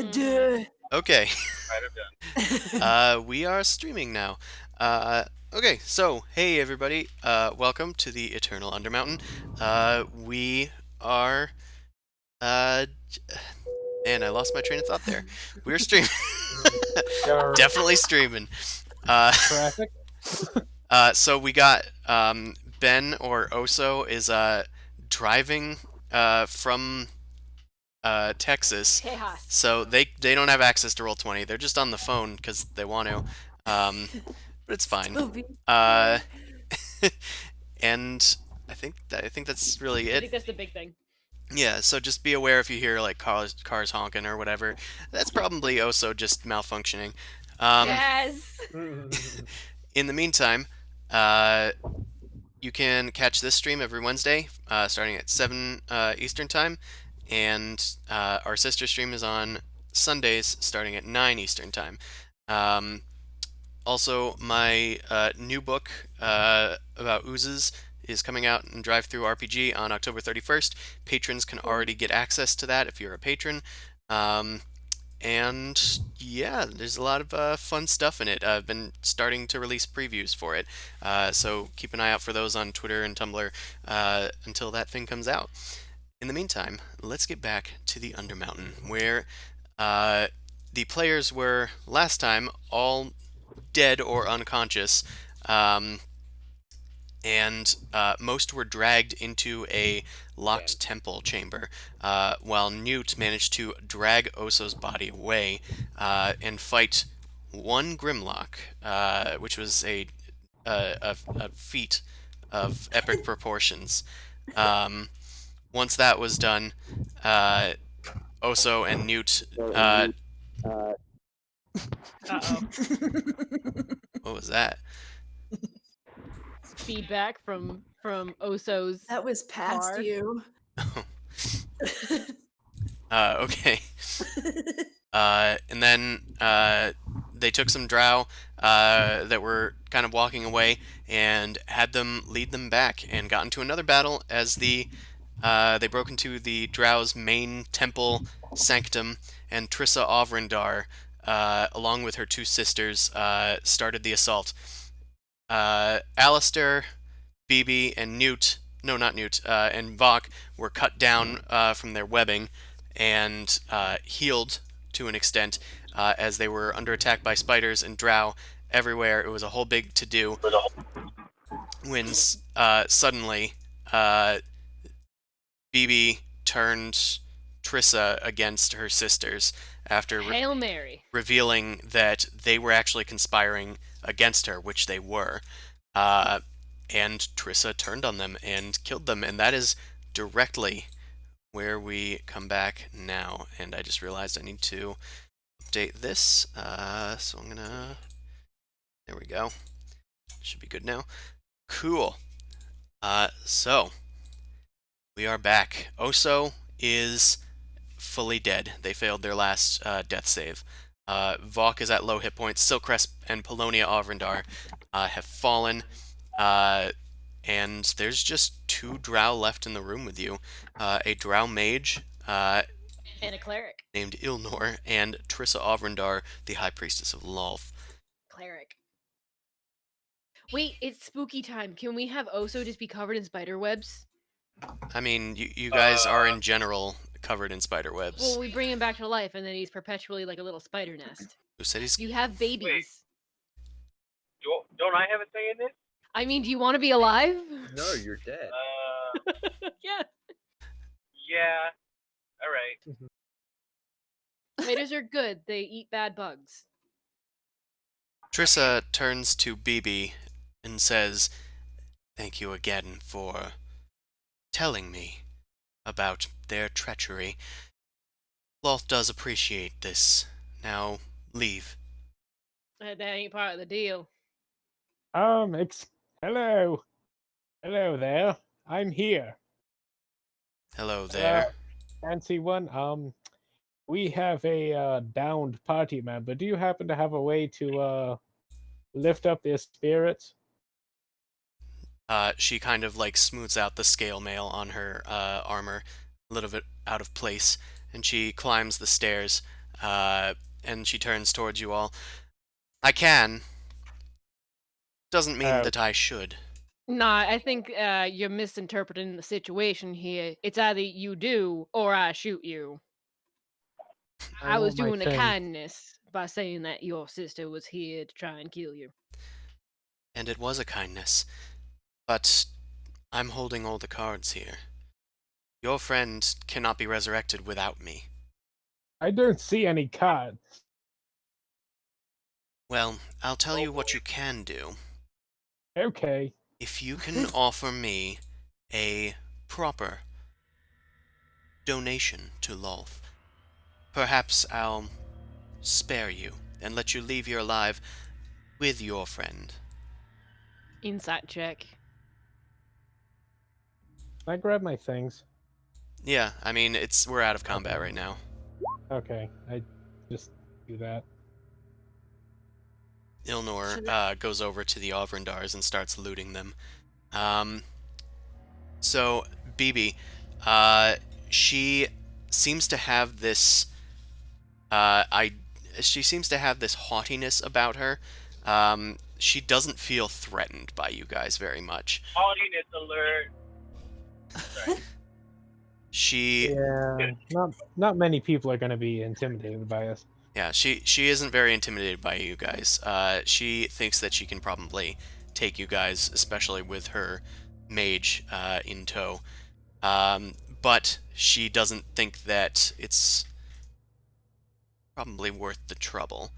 Duh. Okay. Might have done. We are streaming now. Okay, so hey everybody, welcome to the Eternal Undermountain. We are, j- man, I lost my train of thought there. We're streaming, Your definitely streaming. Uh, traffic. so we got Ben or Oso is driving from Texas, Tejas. so they don't have access to Roll20. They're just on the phone because they want to. But it's fine. Scooby. Uh, and I think that's really I think it. that's the big thing. Yeah, so just be aware if you hear like cars honking or whatever. That's probably also just malfunctioning. Yes. In the meantime, uh, you can catch this stream every Wednesday, starting at 7 Eastern Time, and our sister stream is on Sundays, starting at 9 Eastern Time. Also, my new book about oozes is coming out in Drive-Thru RPG on October 31st. Patrons can already get access to that if you're a patron. And yeah, there's a lot of fun stuff in it. I've been starting to release previews for it, so keep an eye out for those on Twitter and Tumblr until that thing comes out. In the meantime, let's get back to the Undermountain, where the players were last time all dead or unconscious, and most were dragged into a locked temple chamber, while Newt managed to drag Oso's body away and fight one Grimlock, which was a feat of epic proportions. Once that was done, Oso and Newt. Uh-oh. What was that? Feedback from Oso's That was past car. you. Okay. And then they took some Drow that were kind of walking away and had them lead them back and got into another battle as they broke into the Drow's main temple sanctum, and Trissa Ovrindar, along with her two sisters, started the assault. Alistair, Bibi, and Newt, no, not Newt, and Vok were cut down from their webbing and healed to an extent as they were under attack by spiders and Drow everywhere. It was a whole big to-do when suddenly Bibi turned Trissa against her sisters after Hail Mary. revealing that they were actually conspiring against her, which they were. And Trissa turned on them and killed them, and that is directly where we come back now. And I just realized I need to update this, so I'm gonna... There we go. Should be good now. Cool. So we are back. Oso is fully dead. They failed their last death save. Vok is at low hit points. Silkrest and Polonia Ovrindar have fallen. And there's just two Drow left in the room with you. A Drow mage And a cleric. named Ilnor, and Trissa Ovrindar, the High Priestess of Lolth. Cleric. Wait, it's spooky time. Can we have Oso just be covered in spider webs? I mean, you guys are in general covered in spider webs. Well, we bring him back to life, and then he's perpetually like a little spider nest. Who said he's... You have babies. Don't I have a say in this? I mean, do you want to be alive? No, you're dead. Yeah. Yeah. All right. Spiders are good. They eat bad bugs. Trissa turns to Bibi and says, "Thank you again for telling me about their treachery. Lolth does appreciate this. Now, leave." That ain't part of the deal. Hello. Hello there. I'm here. Hello there. Fancy one. We have a downed party member. Do you happen to have a way to lift up their spirits? She kind of like smooths out the scale mail on her armor, a little bit out of place, and she climbs the stairs And she turns towards you all. I can. Doesn't mean Uh, that I should. Nah, I think you're misinterpreting the situation here. It's either you do or I shoot you. I I was want my doing a thing. kindness by saying that your sister was here to try and kill you. And it was a kindness. But I'm holding all the cards here. Your friend cannot be resurrected without me. I don't see any cards. Well, I'll tell Oh you what boy. you can do. Okay. If you can offer me a proper donation to Lolth, perhaps I'll spare you and let you leave here alive with your friend. Insight check. Can I grab my things? Yeah, I mean, we're out of combat Okay. right now. Okay. I just do that. Ilnor goes over to the Ovrindars and starts looting them. So, Bibi, she seems to have this I she seems to have this haughtiness about her. She doesn't feel threatened by you guys very much. Haughtiness alert. Sorry. She Yeah. Not many people are gonna be intimidated by us. yeah, she isn't very intimidated by you guys. She thinks that she can probably take you guys, especially with her mage in tow. But she doesn't think that it's probably worth the trouble.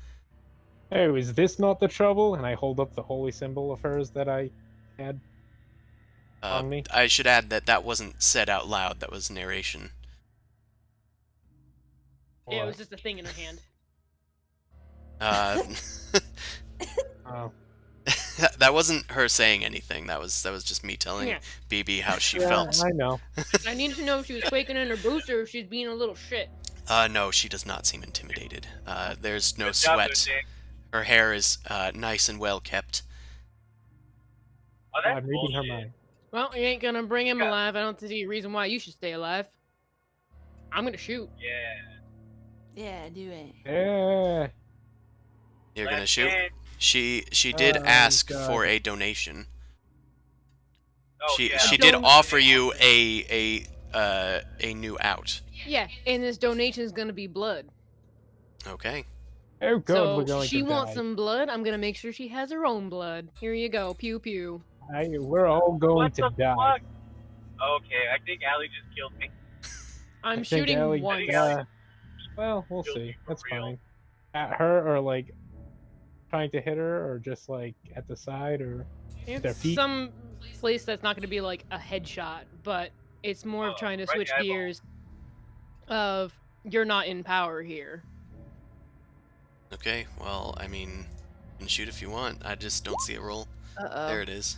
Oh, is this not the trouble? And I hold up the holy symbol of hers that I had on me. I should add that that wasn't said out loud. That was narration. Yeah, it was What? just a thing in her hand. Uh, Oh. that wasn't her saying anything. That was just me telling Yeah. BB how she Yeah, felt. I know. I needed to know if she was quaking in her boots or if she's being a little shit. No, she does not seem intimidated. There's no Good job, sweat. Lucy. Her hair is nice and well kept. Oh, that's I'm reading her bullshit. mind. Well, you ain't gonna bring him Yeah. alive. I don't see a reason why you should stay alive. I'm gonna shoot. Yeah. Yeah, do it. Yeah. You're gonna Last shoot? chance. She did Oh, ask God. for a donation. Oh, She yeah. she did Don't- offer you a new out. Yeah, and this donation is gonna be blood. Okay. Oh God, So we're going she to wants die. some blood. I'm gonna make sure she has her own blood. Here you go. Pew pew. We're all going What to the die. fuck? Okay, I think Allie just killed me. I'm I think shooting Ellie- once. Well, we'll Killed see. you for That's real. fine. At her, or like trying to hit her, or just like at the side, or their It's feet. some place that's not gonna be like a headshot, but it's more of Oh, trying to right switch eyeball. gears of you're not in power here. Okay. Well, I mean, you can shoot if you want. I just don't see a roll. Uh-oh. There it is.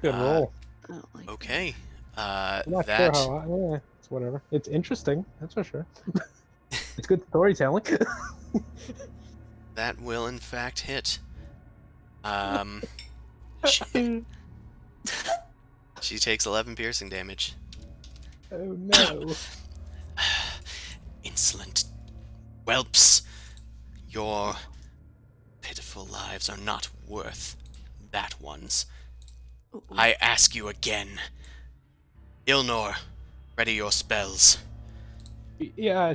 Good roll. I don't like Okay. I'm not That sure how. It's whatever. It's interesting. That's for sure. It's good storytelling. that will in fact hit. She, she takes 11 piercing damage. Oh no. Insolent whelps. Your pitiful lives are not worth that one's. that. Ooh. I ask you again. Ilnor, ready your spells. Yeah,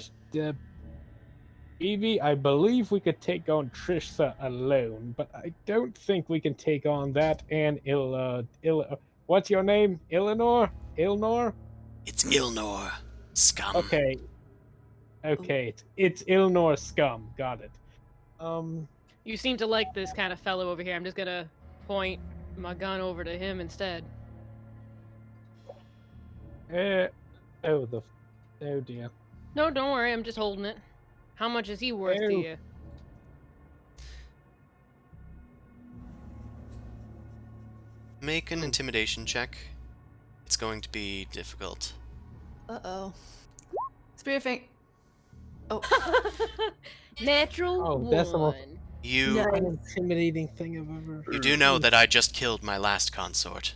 Evie, I believe we could take on Trista alone, but I don't think we can take on that and what's your name? Ilnor? It's Ilnor, scum. Okay. It's Ilnor scum. Got it. You seem to like this kind of fellow over here. I'm just gonna point my gun over to him instead. Oh dear. No, don't worry. I'm just holding it. How much is he worth to Ew. you? Make an intimidation check. It's going to be difficult. Uh-oh. Spirit Fang. Oh. Natural Oh, that's the most- one. You No. Intimidating thing I've ever you do know that I just killed my last consort.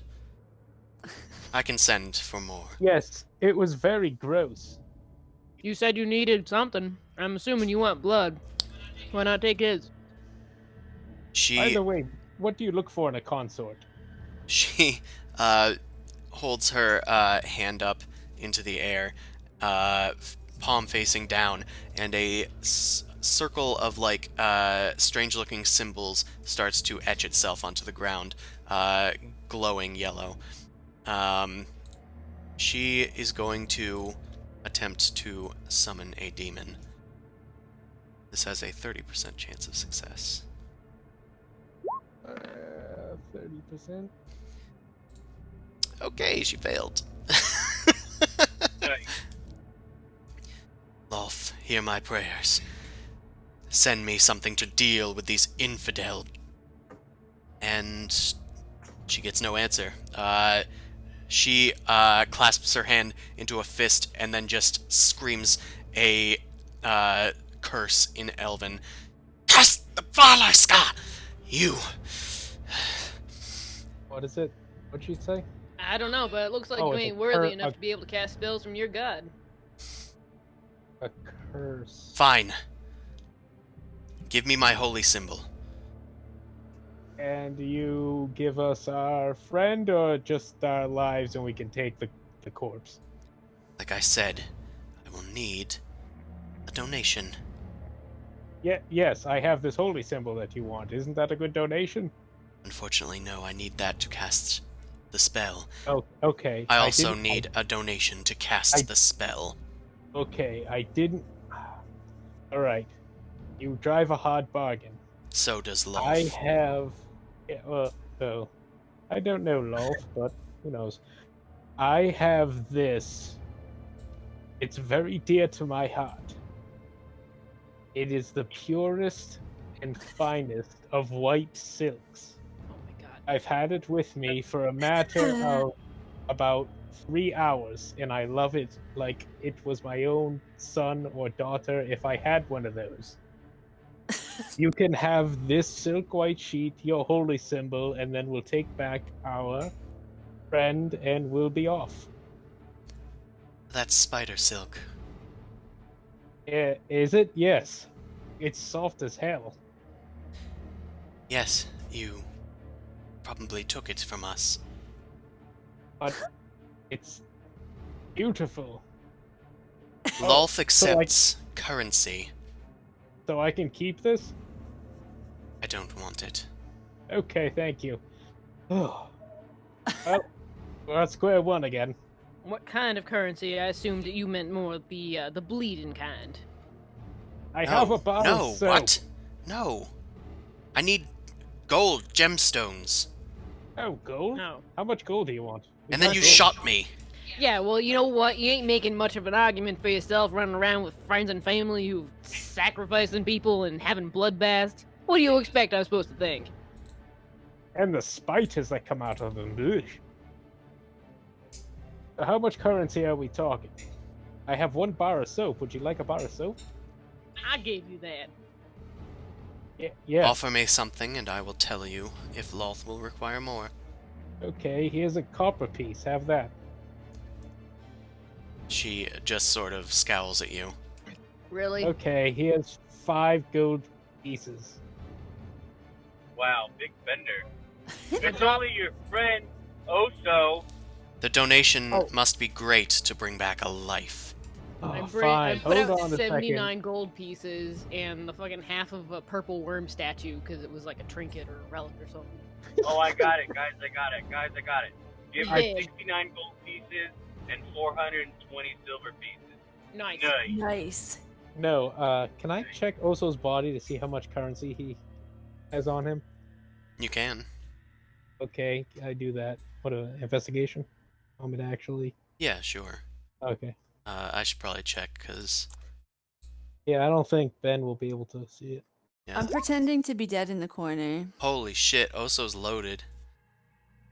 I can send for more. Yes, it was very gross. You said you needed something. I'm assuming you want blood. Why not take his? By She the way, what do you look for in a consort? she holds her hand up into the air, palm facing down, and a circle of like strange-looking symbols starts to etch itself onto the ground, glowing yellow. She is going to attempt to summon a demon. This has a 30% chance of success. 30%. Okay, she failed. Nice. Lolth, hear my prayers. Send me something to deal with these infidel. And she gets no answer. She clasps her hand into a fist and then just screams a curse in Elven. Cast the Valaska! You! What is it? What'd she say? I don't know, but it looks like Oh, you it's a ain't worthy cur- enough a- to be able to cast spells from your god. A curse. Fine. Give me my holy symbol. And you give us our friend or just our lives and we can take the corpse? Like I said, I will need a donation. Yeah, yes, I have this holy symbol that you want. Isn't that a good donation? Unfortunately, no, I need that to cast the spell. Oh, okay. I also didn't- need a donation to cast the spell. Okay, I didn't. All right. You drive a hard bargain. So does I Lolth. have. Yeah, well, I don't know Lolf, but who knows? I have this. It's very dear to my heart. It is the purest and finest of white silks. Oh my god. I've had it with me for a matter of about 3 hours, and I love it like it was my own son or daughter if I had one of those. You can have this silk white sheet, your holy symbol, and then we'll take back our friend and we'll be off. That's spider silk. Is it? Yes. It's soft as hell. Yes, you probably took it from us. But it's beautiful. Lolth so, accepts currency. So I can keep this? I don't want it. Okay, thank you. Oh. Well, we're at square one again. What kind of currency? I assumed that you meant more the bleeding kind. I have a bar no, of soap. what? No. I need gold gemstones. Oh, gold? No. How much gold do you want? We And then got you gold. shot me. Yeah, well, you know what? You ain't making much of an argument for yourself running around with friends and family who sacrificing people and having bloodbaths. What do you expect I'm supposed to think? And the spiders that come out of them. Ugh. So how much currency are we talking? I have 1 bar of soap. Would you like a bar of soap? I gave you that. Yeah. Offer me something and I will tell you if Lolth will require more. Okay, here's a copper piece. Have that. She just sort of scowls at you. Really? Okay, here's 5 gold pieces. Wow, big bender. It's only your friend, Oso. The donation Oh. must be great to bring back a life. Oh, I fine. put Hold out on a 79 gold pieces and the fucking half of a purple worm statue because it was like a trinket or a relic or something. Oh, I got it, guys. I got it. Give You me did. 69 gold pieces and 420 silver pieces. Nice. Nice. Nice. No, can I check Oso's body to see how much currency he has on him? You can. Okay, I do that. What a investigation? Want me to actually? Yeah, sure. Okay. I should probably check because Yeah, I don't think Ben will be able to see it. yeah. I'm pretending to be dead in the corner. Holy shit, Oso's loaded.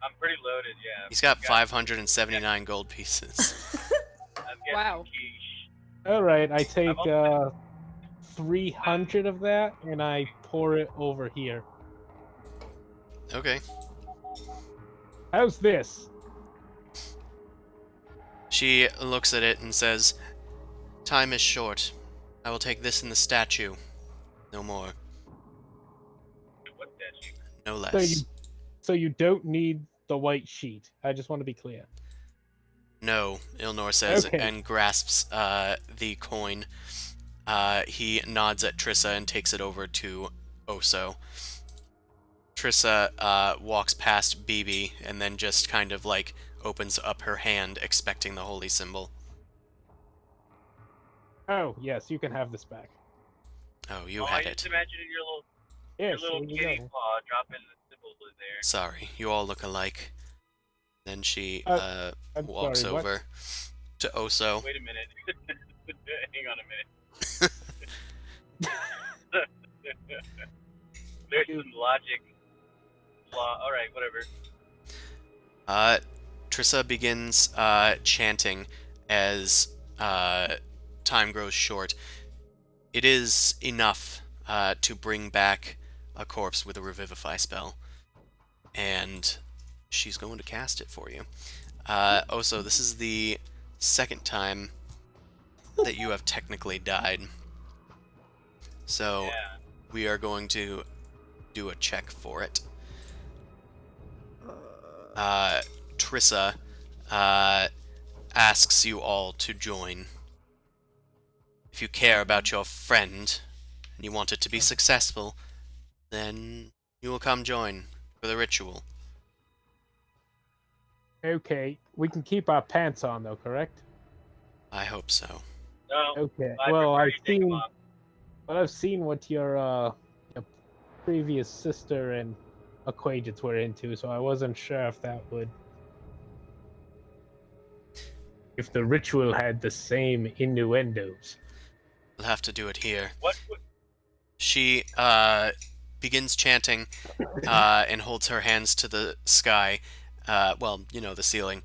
I'm pretty loaded, yeah. He's got 579 gold pieces. I'm getting Wow. quiche. All right, I take I'm 300 of that and I pour it over here. Okay. How's this? She looks at it and says, Time is short. I will take this and the statue. No more. What statue? No So less. you don't need the white sheet. I just want to be clear. No, Ilnor says, Okay. and grasps the coin. He nods at Trissa and takes it over to Oso. Trissa walks past BB and then just kind of like opens up her hand, expecting the holy symbol. Oh, yes, you can have this back. Oh, you I had just it. imagining your Yes, little here you kitty go. paw dropping the symbol in there. Sorry, you all look alike. Then she I'm walks sorry, what? over to Oso. Wait a minute. Hang on a minute. There's some logic. Alright, whatever. Trissa begins chanting as time grows short. It is enough to bring back a corpse with a revivify spell, and she's going to cast it for you. Oso, this is the second time that you have technically died. So Yeah. we are going to do a check for it. Trissa asks you all to join. If you care about your friend and you want it to be successful, then you will come join for the ritual. Okay, we can keep our pants on though, correct? I hope so. No, Okay. I Well, prefer I've you take 'em seen. off. Well, I've seen what your previous sister and acquaintance were into, so I wasn't sure if that would. If the ritual had the same innuendos. We'll have to do it here. What? She begins chanting and holds her hands to the sky. Well, you know, the ceiling.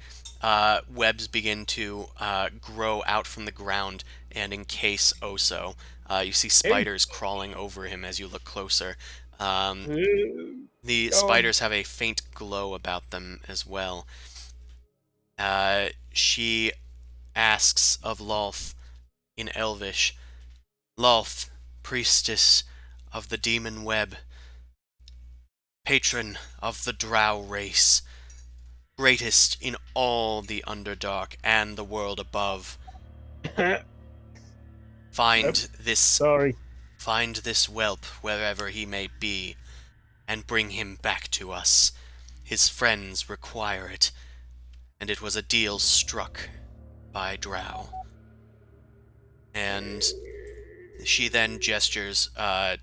Webs begin to grow out from the ground and encase Oso. You see spiders crawling over him as you look closer. The spiders have a faint glow about them as well. She asks of Lolth in Elvish, Lolth, priestess of the demon web, patron of the Drow race, greatest in all the Underdark and the world above. Find this Sorry. Find this whelp wherever he may be, and bring him back to us. His friends require it, and it was a deal struck by Drow. And she then gestures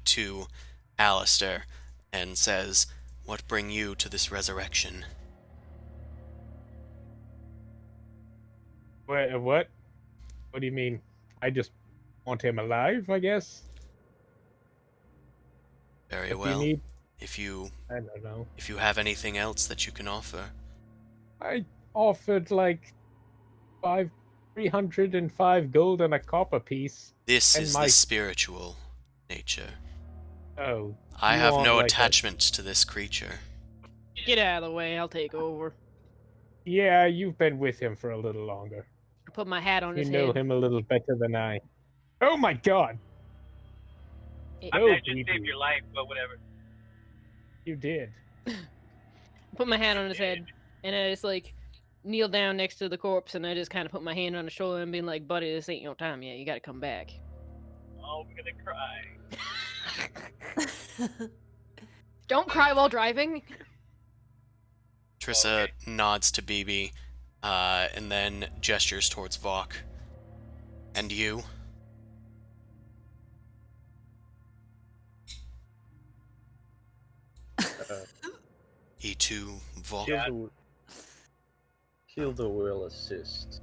to Alistair and says, What bring you to this resurrection? What? What do you mean? I just want him alive, I guess. Very What do well. you need? I don't know. If you have anything else that you can offer. I offered like 305 gold and a copper piece. This And is my- the spiritual nature. Oh. I you have want, no like, attachment to this creature. Get out of the way. I'll take over. Yeah, you've been with him for a little longer. I put my hat on You his know head. him a little better than I. Oh my god! It- I mean, I Oh, just we saved do. your life, but whatever. You did. Put my hat on his head, and I just like kneel down next to the corpse, and I just kind of put my hand on his shoulder and being like, "Buddy, this ain't your time yet. You got to come back." Oh, I'm gonna cry. Don't cry while driving. Trissa Okay. nods to BB, and then gestures towards Vok. And you? E2, Vok. Yeah. Hilda will assist.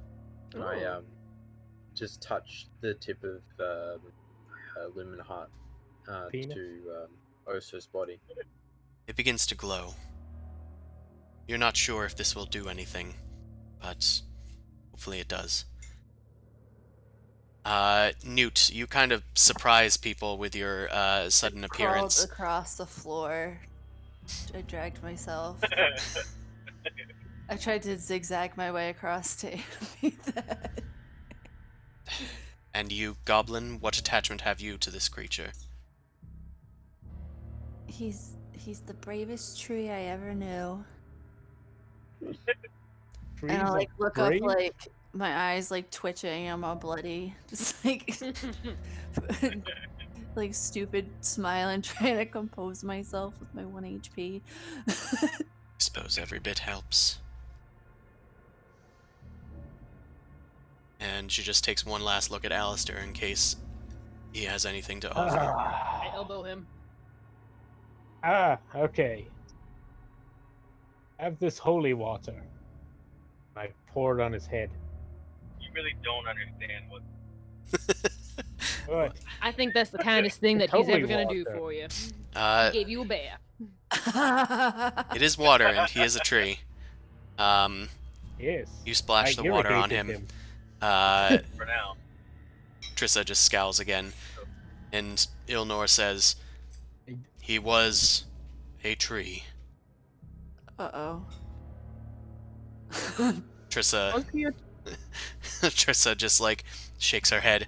And I Ooh. just touch the tip of Lumen Heart Penis? to Oso's body. It begins to glow. You're not sure if this will do anything, but hopefully it does. Newt, you kind of surprise people with your sudden appearance. Crawled across the floor. I dragged myself. I tried to zigzag my way across to animate that. And you, Goblin, what attachment have you to this creature? He's the bravest tree I ever knew. Trees And I'll are like look brave? up, like my eyes like twitching. I'm all bloody, just like like stupid smile and trying to compose myself with my 1 HP. I suppose every bit helps. And she just takes one last look at Alistair in case he has anything to offer. I elbow him. Okay. Have this holy water. I pour it on his head. You really don't understand what. Good. I think that's the kindest thing that he's Totally ever gonna do water. for you. Uh, He gave you a bath. it is water, and he is a tree. Yes. You splash I the water on irrigated him. Uh, For now. Trissa just scowls again, and Ilnor says, "He was a tree." Uh-oh. Trissa, Trissa just like shakes her head.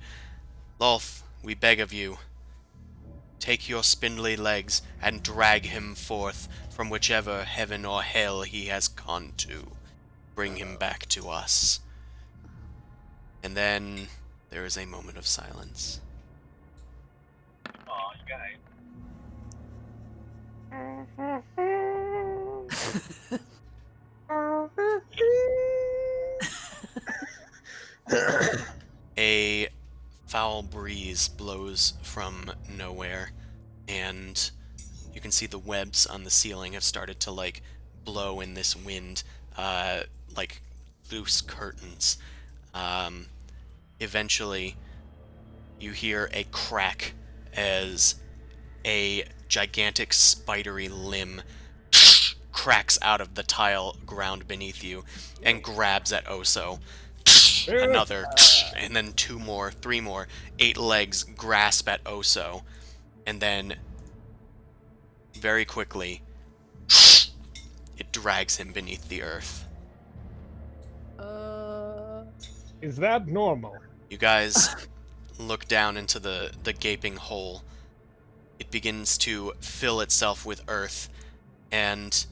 Lolth, we beg of you, take your spindly legs and drag him forth from whichever heaven or hell he has gone to. Bring him back to us. And then there is a moment of silence. Aw, you guys. A foul breeze blows from nowhere, and you can see the webs on the ceiling have started to like blow in this wind, like loose curtains. Eventually, you hear a crack as a gigantic spidery limb cracks out of the tile ground beneath you and grabs at Oso. Another, and then 2 more, 3 more, 8 legs grasp at Oso, and then very quickly it drags him beneath the earth. Is that normal? You guys look down into the gaping hole. It begins to fill itself with earth, and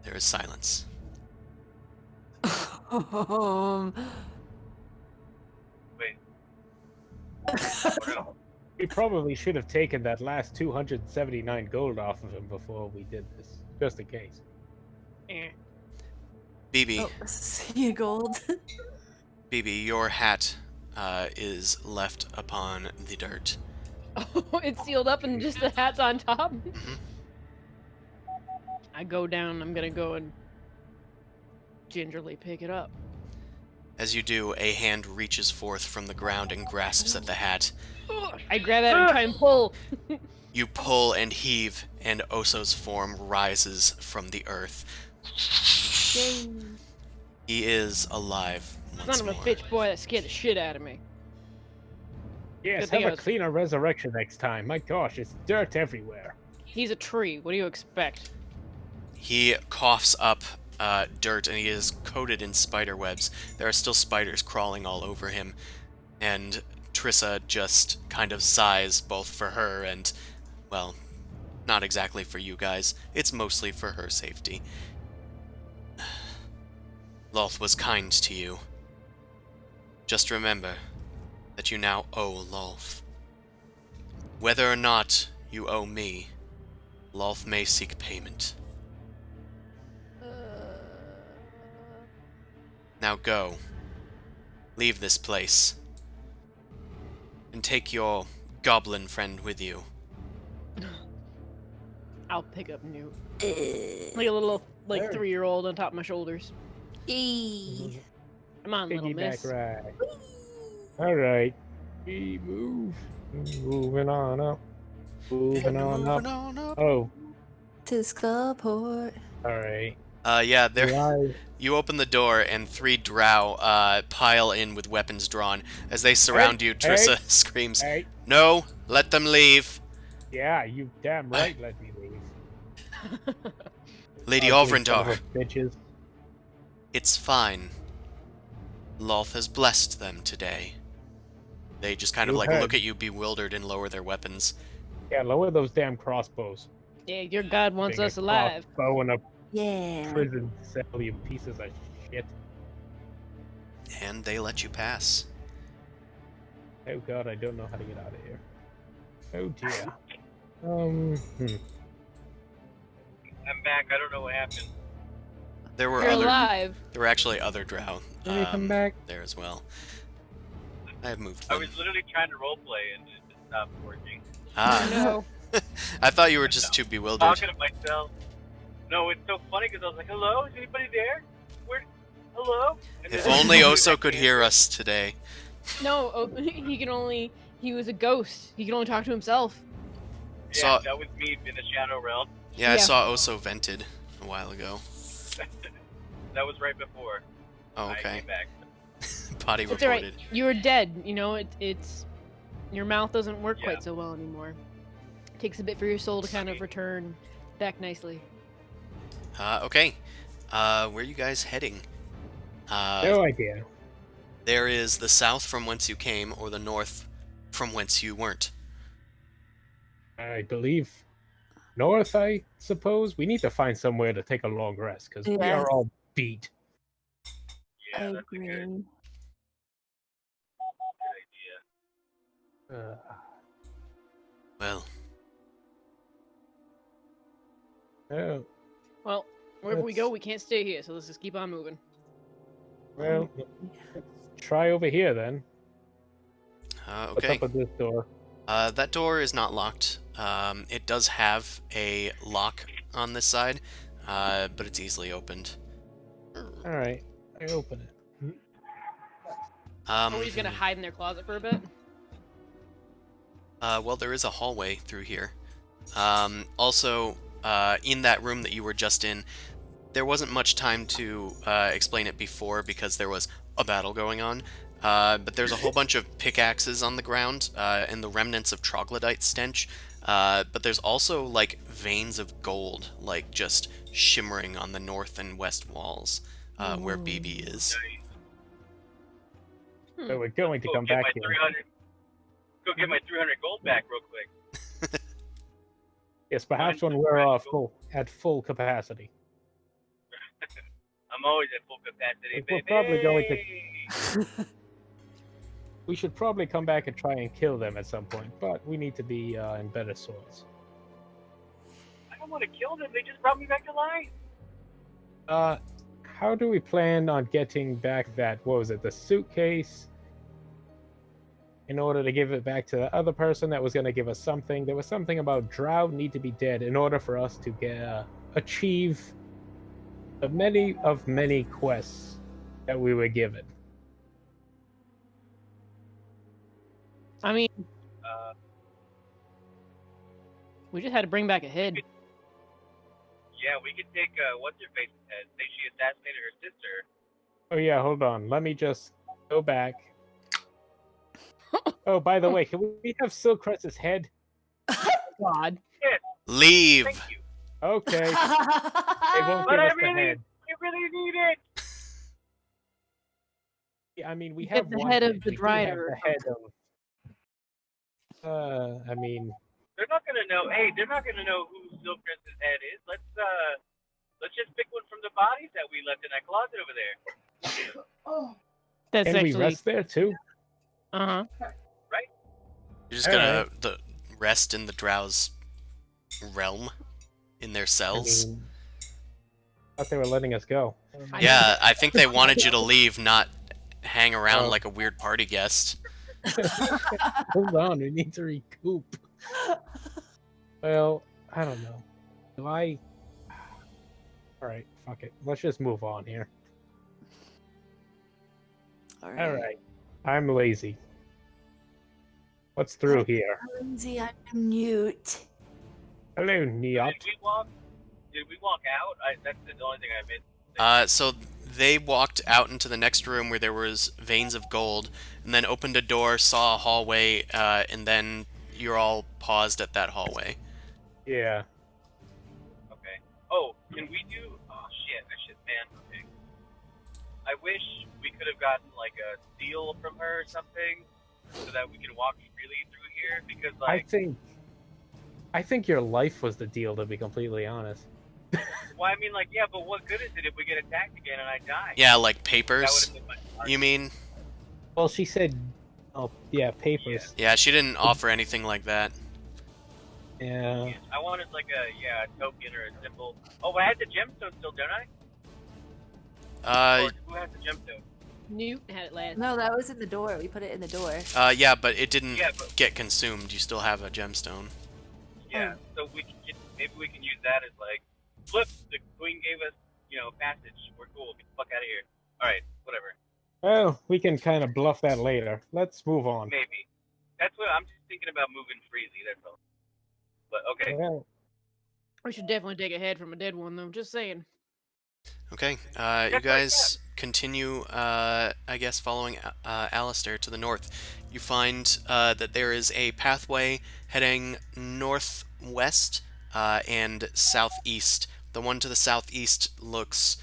there is silence. Wait. What else? We probably should have taken that last 279 gold off of him before we did this, just in case. Eh. BB, Oh, sea gold. BB, your hat is left upon the dirt. Oh, it's sealed up and just the hat's on top. Mhm. I go down. I'm gonna go and gingerly pick it up. As you do, a hand reaches forth from the ground and grasps at the hat. I grab it and try and pull. You pull and heave, and Oso's form rises from the earth. He is alive once Son of a more. bitch boy that scared the shit out of me. Yes, Good thing have I a was- cleaner resurrection next time. My gosh, it's dirt everywhere. He's a tree. What do you expect? He coughs up dirt, and he is coated in spider webs. There are still spiders crawling all over him, and Trissa just kind of sighs, both for her and, well, not exactly for you guys. It's mostly for her safety. Lolth was kind to you. Just remember that you now owe Lolth. Whether or not you owe me, Lolth may seek payment. Now go. Leave this place. And take your goblin friend with you. I'll pick up Newt. Like a little, like, There. 3-year-old on top of my shoulders. Eee. Come on, little Piggyback miss. ride. Alright. We move. Moving on up. Moving on up. Oh, To Skullport. alright. Yeah, there. Right. You open the door, and 3 drow pile in with weapons drawn. As they surround you, Trissa screams, Hey, "No, let them leave!" yeah, you damn right let me leave. Lady Ugly son of Alvrindar, a Bitches. it's fine. Lolth has blessed them today. They just kind of You like heard. look at you bewildered and lower their weapons. Yeah, lower those damn crossbows. Yeah, your god wants Being us a alive. crossbow in a Yeah. prison cell, you pieces of shit. And they let you pass. Oh god, I don't know how to get out of here. Oh dear. I'm back. I don't know what happened. There were You're other. alive. There were actually other Drow Can we come back? there as well. I have moved I them. was literally trying to roleplay and it just stopped working. Ah, No. I thought you were just too bewildered. Talking to myself. No, it's so funny because I was like, "Hello, is anybody there? Where? Hello?" And If then- only Oso could hear us today. No, he can only. He was a ghost. He can only talk to himself. Yeah, Saw- that was me in the Shadow Realm. Yeah, I Yeah. saw Oso vented a while ago. That was right before Oh, I okay. came back. Potty It's alright. reported. You were dead. You know, it's your mouth doesn't work Yeah. quite so well anymore. It takes a bit for your soul to kind of return back nicely. Okay. Where are you guys heading? No idea. There is the south from whence you came, or the north from whence you weren't. I believe north, I suppose. We need to find somewhere to take a long rest, because we Yes. are all beat. Yeah, I that's a agree. good idea. Well, Oh, Well, wherever we go, Let's- we can't stay here, so let's just keep on moving. well, let's try over here then. What's okay. up with this door? That door is not locked. It does have a lock on this side, but it's easily opened. Alright, I open it. Are we just gonna hide in their closet for a bit? Well, there is a hallway through here. Also, in that room that you were just in, there wasn't much time to explain it before because there was a battle going on. But there's a whole bunch of pickaxes on the ground and the remnants of troglodyte stench. But there's also like veins of gold, like just shimmering on the north and west walls where BB is. So we're going to Go come get back my here. 300. Go get my 300 gold back real quick. Yes, perhaps when Mine's we're practical. at full capacity. I'm always at full capacity, We're baby. probably going to- We should probably come back and try and kill them at some point, but we need to be in better swords. I don't want to kill them. They just brought me back to life. How do we plan on getting back that, what was it, the suitcase? In order to give it back to the other person that was going to give us something. There was something about Drow need to be dead in order for us to get achieve the many quests that we were given. I mean, Uh, we just had to bring back a head. yeah, we could take what's her face's head. Say she assassinated her sister. Oh yeah, hold on. Let me just go back. Oh, by the way, can we have Silcrest's head? God. Leave! Thank you. Okay. They won't But give I us the really, head. I really need it. I mean, we You have get the one head of head. the We do have Drider or the head of. I mean, They're not gonna know. Hey, they're not gonna know who Silcrest's head is. Let's just pick one from the bodies that we left in that closet over there. That's can we actually. rest there too? Uh huh. You're just gonna rest in the Drow's realm, in their I cells. mean, thought they were letting us go. Yeah, I think they wanted you to leave, not hang around Oh. like a weird party guest. Hold on, we need to recoup. Well, I don't know. Do I? All right, fuck it. Let's just move on here. All right, I'm lazy. What's through here? Lindsay, I'm mute. Hello, Neot. Did we walk out? That's the only thing I missed. So they walked out into the next room where there was veins of gold, and then opened a door, saw a hallway, and then you're all paused at that hallway. Yeah. Okay. Oh, can we do? Oh shit! I should man. Okay. I wish we could have gotten like a seal from her or something, so that we could walk freely through here. Because like, I think your life was the deal, to be completely honest. well, I mean, like, yeah, but what good is it if we get attacked again and I die? Yeah, like That would papers. have been my heart. You mean? Well, she said, oh yeah, papers. Yeah, she didn't offer anything like that. Yeah. I wanted like a token or a symbol. Oh, I had the gemstone still, don't I? Or who has the gemstone? Newt had it last. No, that was in the door. We put it in the door. Yeah, but it didn't Yeah, but get consumed. You still have a gemstone. yeah, so we can maybe we can use that as like, look, the queen gave us, passage. We're cool. Get the fuck out of here. All right, whatever. Well, we can kind of bluff that later. Let's move on. Maybe. That's what I'm just thinking about moving freely. That's all. But okay. Well, We should definitely take a head from a dead one, though. Just saying. Okay, you guys continue, I guess, following Alistair to the north. You find that there is a pathway heading northwest and southeast. The one to the southeast looks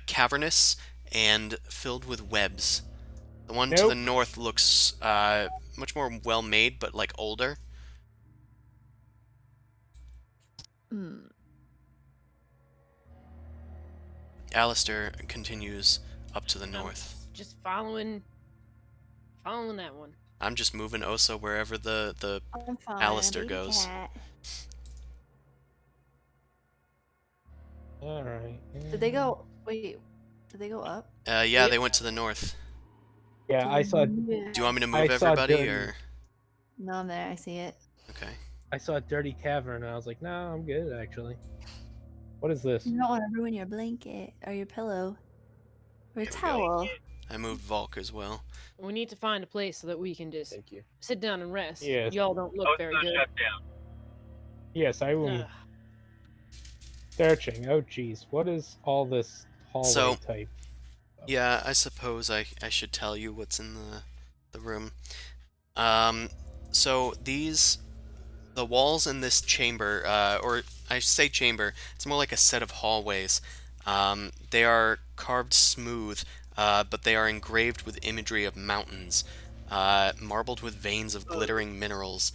cavernous and filled with webs. The one to the north looks much more well-made, but like older. Hmm. Alistair continues up to the north. Just following that one. I'm just moving Osa wherever the I'm fine. Alistair Baby goes. cat. all right. Did they go? Wait. Did they go up? Yeah, they went to the north. Yeah, I saw. Yeah. Do you want me to I move saw everybody, Dirty. or No, I'm there. I see it. okay? I saw a dirty cavern, and I was like, no, I'm good actually. What is this? You don't want to ruin your blanket or your pillow or a towel. I moved Volk as well. We need to find a place so that we can just Thank you. sit down and rest. Yes. Y'all don't look Oh, it's very not good. shut down. Yes, I am Ugh. searching. Oh, jeez, what is all this hallway So- type? Yeah, I suppose I should tell you what's in the room. So the walls in this chamber, or I say chamber, it's more like a set of hallways. They are carved smooth, but they are engraved with imagery of mountains, marbled with veins of glittering minerals,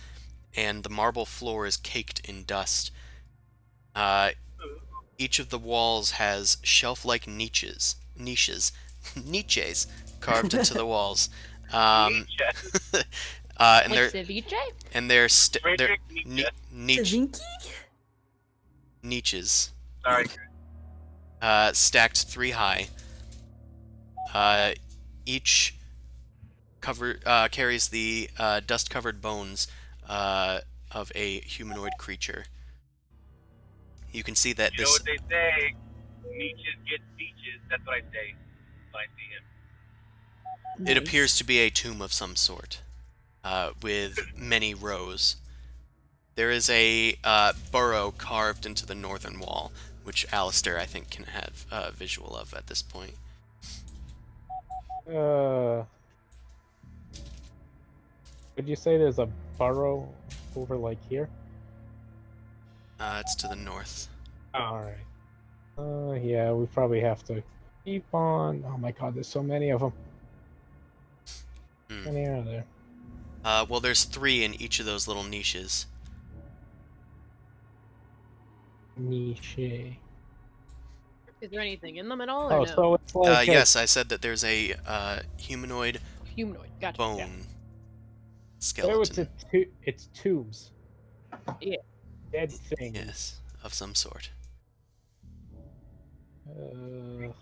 and the marble floor is caked in dust. Each of the walls has shelf-like niches carved into the walls. And Like they're ceviche? they're Frederick ni- Nietzsche. niche Vinky? niches Sorry. stacked 3 high. Each carries the dust-covered bones of a humanoid creature. You can see that You know this what they say? Nietzsche's get speeches. That's what I say when I see him. it Nice. appears to be a tomb of some sort, with many rows. There is a burrow carved into the northern wall, which Alistair, I think, can have a visual of at this point. Would you say there's a burrow over like here? It's to the north. All right. Yeah, we probably have to keep on. Oh my God, there's so many of them. Hmm. How many are there? Well, there's 3 in each of those little niches. Niche. Is there anything in them at all, or Oh, no? so it's like Yes, I said that there's a humanoid Humanoid. Gotcha. bone Yeah. So it's skeleton. it's tubes. Yeah. Dead things. Yes, of some sort. I'm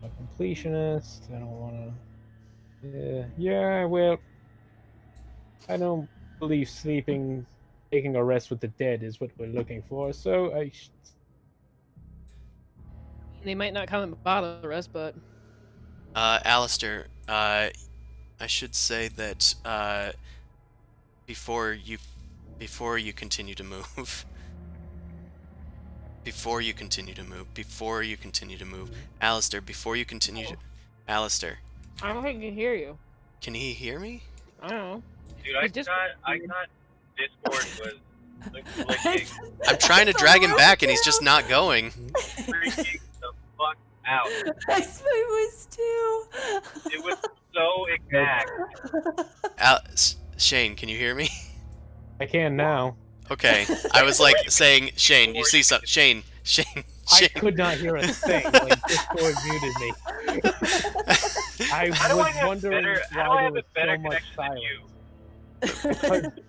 a completionist. I don't want to. Yeah. Well, I don't believe taking a rest with the dead is what we're looking for. So They might not come and bother us, but Alistair, I should say that before you continue to move, Alistair, Alistair, I don't think he can hear you. can he hear me? I don't know. Dude, He's I thought Discord was glitching. I'm trying to drag him back, and he's just not going. Freaking the fuck Ouch. I was too. It was so exact. Shane, can you hear me? I can now. Okay, I was like saying, Shane, you see some Shane. I Shane. could not hear a thing when Discord muted me. I How do I was have wondering better? How do why I there have a was better so much connection than you? silence.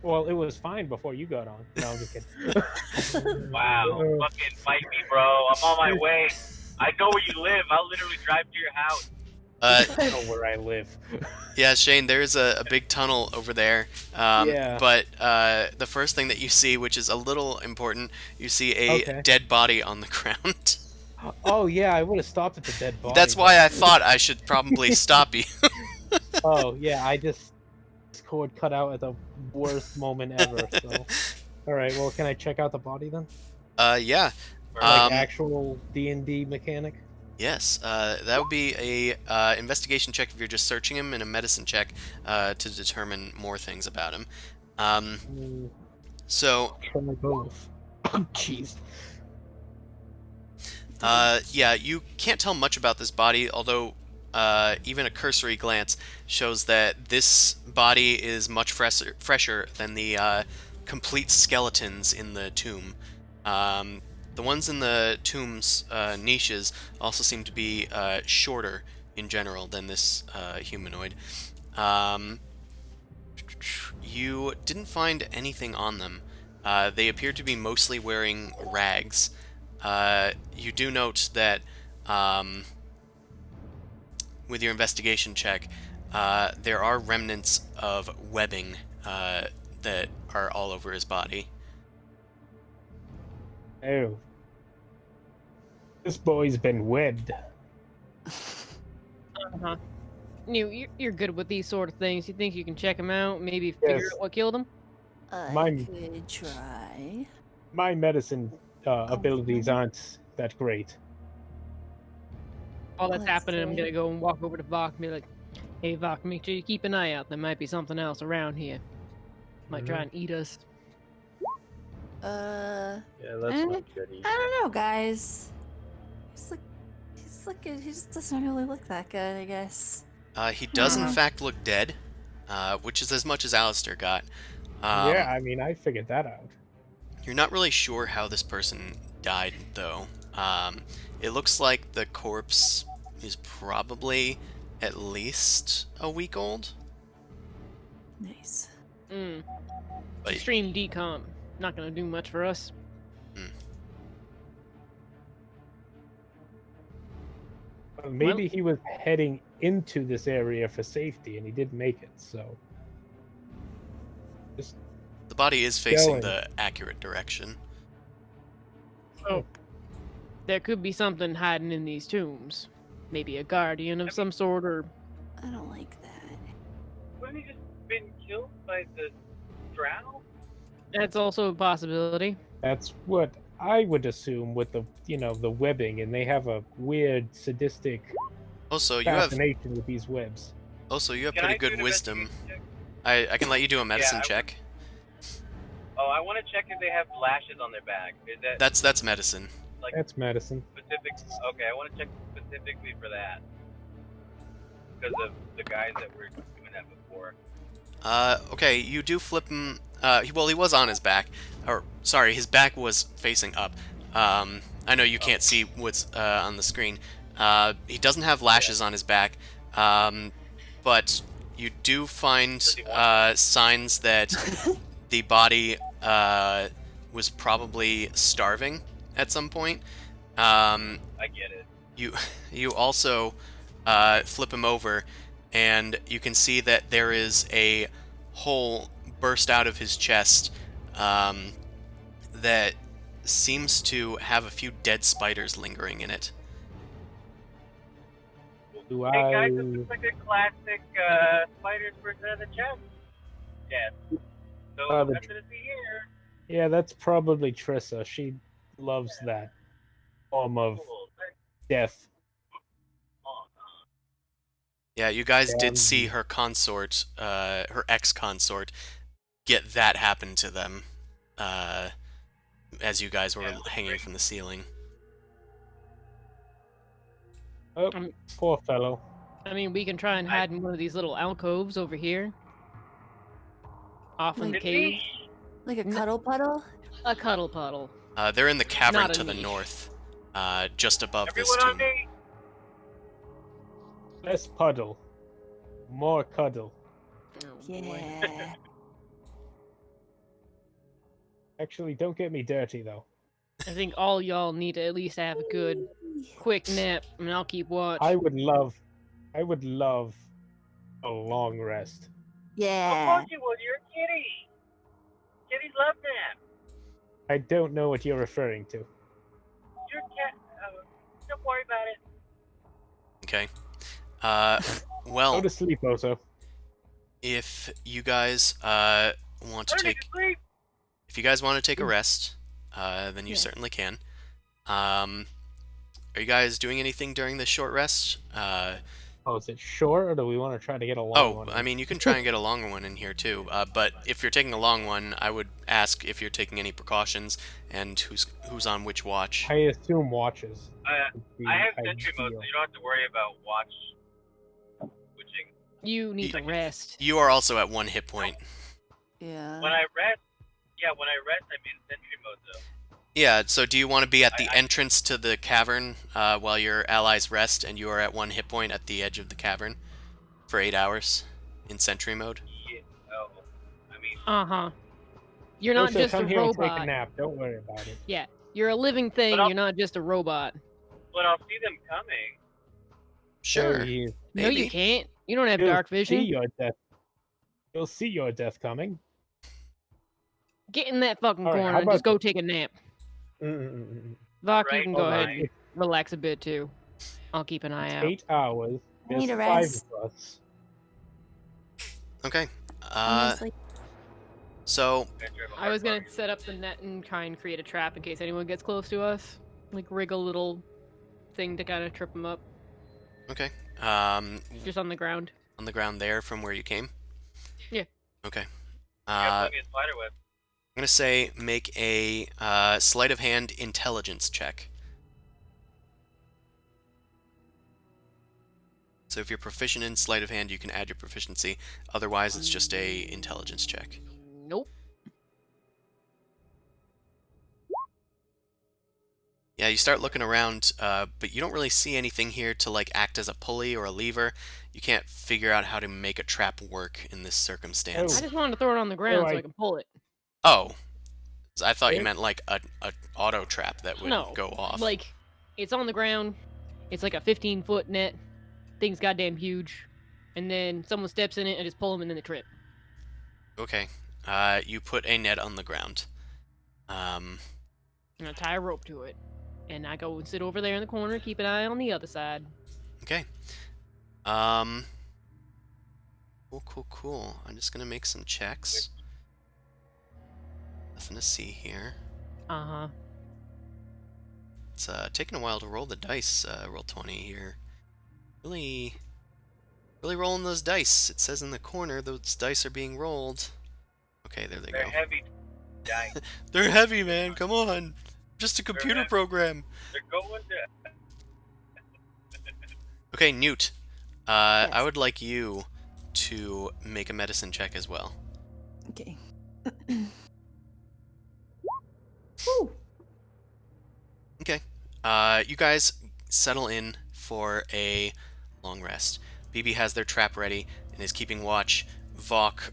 Well, it was fine before you got on. No, I'm just kidding. Wow, fucking fight me, bro. I'm on my way. I know where you live. I'll literally drive to your house. I know where I live. Yeah, Shane, there's a big tunnel over there. Yeah. But the first thing that you see, which is a little important, you see a Okay. dead body on the ground. Oh yeah, I would have stopped at the dead body. That's why I thought I should probably stop you. Oh yeah, I just Discord cut out at the worst moment ever. So, all right. Well, can I check out the body then? Yeah. Like actual D&D mechanic. Yes, that would be a investigation check if you're just searching him, and a medicine check to determine more things about him. So, Try both. Oh jeez. yeah, you can't tell much about this body, although even a cursory glance shows that this body is much fresher than the complete skeletons in the tomb. The ones in the tomb's niches also seem to be shorter in general than this humanoid. You didn't find anything on them. They appear to be mostly wearing rags. You do note that with your investigation check, there are remnants of webbing that are all over his body. Oh. This boy's been webbed. Uh-huh. You're good with these sort of things. You think you can check him out? Maybe figure Yes. out what killed him? I Mine- could try. My medicine abilities aren't that great. While that's Let's happening, I'm see. gonna go and walk over to Vok and be like, "Hey, Vok, make sure you keep an eye out. There might be something else around here. Might try and eat us." Yeah, that's not good either. I don't know, guys. He just doesn't really look that good, I guess. He does, in Yeah. fact, look dead, which is as much as Alistair got. Yeah, I mean, I figured that out. You're not really sure how this person died, though. It looks like the corpse is probably at least a week old. Nice. But Extreme decomp. Not gonna do much for us. Maybe he was heading into this area for safety, and he didn't make it. So, just the body is facing Going. the accurate direction. Oh. There could be something hiding in these tombs. Maybe a guardian of some sort, or I don't like that. Wouldn't he just been killed by the Drow? that's also a possibility. that's what I would assume with the the webbing, and they have a weird sadistic Also, you have fascination with these webs. pretty Can I do good an wisdom. investigation check? I can let you do a medicine I- check. Oh, I want to check if they have lashes on their back. Is that That's medicine. like That's medicine. specific? Okay, I want to check specifically for that because of the guys that were doing that before. Okay, you do flip him. He was on his back, or sorry, his back was facing up. I know you can't see what's on the screen. He doesn't have lashes on his back, but you do find signs that the body was probably starving at some point. I get it. You also flip him over, and you can see that there is a hole burst out of his chest that seems to have a few dead spiders lingering in it. Do Hey I? guys, this looks like a classic spiders versus the chest. Yes. So the- nothing to see here. Yeah, that's probably Trissa. She loves that form of Cool. death. Oh, Yeah, you guys did Yeah. see her consort, her ex-consort, get that happen to them as you guys were Yeah, hanging great. from the ceiling. Oh, Um, poor fellow. I mean, we can try and hide in one of these little alcoves over here. Off in the Like- cave. Like a No. cuddle puddle? A cuddle puddle. They're in the cavern Not a to the niche. north, just above this Everyone on tomb. me. Less puddle. More cuddle. Oh, boy. Yeah. Actually, don't get me dirty, though. I think all y'all need to at least have a good quick nap, and I'll keep watch. I would love a long rest. Of Yeah. course you would. You're a kitty. Kitties love them. I don't know what you're referring to. You're a cat. Don't worry about it. Okay. Go Well, to sleep, Oso. if you guys want to I don't need take to sleep. if you guys want to take a rest, then you Yeah. certainly can. Are you guys doing anything during this short rest? Oh, is it short, or do we want to try to get a long Oh, one? I mean, you can try and get a longer one in here too. But if you're taking a long one, I would ask if you're taking any precautions and who's on which watch. I assume watches. would be I have sentry mode, ideal. so you don't have to worry about watch switching. You need to rest. You are also at 1 hit point. Yeah. When I rest, I'm in sentry mode though. Yeah. So do you want to be at the entrance to the cavern while your allies rest, and you are at 1 hit point at the edge of the cavern for 8 hours in sentry mode? Yeah. Oh, I mean, Uh-huh. You're not Oso, just come a here and take a robot. nap. Don't worry about it. Yeah. You're a living thing, I'll- you're not just a robot. but I'll see them coming. Sure. So you No, Maybe. you can't. You don't have You'll dark see vision. your death. You'll see your death coming. Get in that fucking All right, corner how and just about go take a nap. Mm-mm-mm. Vok, you Right, can go ahead alright. and relax a bit too. I'll keep an eye out. 8 hours. I There's need a 5 rest. of us. Okay. Honestly. So I was gonna set up the net and try and create a trap in case anyone gets close to us. Like rig a little thing to kind of trip them up, okay. just on the ground. On the ground there from where you came. Yeah. Okay. Yeah, I'm put me in spider web. gonna say make a sleight of hand intelligence check. So if you're proficient in sleight of hand, you can add your proficiency. Otherwise, it's just a intelligence check. Nope. Yeah, you start looking around, but you don't really see anything here to like act as a pulley or a lever. You can't figure out how to make a trap work in this circumstance. I just wanted to throw it on the ground so I can pull it. Oh, I thought you If- meant like a auto trap that would No, go off. Like, it's on the ground. It's like a 15-foot net. Thing's goddamn huge. And then someone steps in it and just pull them and then they trip. Okay, you put a net on the ground. And I tie a rope to it. And I go and sit over there in the corner, keep an eye on the other side. Okay. Cool. I'm just gonna make some checks. Nothing to see here. Uh-huh. It's taking a while to roll the dice. Roll 20 here. Really rolling those dice. It says in the corner those dice are being rolled. Okay, there they They're go. heavy. Dice. They're heavy, man. Come on. Just a computer heavy. program. They're going to. Okay, Newt. I Yes. would like you to make a medicine check as well. Okay. Woo. Okay. You guys settle in for a long rest. BB has their trap ready and is keeping watch. Vok,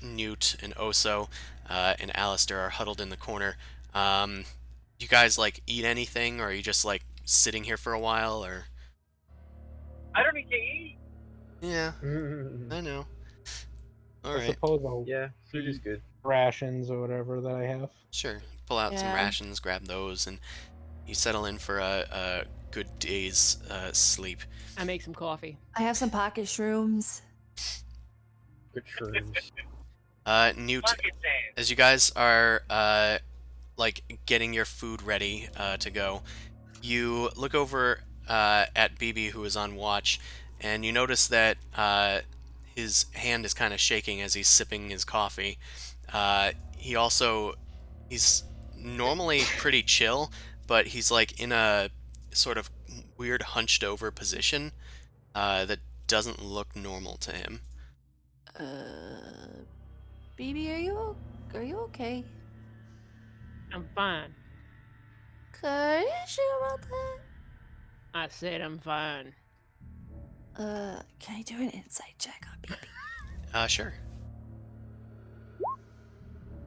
Newt, and Oso, and Alistair are huddled in the corner. You guys like eat anything, or are you just like sitting here for a while, or? I don't need to eat. Yeah, Mm-mm-mm. I know. All I right, suppose I'll Yeah, food is good. rations or whatever that I have. sure. Pull out some Yeah. rations, grab those, and you settle in for a good day's sleep. I make some coffee. I have some pocket shrooms. Good shrooms. Newt, Pocket sand. as you guys are like getting your food ready to go, you look over at BB, who is on watch, and you notice that his hand is kind of shaking as he's sipping his coffee. He's normally pretty chill, but he's like in a sort of weird hunched over position that doesn't look normal to him. BB, are you okay? I'm fine. Are you sure about that? I said I'm fine. Can I do an insight check on BB? Sure.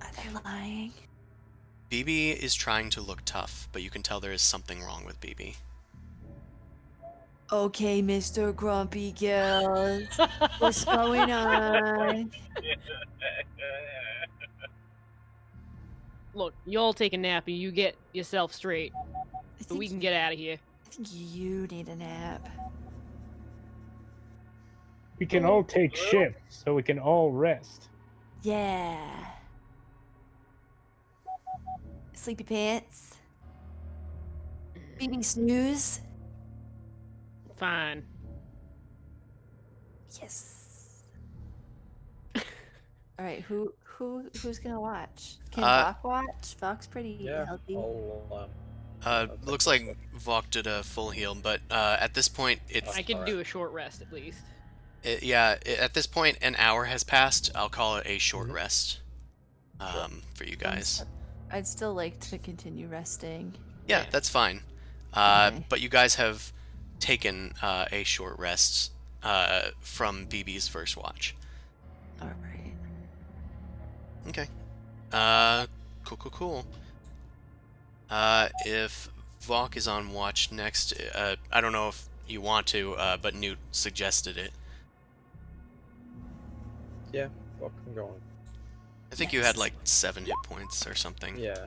Are they lying? BB is trying to look tough, but you can tell there is something wrong with BB. Okay, Mr. Grumpy Gills. What's going on? Look, you all take a nap and you get yourself straight, I so we think, can get out of here. I think you need a nap. We can all take shifts so we can all rest. Yeah. Sleepy pants. Beating snooze. Fine. Yes. All right, who's gonna watch? Can Uh, Vok watch? Vok's pretty Yeah, healthy. Looks like Vok did a full heal, but at this point, I can do a short rest at least. at this point, an hour has passed. I'll call it a short Mhm. rest for you guys. I'd still like to continue resting. Yeah, that's fine. Okay. But you guys have taken a short rest from BB's first watch. All right. Okay. Cool. If Vok is on watch next, I don't know if you want to, but Newt suggested it. Yeah, well, I'm going. I think you had like 7 hit points or something. Yeah,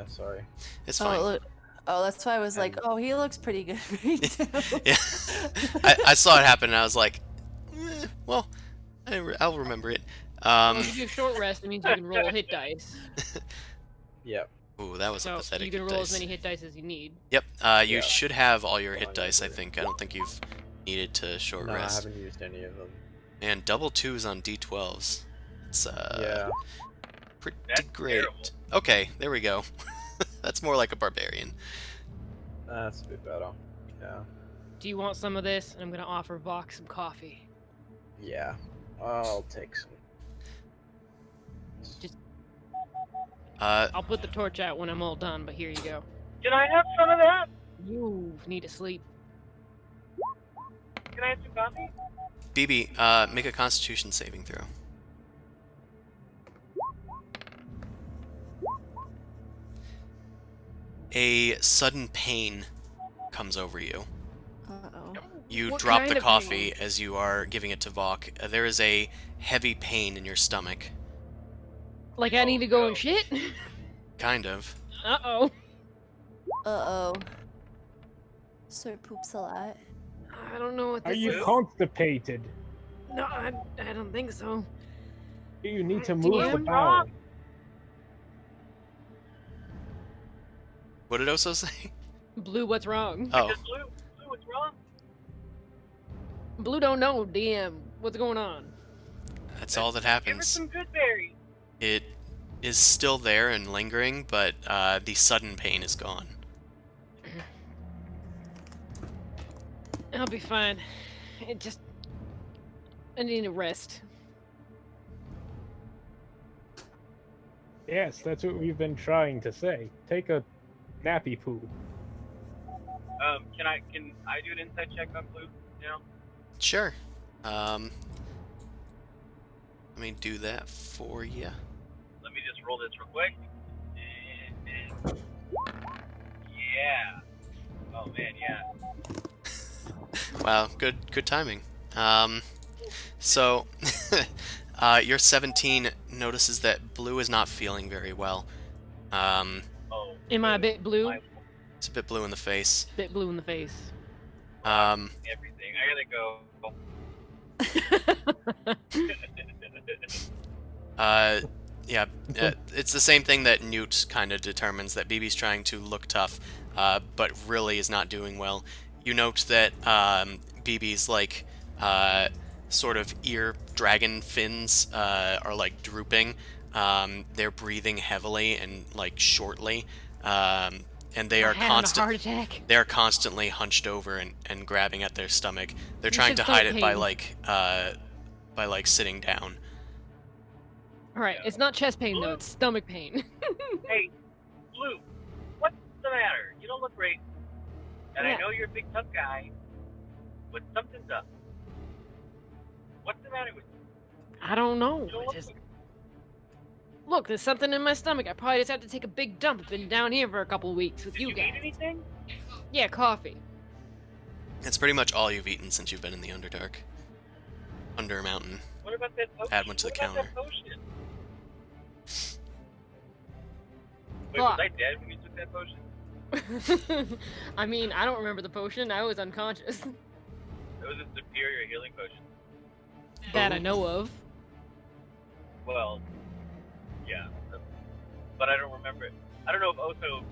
sorry. It's fine. Oh, that's why I was like, And- oh, he looks pretty good right now. Yeah. I saw it happen and I was like, well, I'll remember it. Well, if you do short rest, it means you can roll hit dice. Yep. Ooh, that was a So pathetic you can hit roll dice. as many hit dice as you need. Yep, you Yeah. should have all your hit Fine, dice, I agree. think. I don't think you've needed to short No, I rest. haven't used any of them. And double 2s on d12s. It's Yeah. pretty That's great. terrible. Okay, there we go. That's more like a barbarian. That's a bit better. Yeah. Do you want some of this? And I'm gonna offer Vok some coffee. Yeah. I'll take some. I'll put the torch out when I'm all done, but here you go. Can I have some of that? You need to sleep. Can I have some coffee? BB, make a Constitution saving throw. A sudden pain comes over you. Uh-oh. You What drop kind the of coffee pain? as you are giving it to Vok. There is a heavy pain in your stomach. Like I need to go no. and shit? Kind of. Uh-oh. Uh-oh. Sir poops a lot. I don't know what Are this you is. constipated? No, I don't think so. Do you need to Do you move the have- bowel? What did Oso say? Blue, what's wrong? Oh, Just Blue, what's wrong? Blue don't know, DM. What's going on? that's all that Give her happens. some good berries. It is still there and lingering, but the sudden pain is gone. I'll be fine. I need a rest. Yes, that's what we've been trying to say. Take a nappy poo. Can I do an insight check on Blue now? Sure. Let me do that for you. Let me just roll this real quick. And yeah. Oh man, yeah. Wow, good timing. So, your 17 notices that Blue is not feeling very well. Oh. Am I a bit blue? It's a bit blue in the face. Bit blue in the face. Everything. I gotta go. Yeah, it's the same thing that Newt kind of determines, that BB's trying to look tough, but really is not doing well. You note that BB's like sort of ear dragon fins are like drooping. They're breathing heavily and like shortly, and they are Having a heart attack. They are constantly hunched over and grabbing at their stomach. They're You trying should to start hide it by pain. like sitting down. All right, it's not chest pain though; it's stomach pain. Hey, Blue, what's the matter? You don't look great. And I Yeah. know you're a big tough guy, but something's up. What's the matter with you? I don't know. You don't I look just... good. Look, there's something in my stomach. I probably just have to take a big dump. I've been down here for a couple weeks with Did you you guys. eat anything? Yeah, coffee. It's pretty much all you've eaten since you've been in the Underdark. Undermountain. What about that potion? Add one to the What about counter. that potion? Wait, Fuck. was I dead when you took that potion? I mean, I don't remember the potion. I was unconscious. It was a superior healing potion. That I know of. Well, yeah. But I don't remember it. I don't know if Oso...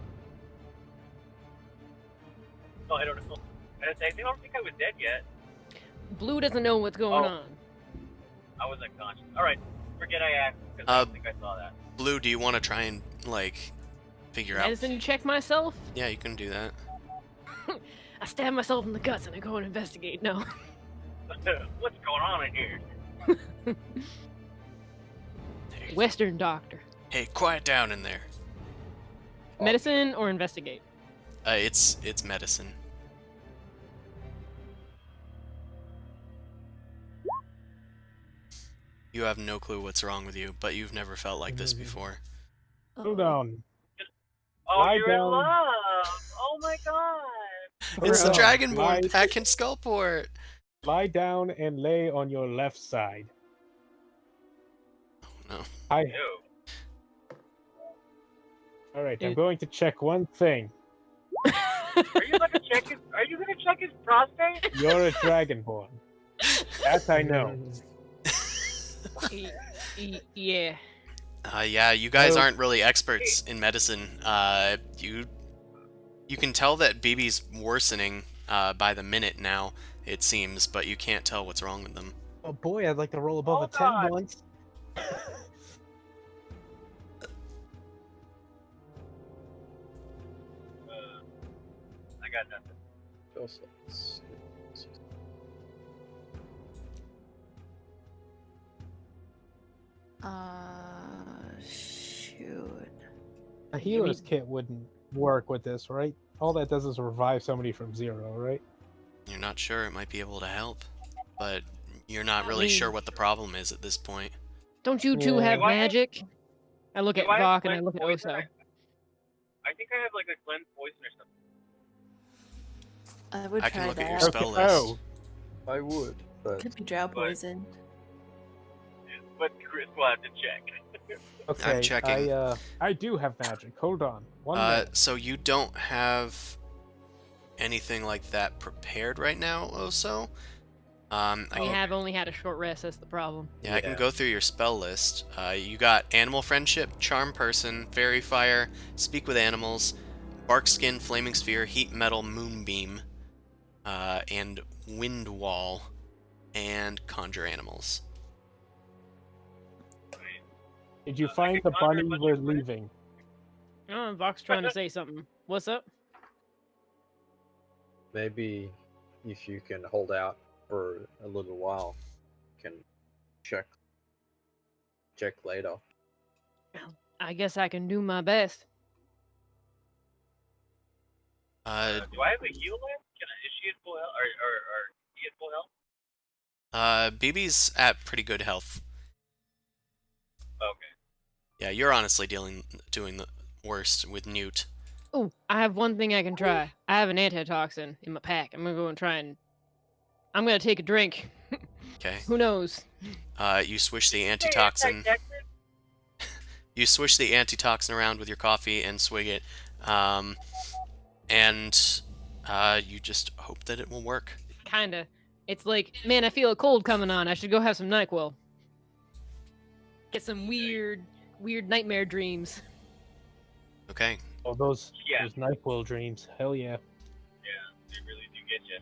No, I don't know. I don't think I was dead yet. Blue doesn't know what's going Oh. on. I was unconscious. Alright, forget I asked, because I don't think I saw that. Blue, do you want to try and like figure out? Medicine check myself? Yeah, you can do that. I stab myself in the guts and I go and investigate. No. What's going on in here? Western doctor. Hey, quiet down in there. Medicine or investigate? It's medicine. You have no clue what's wrong with you, but you've never felt like this before. Hold on. Oh, Lie you're in down. love! Oh my god! It's the Lie- Dragonborn back in Skullport. Lie down and lay on your left side. No. I. Ew. All right, I'm Dude. going to check one thing. Are you gonna check his prostate? You're a dragonborn. That I know. Yeah. Yeah, you guys So- aren't really experts in medicine. You can tell that BB's worsening by the minute now, it seems, but you can't tell what's wrong with them. Oh boy, I'd like to roll above Oh, a 10 God. once. I got nothing. Shoot. A healer's kit wouldn't work with this, right? All that does is revive somebody from 0, right? You're not sure it might be able to help, but you're not I really sure mean- what the problem is at this point. Don't you two Yeah. have Do I have- magic? I look at Do I have Vok and I cleanse look at poison? Oso. I think I have like a cleanse poison or something. I would I try can look at that. your spell Okay, list. oh. I would, but Could be drow poison. But Chris will have to check. Okay, checking. I do have magic. Hold on. One minute. So you don't have anything like that prepared right now, Oso? We have only had a short rest, that's the problem. Yeah, I can Yeah. go through your spell list. You got Animal Friendship, Charm Person, Fairy Fire, Speak with Animals, Bark Skin, Flaming Sphere, Heat Metal, Moonbeam, and Wind Wall, and Conjure Animals. Did you I find can the conjure a bunny bunch we're of friends. leaving? Oh, Vok's trying to say something. What's up? maybe if you can hold out for a little while, you can check later. I guess I can do my best. Do I have a heal left? Is she at full health? Or he at full health? BB's at pretty good health. Okay. Yeah, you're honestly doing the worst with Newt. Oh, I have one thing I can try. I have an antitoxin in my pack. I'm gonna go and try and... I'm gonna take a drink. Okay. Who knows? You swish the Hey, antitoxin. anti-Texas? You swish the antitoxin around with your coffee and swig it, and you just hope that it will work. Kinda. It's like, man, I feel a cold coming on. I should go have some NyQuil. Get some weird nightmare dreams. Okay. Oh, those Yeah. NyQuil dreams. Hell yeah. They really do get you.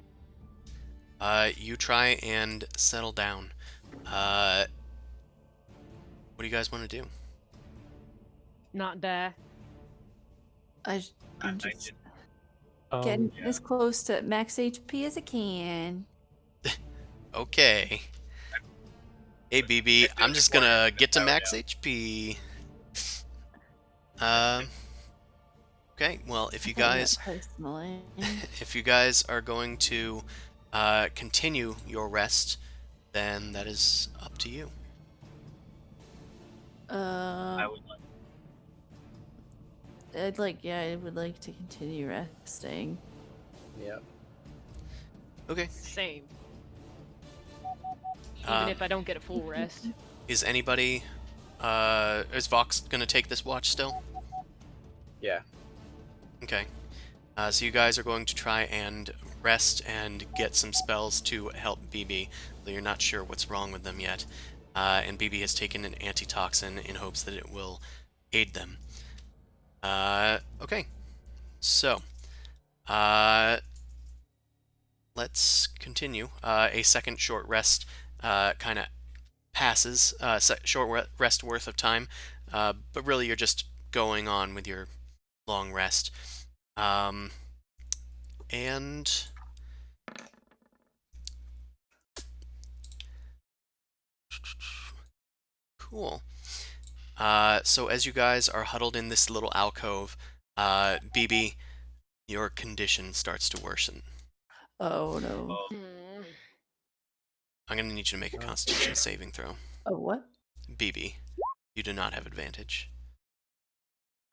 You try and settle down. What do you guys want to do? Not die. I'm I just did. getting Yeah. as close to max HP as I can. Okay. Hey, BB, I feel I'm just rewarded gonna with the get to power max down. HP. Um. Okay. Well, if you I thought you guys, meant personally. if you guys are going to, continue your rest, then that is up to you. I would like. I would like to continue resting. Yep. Okay. Same. Even Um, if I don't get a full rest. Is anybody, is Vox gonna take this watch still? Yeah. Okay. So you guys are going to try and rest and get some spells to help BB, though you're not sure what's wrong with them yet. And BB has taken an antitoxin in hopes that it will aid them. Okay. So, let's continue. A second short rest kind of passes, short rest worth of time, but really you're just going on with your long rest. And cool. So as you guys are huddled in this little alcove, BB, your condition starts to worsen. Oh no. Oh, Hmm. I'm gonna need you to make a Constitution saving throw. Oh what? BB, you do not have advantage.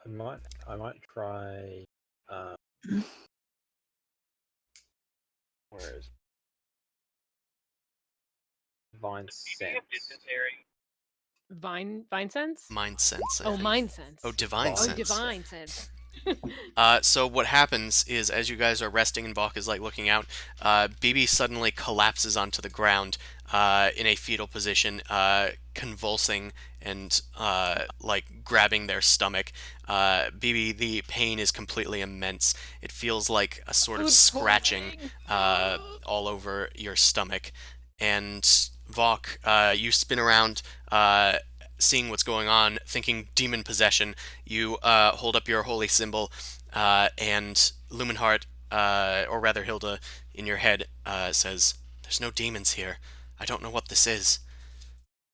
I might try. Um, where is Divine do you have Sense? dysentery? Vine sense? Mind sense, I Oh, think. mind sense. Oh, divine Oh, Divine sense. divine sense. So what happens is, as you guys are resting and Vok is like looking out, BB suddenly collapses onto the ground in a fetal position, convulsing and like grabbing their stomach. BB, the pain is completely immense. It feels like a sort of Food scratching poisoning. all over your stomach. And Vok, you spin around, seeing what's going on, thinking demon possession. You hold up your holy symbol, and Lumenheart, or rather Hilda, in your head, says, "There's no demons here. I don't know what this is,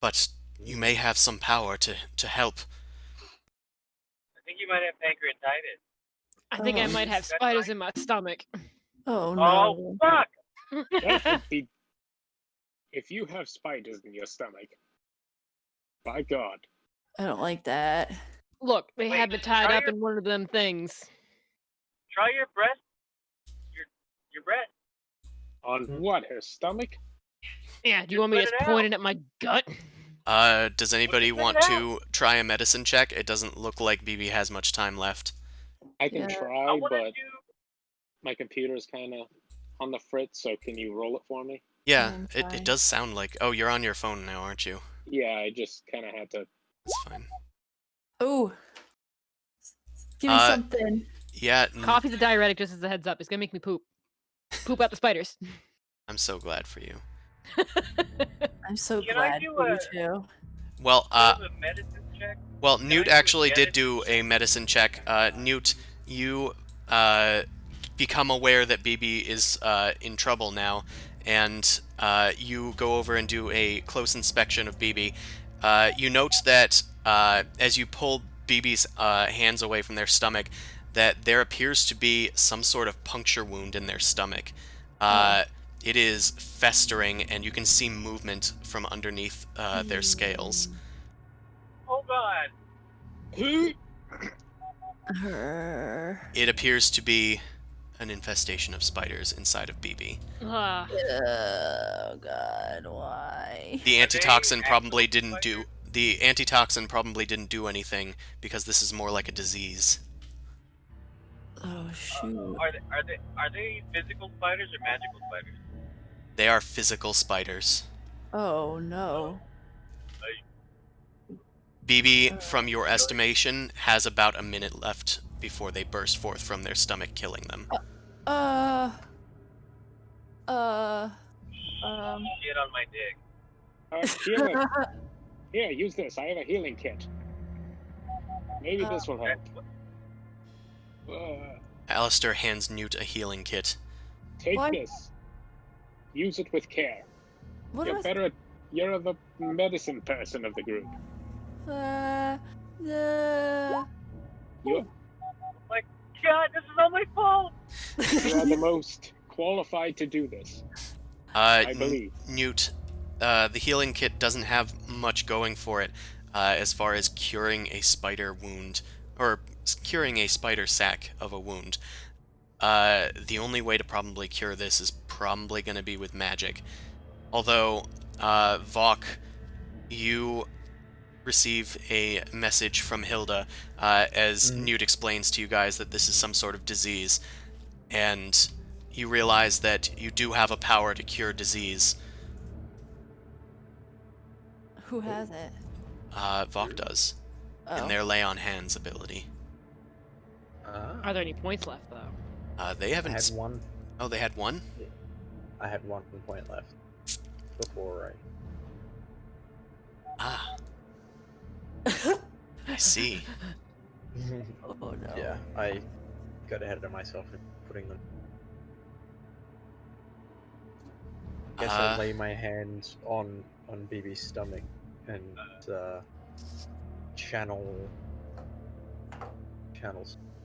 but you may have some power to help." I think you might have pancreatitis. I think I Oh. might have spiders in my stomach. Oh Oh, no. fuck! That would be. If you have spiders in your stomach, by God. I don't like that. Look, they Wait, have it tied try up your- in one of them things. Try your breast. Your breast. On what? Her stomach? Yeah, do you want me let just it out. pointing at my gut? Does anybody Well, want just let it to try a medicine check? It doesn't look like BB has much time left. I can Yeah. I try, want to but do. my computer's kind of on the fritz, so can you roll it for me? Yeah, Try. it does sound like... Oh, you're on your phone now, aren't you? Yeah, I just kind of had to. That's fine. Oh. Give me something. Yeah, Coffee's a diuretic, just as a heads up. It's gonna make me poop. Poop out the spiders. I'm so glad for you. I'm so Can I glad do for you a- too. Well, Sort of a medicine check. well, Can Newt I do a actually did medicine do a check? medicine check. Newt, you become aware that BB is in trouble now, and you go over and do a close inspection of BB. You note that as you pull BB's hands away from their stomach, that there appears to be some sort of puncture wound in their stomach. It is festering, and you can see movement from underneath their scales. Hold on. Her. It appears to be an infestation of spiders inside of BB. Ah, Oh God, why? The Are they antitoxin probably actual didn't spiders? do the antitoxin probably didn't do anything because this is more like a disease. Oh shoot. Are they physical spiders or magical spiders? They are physical spiders. Oh no. BB, from your estimation, has about a minute left before they burst forth from their stomach, killing them. Uh. Shit on my dick. Healing. Here, use this. I have a healing kit. Maybe this will help. Alistair hands Newt a healing kit. Take What? this. Use it with care. What You're are better. You're the medicine person of the group. uh You, My God, this is all my fault. you are the most qualified to do this. I believe. Newt, the healing kit doesn't have much going for it as far as curing a spider wound, or curing a spider sac of a wound. The only way to probably cure this is probably going to be with magic. Although, Vok, you receive a message from Hilda as Newt explains to you guys that this is some sort of disease, and you realize that you do have a power to cure disease. who has it? Vok does, Oh. in their Lay on Hands ability. Are there any points left though? They I haven't. had one. Oh, they had one? I had 1 point left before, right? Ah, I see. Oh no. Yeah, I got ahead of myself in putting them. Guess I'll lay my hands on BB's stomach and channel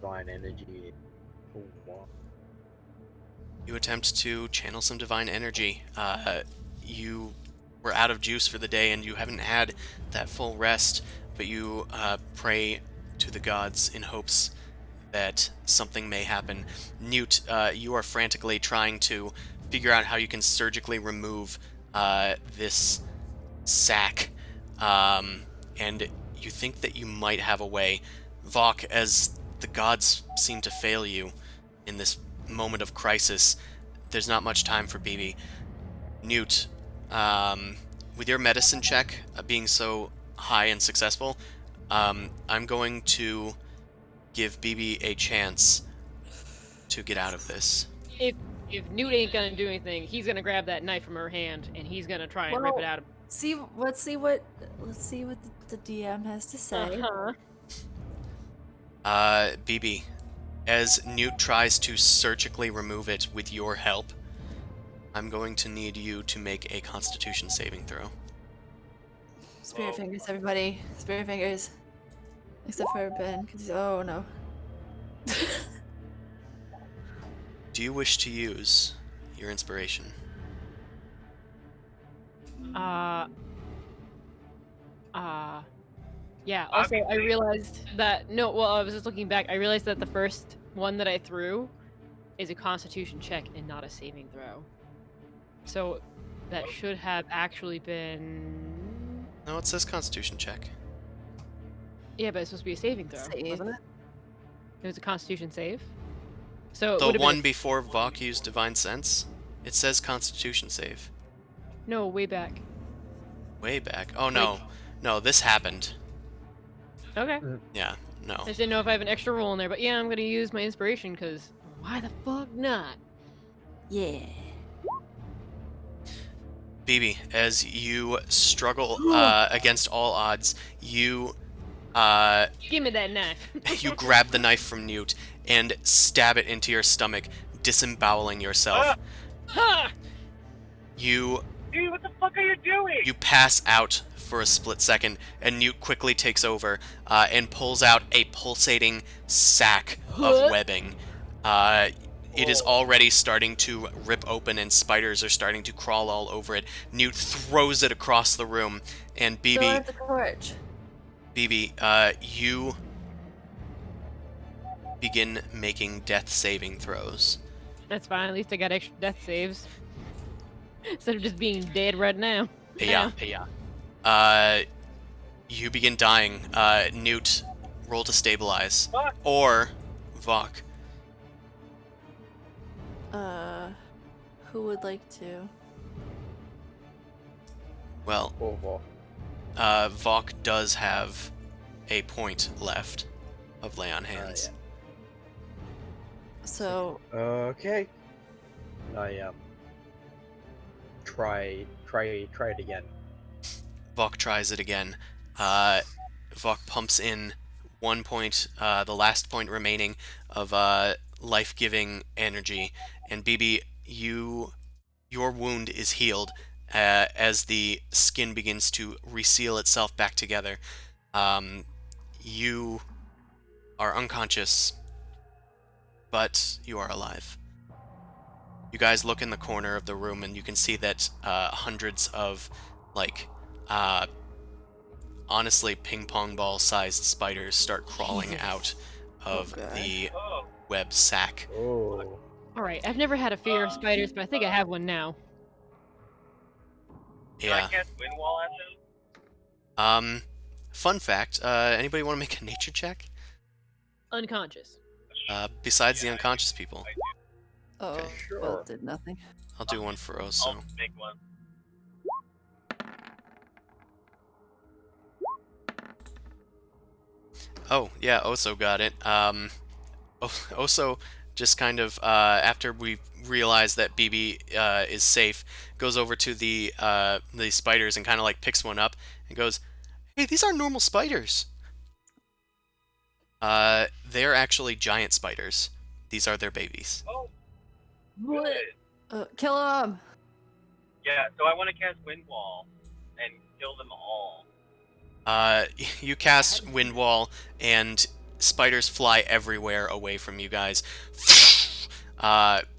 divine energy. You attempt to channel some divine energy. You were out of juice for the day and you haven't had that full rest, but you pray to the gods in hopes that something may happen. Newt, you are frantically trying to figure out how you can surgically remove this sac, and you think that you might have a way. Vok, as the gods seem to fail you in this moment of crisis, there's not much time for BB. Newt, with your medicine check being so high and successful, I'm going to give BB a chance to get out of this. If Newt ain't gonna do anything, he's gonna grab that knife from her hand and he's gonna try and rip it Well, out of. Let's see what the DM has to say. BB, as Newt tries to surgically remove it with your help, I'm going to need you to make a Constitution saving throw. Spirit fingers, everybody. Spirit fingers. Except for Ben, because oh no. Do you wish to use your inspiration? Yeah, also I realized that, no, well, I was just looking back, I realized that the first one that I threw is a Constitution check and not a saving throw. So that should have actually been... No, it says Constitution check. Yeah, but it's supposed to be a saving throw, Save. wasn't it? It was a Constitution save? So it The would've one been before Vok used Divine Sense, it says Constitution save. No, way back. Way back. Oh no. No, this happened. Okay. Yeah, no. I just didn't know if I have an extra roll in there, but yeah, I'm gonna use my inspiration, because why the fuck not? Yeah. BB, as you struggle against all odds, you Give me that knife. you grab the knife from Newt and stab it into your stomach, disemboweling yourself. Ha! You Dude, what the fuck are you doing? You pass out for a split second, and Newt quickly takes over and pulls out a pulsating sack of webbing. It is already starting to rip open, and spiders are starting to crawl all over it. Newt throws it across the room, and Throw it at the torch. BB, you begin making death saving throws. That's fine, at least I got extra death saves. Instead of just being dead right now. Yeah. You begin dying. Newt, roll to stabilize. Fuck. Or Vok. Who would like to? Well, Oh, Vok does have a point left of Lay on Hands. So okay. I try it again. Vok tries it again. Vok pumps in 1 point, the last point remaining of life-giving energy, and BB, your wound is healed as the skin begins to reseal itself back together. You are unconscious, but you are alive. You guys look in the corner of the room, and you can see that hundreds of, like, honestly, ping pong ball sized spiders start crawling Jesus. out Oh, of God. the Oh, web sack. Oh. All right, I've never had a fear of spiders, but I think I have one now. can I Yeah. cast Wind Wall at them? Fun fact, anybody want to make a nature check? Unconscious. Besides the unconscious people. Oh, Okay. well, Sure. it did nothing. I'll do one for Oso. I'll make one. Oh, yeah, Oso got it. Oso just kind of, after we realize that BB is safe, goes over to the spiders and kind of like picks one up and goes, "Hey, these aren't normal spiders." They're actually giant spiders. These are their babies. Oh, What? good. Kill him! Yeah, so I want to cast Wind Wall and kill them all. You cast Wind Wall, and spiders fly everywhere away from you guys.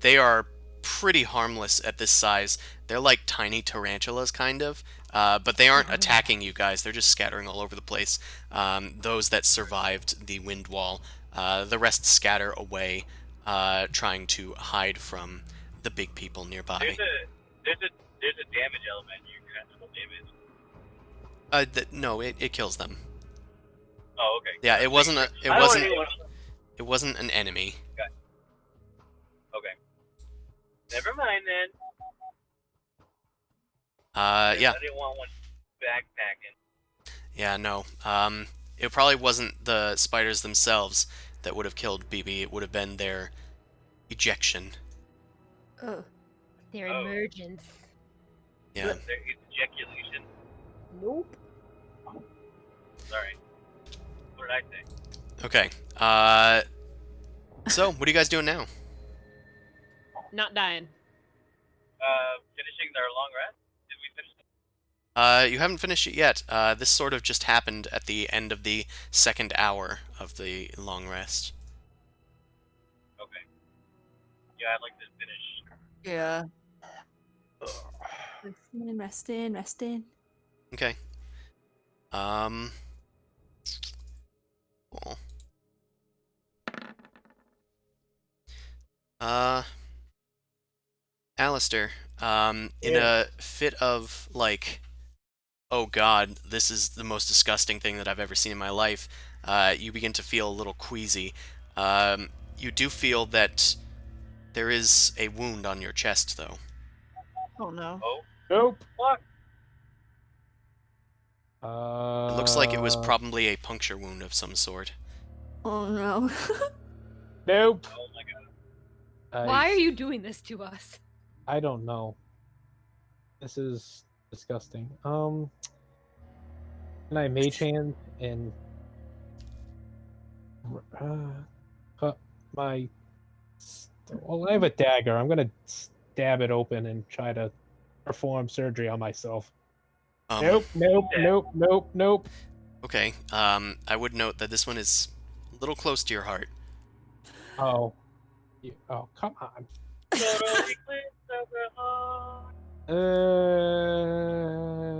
They are pretty harmless at this size. They're like tiny tarantulas, kind of. But they aren't attacking you guys. They're just scattering all over the place. Those that survived the Wind Wall, the rest scatter away, trying to hide from the big people nearby. There's a damage element. You can have full damage. No, it kills them. Oh, okay. Yeah, it wasn't Anyone... it wasn't an enemy. Okay. Never mind then. Yeah. I didn't want one backpacking. Yeah, no. It probably wasn't the spiders themselves that would have killed BB. It would have been their ejection. Oh. Their Oh. emergence. Yeah. Their ejaculation. Nope. Sorry. What did I say? Okay. So, what are you guys doing now? Not dying. Finishing their long rest? Did we finish it? You haven't finished it yet. This sort of just happened at the end of the second hour of the long rest. Okay. Yeah, I'd like to finish. Yeah. Resting. Okay. Cool. Alistair, in a fit of, like, oh god, this is the most disgusting thing that I've ever seen in my life, you begin to feel a little queasy. You do feel that there is a wound on your chest, though. Oh no. Oh, Nope. fuck. It looks like it was probably a puncture wound of some sort. Oh no. Nope. Oh my god. Why are you doing this to us? I don't know. This is disgusting. Can I mage hand and cut my? Well, I have a dagger. I'm gonna stab it open and try to perform surgery on myself. Nope. Okay, I would note that this one is a little close to your heart. Oh. Oh, come on. Totally clear of the heart.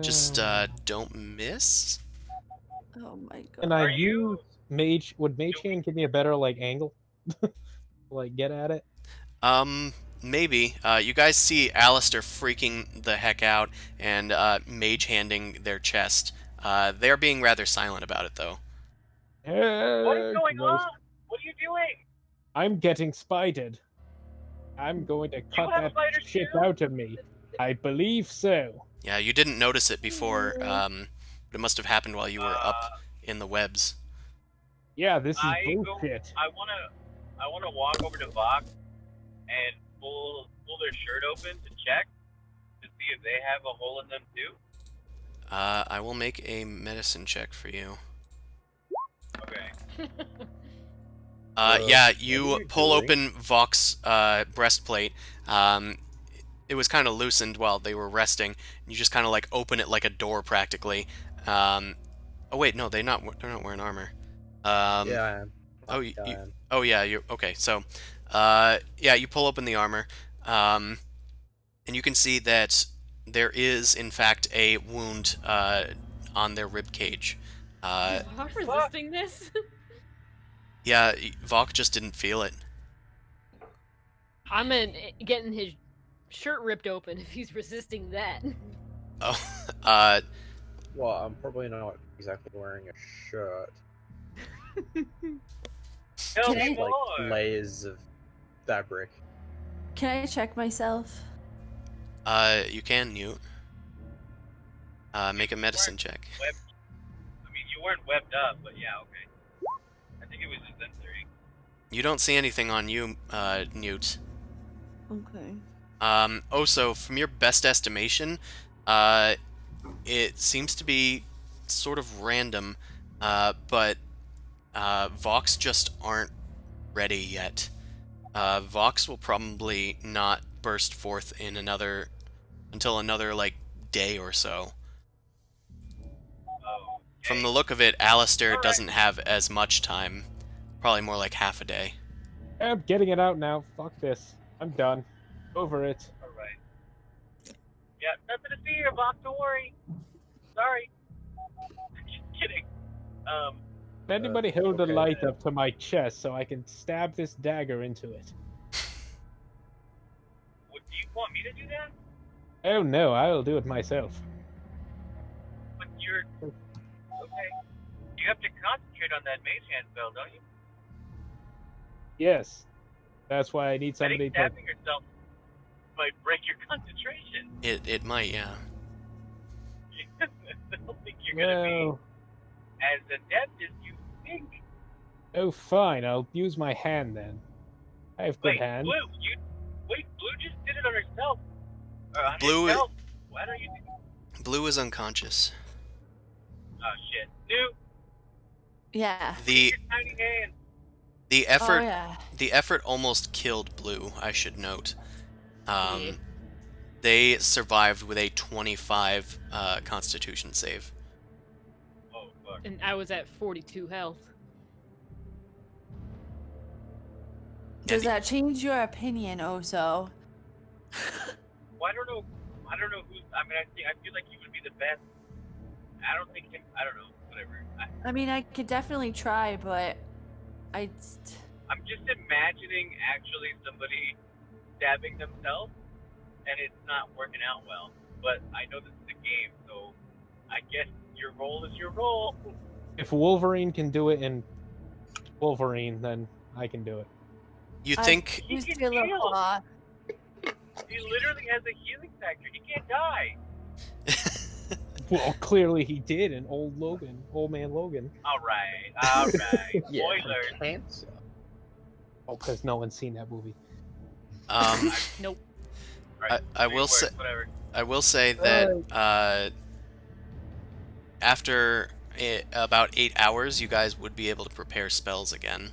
Just, don't miss? Oh my god. Can I Are you- use mage? Would mage hand give me a better like angle? Like get at it? Maybe. You guys see Alistair freaking the heck out and mage handing their chest. They're being rather silent about it, though. What is going Gross. on? What are you doing? I'm getting spidered. I'm going to cut have that spiders shit too? out of me. I believe so. Yeah, you didn't notice it before, but it must have happened while you were up in the webs. Yeah, this is I bullshit. wanna walk over to Vox and pull their shirt open to check to see if they have a hole in them too. I will make a medicine check for you. Okay. Yeah, what are you you pull doing? open Vok's breastplate. It was kind of loosened while they were resting. You just kind of like open it like a door, practically. Oh wait, no, they're not wearing armor. Yeah, I am. Oh, Yeah, I am. oh yeah, you okay? So, yeah, you pull open the armor, and you can see that there is, in fact, a wound on their rib cage. Is Vok resisting this? Yeah, Vok just didn't feel it. I'm getting his shirt ripped open if he's resisting that. Oh, Well, I'm probably not exactly wearing a shirt. Tell Can me I- Like more. layers of fabric. Can I check myself? you can Newt. Make a medicine check. Web. I mean, you weren't webbed up, but yeah, okay. I think it was just them three. You don't see anything on you, Newt. Okay. Also, from your best estimation, it seems to be sort of random, but Vox just aren't ready yet. Vox will probably not burst forth in until another like day or so. Oh. From the look of it, Alistair Alright. doesn't have as much time. Probably more like half a day. I'm getting it out now. Fuck this. I'm done. Over it. Alright. Yeah, nothing to fear, Bob. Don't worry. Sorry. Just kidding. Anybody hold a okay light then. up to my chest so I can stab this dagger into it. Do you want me to do that? Oh no, I'll do it myself. But you're okay. You have to concentrate on that mage hand spell, don't you? Yes. That's why I need I somebody think to. stabbing yourself might break your concentration. It might, yeah. I don't think you're gonna be Well, as adept as you think. oh fine, I'll use my hand then. I have good Wait, hand. Blue, Blue just did it on herself. Or on Blue- himself. Why don't you do Blue is unconscious. Oh shit. New Yeah. The your tiny hand. the Oh effort yeah. the effort almost killed Blue, I should note. Yeah. They survived with a 25 Constitution save. Oh fuck. And I was at 42 health. Does And- that change your opinion, Oso? Well, I don't know who's. I mean, I feel like he would be the best. I don't think him. I don't know. Whatever. I mean, I could definitely try, but I'm just imagining actually somebody stabbing themselves, and it's not working out well. But I know this is a game, so I guess your role is your role. If Wolverine can do it in Wolverine, then I can do it. You I think He used can Killer heal. Claw. He literally has a healing factor. He can't die. Well, clearly he did in Old Man Logan. All right. Yeah, from Spoilers. cancer. Oh, because no one's seen that movie. Nope. Right, I three will words, say- whatever. I will say that after about 8 hours, you guys would be able to prepare spells again.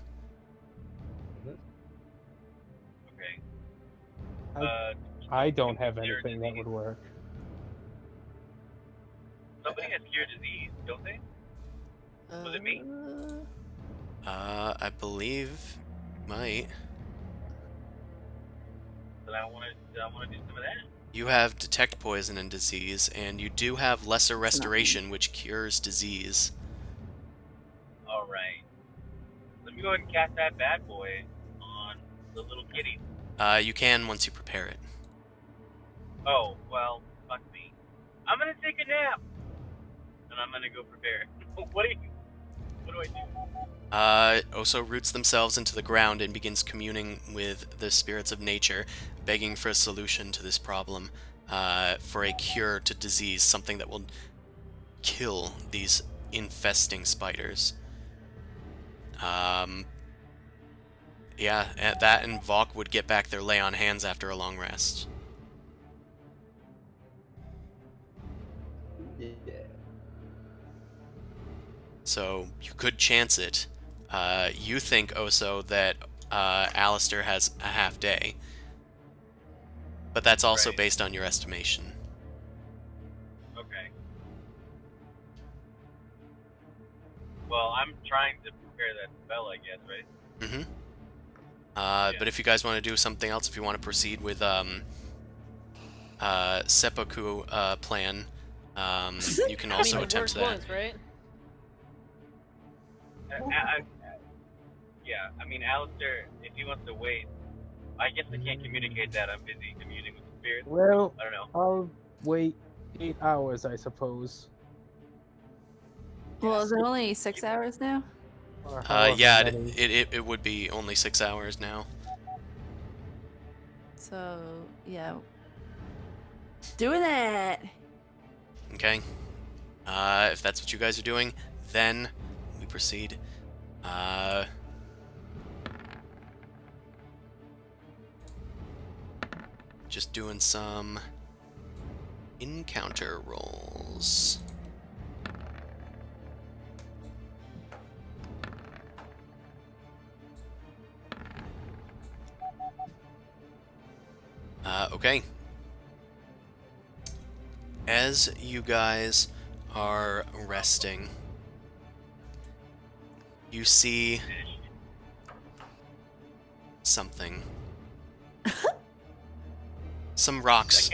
Okay. I don't have Cure anything that disease. would work. Somebody has cure disease, don't they? Was it me? I believe might. But I want to do some of that. You have detect poison and disease, and you do have lesser restoration, which cures disease. All right. Let me go ahead and cast that bad boy on the little kitty. You can once you prepare it. Oh well, fuck me. I'm gonna take a nap, and I'm gonna go prepare it. What do I do? Oso roots themselves into the ground and begins communing with the spirits of nature, begging for a solution to this problem, for a cure to disease, something that will kill these infesting spiders. Yeah, that and Vok would get back their lay on hands after a long rest. Yeah. So you could chance it. You think, Oso, that Alistair has a half day. But that's also Right. based on your estimation. Okay. Well, I'm trying to prepare that spell, I guess, right? Mm-hmm. Yeah. But if you guys want to do something else, if you want to proceed with seppuku plan, you can I mean, also it attempt worked that. once, right? Yeah, I mean, Alistair, if he wants to wait, I guess I can't communicate that. I'm busy communing with the spirits. Well, I don't know. I'll wait 8 hours, I suppose. Well, is it only 6 hours now? Or however Yeah, many. it would be only 6 hours now. So, yeah. Doing that! Okay. If that's what you guys are doing, then we proceed. Just doing some encounter rolls. Okay. As you guys are resting, you see something. Some rocks.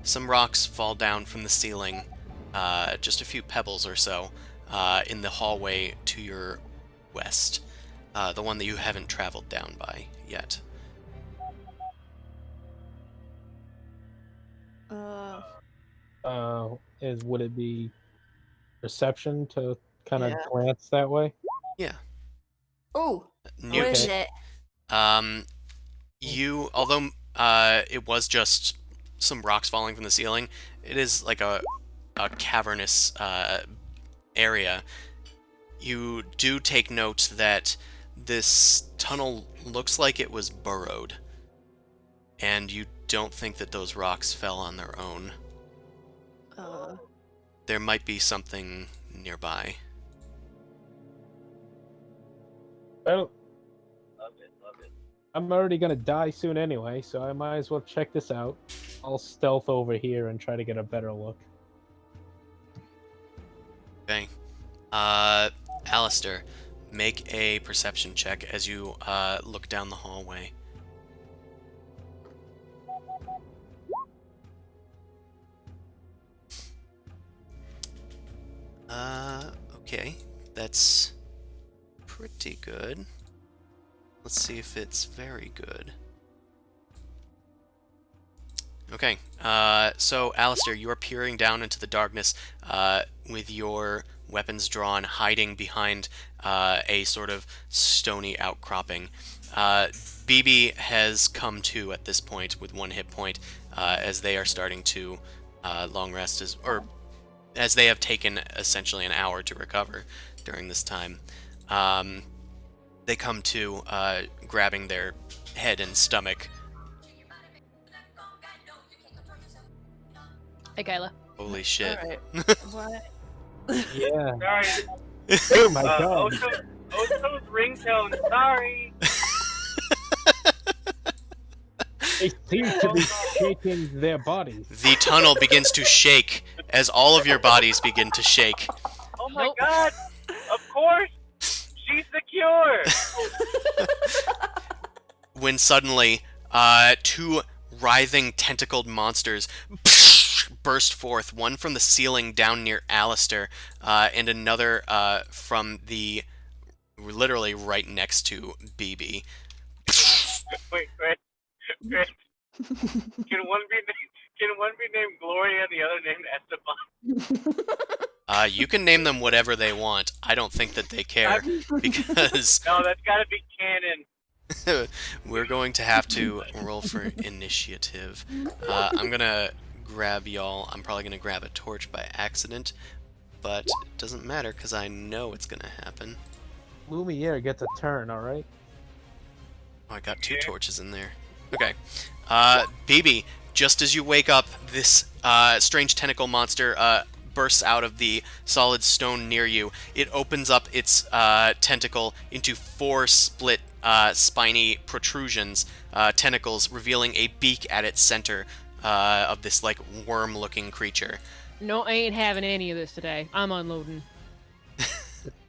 Some rocks fall down from the ceiling, just a few pebbles or so, in the hallway to your west. The one that you haven't traveled down by yet. Would it be perception to kind of Yeah. glance that way? Yeah. Oh! Newt, What is it? although it was just some rocks falling from the ceiling, it is like a cavernous area. You do take note that this tunnel looks like it was burrowed, and you don't think that those rocks fell on their own. There might be something nearby. Well, Love it. I'm already gonna die soon anyway, so I might as well check this out. I'll stealth over here and try to get a better look. Okay. Alistair, make a perception check as you look down the hallway. Okay. That's pretty good. Let's see if it's very good. Okay, so Alistair, you are peering down into the darkness with your weapons drawn, hiding behind a sort of stony outcropping. BB has come to at this point with 1 hit point, as they are starting to long rest, as they have taken essentially an hour to recover during this time. They come to, grabbing their head and stomach. Hey, Kyla. Holy shit. Alright. What? Yeah. Sorry. Oh my god. Oso's ringtone. Sorry. They seem to be shaking their bodies. The tunnel begins to shake as all of your bodies begin to shake. Oh my Nope. god. Of course. She's the cure. When suddenly, 2 writhing tentacled monsters burst forth, one from the ceiling down near Alistair, and another from the literally right next to BB. Wait. Can one be named Gloria and the other named Esteban? You can name them whatever they want. I don't think that they care, because No, that's gotta be canon. we're going to have to roll for initiative. I'm gonna grab y'all. I'm probably gonna grab a torch by accident, but it doesn't matter because I know it's gonna happen. Lumiere gets a turn, alright? Oh, I got 2 torches in there. Okay. BB, just as you wake up, this strange tentacle monster bursts out of the solid stone near you. It opens up its tentacle into 4 split spiny protrusions, tentacles, revealing a beak at its center of this like worm-looking creature. No, I ain't having any of this today. I'm unloading.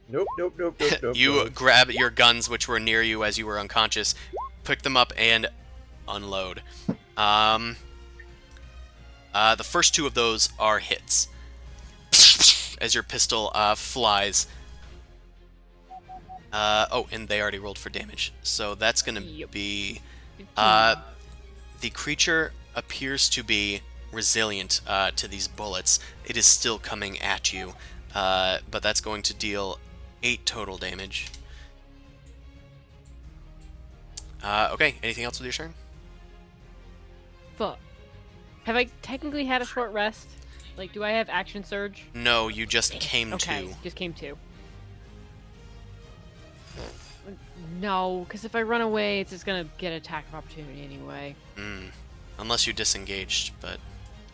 Nope, nope, nope, nope, nope. You nope. grab your guns, which were near you as you were unconscious, pick them up, and unload. The first 2 of those are hits. As your pistol flies. Oh, and they already rolled for damage. So that's going to Yep. be... 15. The creature appears to be resilient to these bullets. It is still coming at you, but that's going to deal 8 total damage. Okay, anything else with your turn? Fuck. Have I technically had a short rest? Like, do I have action surge? No, you just came Okay, to. just came to. No, because if I run away, it's just gonna get attack of opportunity anyway. Unless you disengaged, but...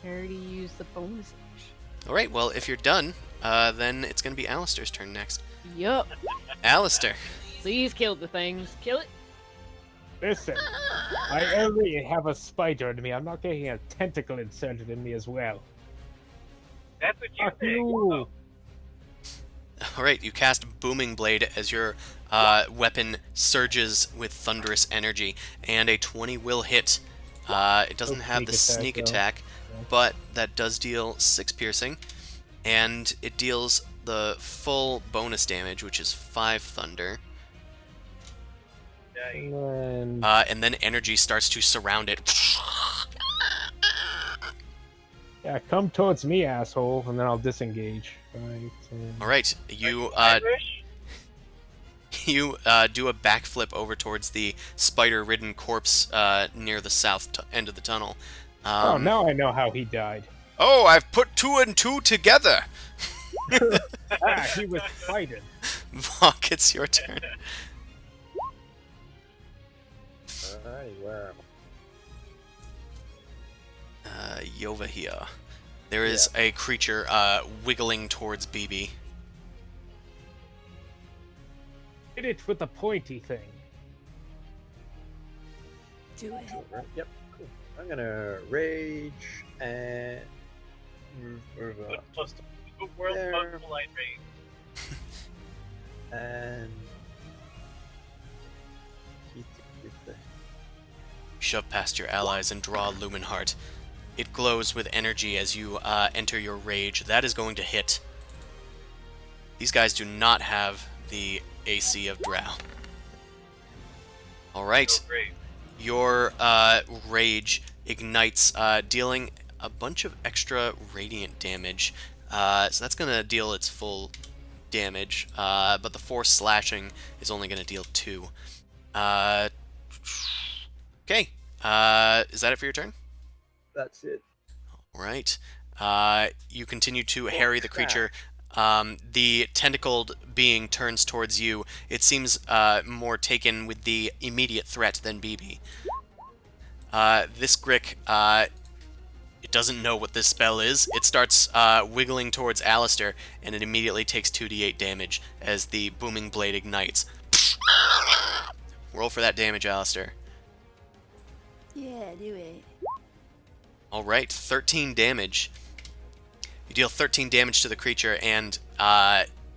I already used the bonus action. Alright, well, if you're done, then it's going to be Alistair's turn next. Yup. Alistair. Please kill the things. Kill it. Listen, I already have a spider in me. I'm not getting a tentacle inserted in me as well. That's what you Fuck think. you! Alright, you cast Booming Blade as your weapon surges with thunderous energy, and a 20 will hit. It doesn't No have the sneak sneak attack, attack, but that does deal 6 piercing, and it deals the full bonus damage, which is 5 thunder. And And then energy starts to surround it. yeah, come towards me, asshole, and then I'll disengage. 5, 10. Alright, you Irish? you do a backflip over towards the spider-ridden corpse near the south end of the tunnel. Oh, now I know how he died. Oh, I've put 2 and 2 together! He was fighting. Vok, it's your turn. Alrighty, where am Yova here. There is a creature wiggling towards BB. Hit it with the pointy thing. Do it. I? Right, yep, cool. I'm gonna rage and move up Plus the world's There. most polite race. and Shove past your allies and draw Lumen Heart. It glows with energy as you enter your rage. That is going to hit. These guys do not have the AC of Drow. Alright, So great. your rage ignites, dealing a bunch of extra radiant damage. So that's going to deal its full damage, but the force slashing is only going to deal 2. Okay, is that it for your turn? that's it. Right. You continue to harry the creature. The tentacled being turns towards you. It seems more taken with the immediate threat than BB. This Grick, it doesn't know what this spell is. It starts wiggling towards Alistair, and it immediately takes 2d8 damage as the booming blade ignites. Roll for that damage, Alistair. Yeah, do it. Alright, 13 damage. You deal 13 damage to the creature, and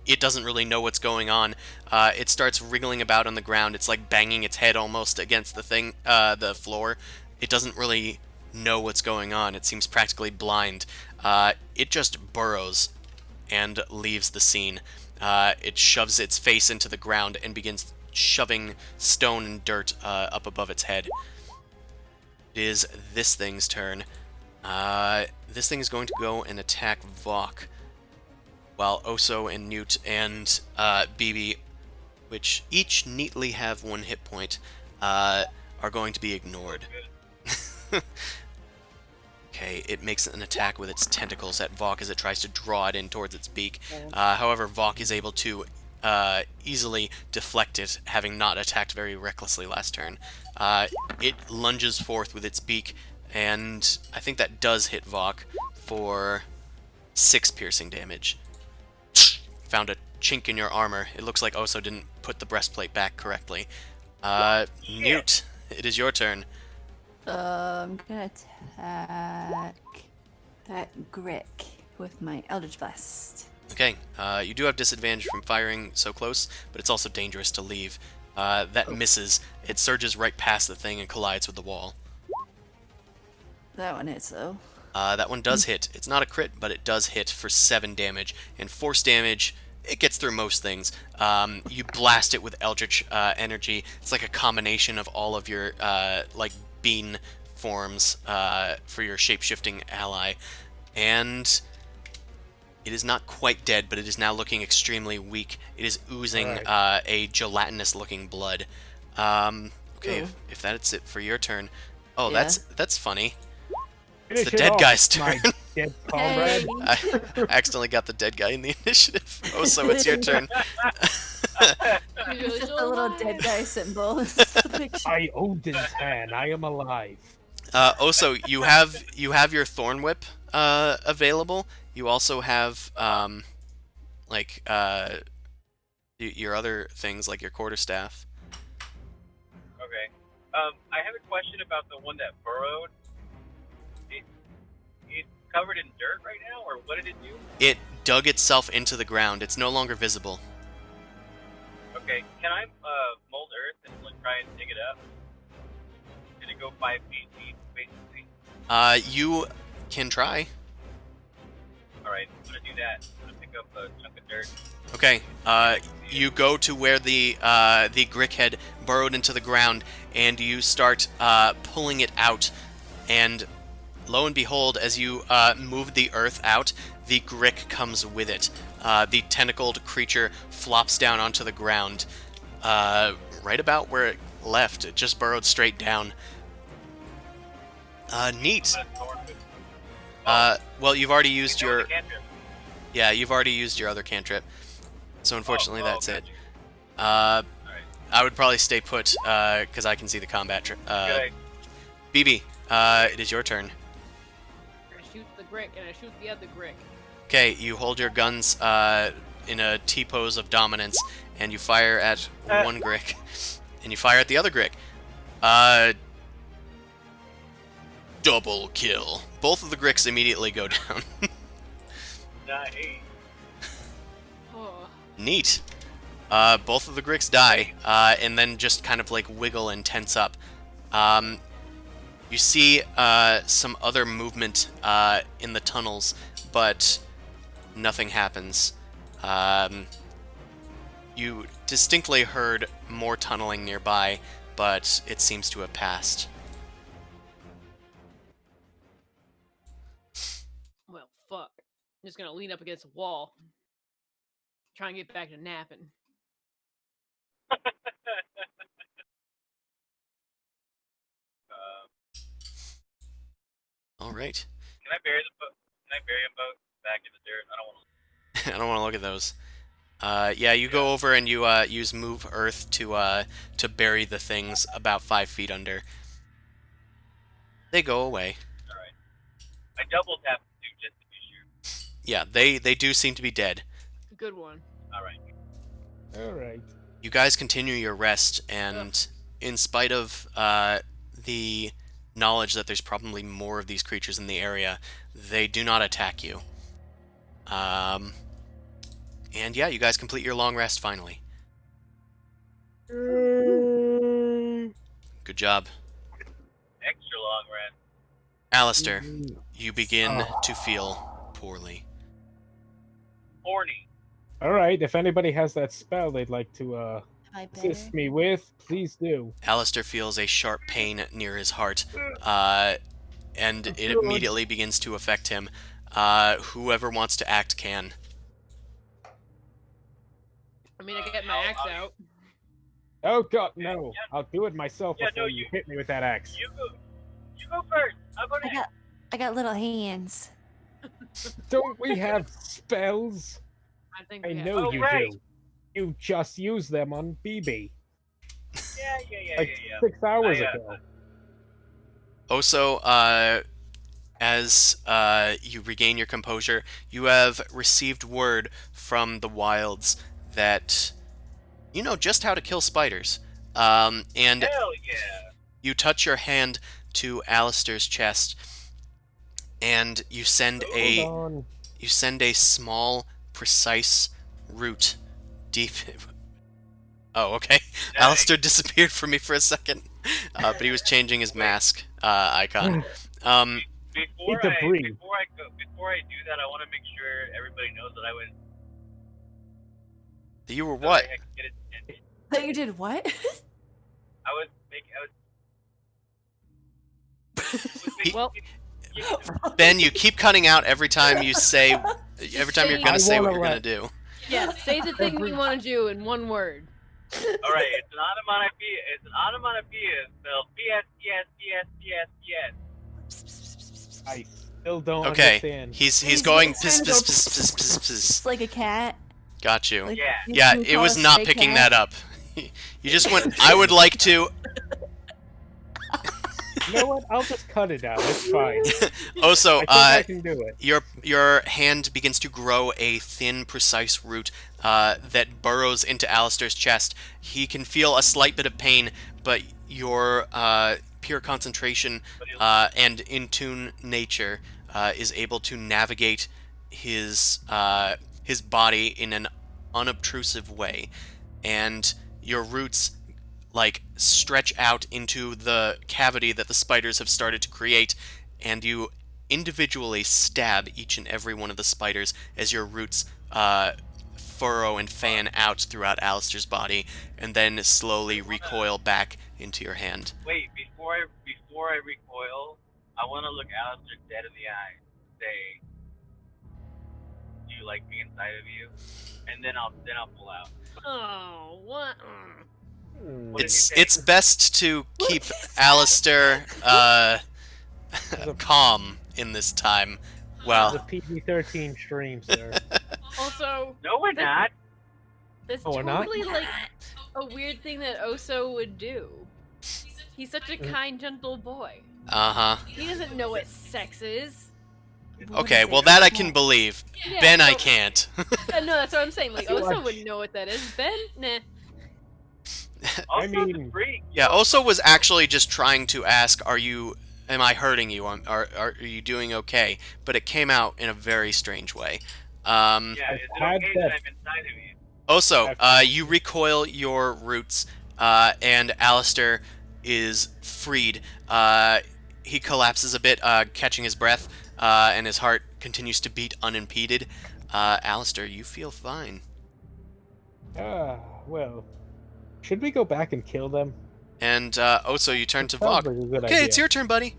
it doesn't really know what's going on. It starts wriggling about on the ground. It's like banging its head almost against the floor. It doesn't really know what's going on. It seems practically blind. It just burrows and leaves the scene. It shoves its face into the ground and begins shoving stone and dirt up above its head. It is this thing's turn. This thing is going to go and attack Vok, while Oso and Newt and BB, which each neatly have 1 hit point, are going to be ignored. Okay, it makes an attack with its tentacles at Vok as it tries to draw it in towards its beak. However, Vok is able to easily deflect it, having not attacked very recklessly last turn. It lunges forth with its beak, and I think that does hit Vok for 6 piercing damage. Found a chink in your armor. It looks like Oso didn't put the breastplate back correctly. Newt, it is your turn. I'm gonna attack that Grick with my Eldritch Blast. Okay, you do have disadvantage from firing so close, but it's also dangerous to leave. That misses. It surges right past the thing and collides with the wall. That one hits though. That one does hit. It's not a crit, but it does hit for 7 damage. And force damage, it gets through most things. You blast it with Eldritch energy. It's like a combination of all of your like bean forms for your shape-shifting ally. And it is not quite dead, but it is now looking extremely weak. It is oozing a gelatinous-looking blood. Okay, if that's it for your turn. Oh, Yeah. that's funny. Finish It's the it dead off, guy's turn. my dead comrade. I accidentally got the dead guy in the initiative. Oh, so it's your turn. It's just a little dead guy symbol. It's the picture. I Odin's hand. I am alive. Also, you have your Thorn Whip available. You also have like your other things like your quarterstaff. Okay. I have a question about the one that burrowed. It's covered in dirt right now, or what did it do? It dug itself into the ground. It's no longer visible. Okay. Can I mold earth and like try and dig it up? Did it go 5 feet deep, basically? You can try. All right. I'm gonna do that. I'm gonna pick up a chunk of dirt. Okay, you go to where the Grick head burrowed into the ground, and you start pulling it out, and lo and behold, as you move the earth out, the Grick comes with it. The tentacled creature flops down onto the ground, right about where it left. It just burrowed straight down. Neat. Well, you've already used your... Yeah, you've already used your other cantrip. So unfortunately, that's it. I would probably stay put, because I can see the combat. BB, it is your turn. I shoot the Grick, and I shoot the other Grick. Okay, you hold your guns in a T-pose of dominance, and you fire at one Grick, and you fire at the other Grick. Double kill. Both of the Gricks immediately go down. Nice. Oh. Neat. Both of the Gricks die, and then just kind of like wiggle and tense up. You see some other movement in the tunnels, but nothing happens. You distinctly heard more tunneling nearby, but it seems to have passed. Well, fuck. I'm just gonna lean up against a wall. Try and get back to napping. All right. Can I bury them both back in the dirt? I don't want to. I don't want to look at those. Yeah, you go over and you use Move Earth to bury the things about 5 feet under. They go away. All right. I double tap the two just to be sure. Yeah, they do seem to be dead. Good one. All right. All right. You guys continue your rest, and in spite of the knowledge that there's probably more of these creatures in the area, they do not attack you. And yeah, you guys complete your long rest finally. Good job. Extra long rest. Alistair, you begin to feel poorly. Horny. All right. If anybody has that spell they'd like to Am I assist better? me with, please do. Alistair feels a sharp pain near his heart, and it immediately begins to affect him. Whoever wants to act can. I mean, I get my axe out. Oh God, no! I'll do it myself Yeah, before no, you you- hit me with that axe. You go first. I'll go next. I got little hands. Don't we have spells? I think I we have- know Oh, you right. do. You just used them on BB Yeah. like 6 hours I, ago. Also, as you regain your composure, you have received word from the wilds that you know just how to kill spiders. And Hell yeah! you touch your hand to Alistair's chest, and you send Hold on. a small, precise root deep. Oh, okay. Nice. Alistair disappeared from me for a second, but he was changing his mask icon. Before Need to I breathe. before I do that, I want to make sure everybody knows that I was. You were so what? I can get his attention. That you did what? I was making. Well, Ben, you keep cutting out every time you say, every time you're say- gonna I say what wanna you're gonna let- do. yeah, say the thing you want to do in one word. All right, it's an onomatopoeia. It's an onomatopoeia spelled P-S-P-S-P-S-P-S. I still don't Okay, understand. he's going He's piss trying to go piss piss piss piss piss. Just like a cat. Got you. Like, Yeah. Yeah, you it call was a not stray picking cat. that up. You just went. I would like to. You know what? I'll just cut it out. It's fine. Also, I think I can do it. your hand begins to grow a thin, precise root that burrows into Alistair's chest. He can feel a slight bit of pain, but your pure concentration and in tune nature is able to navigate his body in an unobtrusive way, and your roots like stretch out into the cavity that the spiders have started to create, and you individually stab each and every one of the spiders as your roots furrow and fan out throughout Alistair's body, and then slowly recoil back into your hand. Wait, before I recoil, I want to look Alistair dead in the eye. Say, "Do you like me inside of you?" And then I'll pull out. Oh, what? Hmm. What did he say? It's best to keep Alistair calm in this time. The Well, PG-13 stream, sir. Also, No, we're not. that's Oh, we're not? totally like a weird thing that Oso would do. He's such a kind, gentle boy. uh-huh. He doesn't know what sex is. Okay, well that I can believe. Yeah, Ben, I so- can't. Yeah, no, that's what I'm saying. Like, So Oso much. wouldn't know what that is. Ben, nah. Also, mean- the freak. Yeah, Oso was actually just trying to ask, am I hurting you? Are you doing okay? But it came out in a very strange way. Yeah, is I've it had okay that- that I'm inside of you? Oso, you recoil your roots, and Alistair is freed. He collapses a bit, catching his breath, and his heart continues to beat unimpeded. Alistair, you feel fine. Well. Should we go back and kill them? And Oso, you turn to Sounds Vok. like a good Okay, idea. it's your turn, buddy.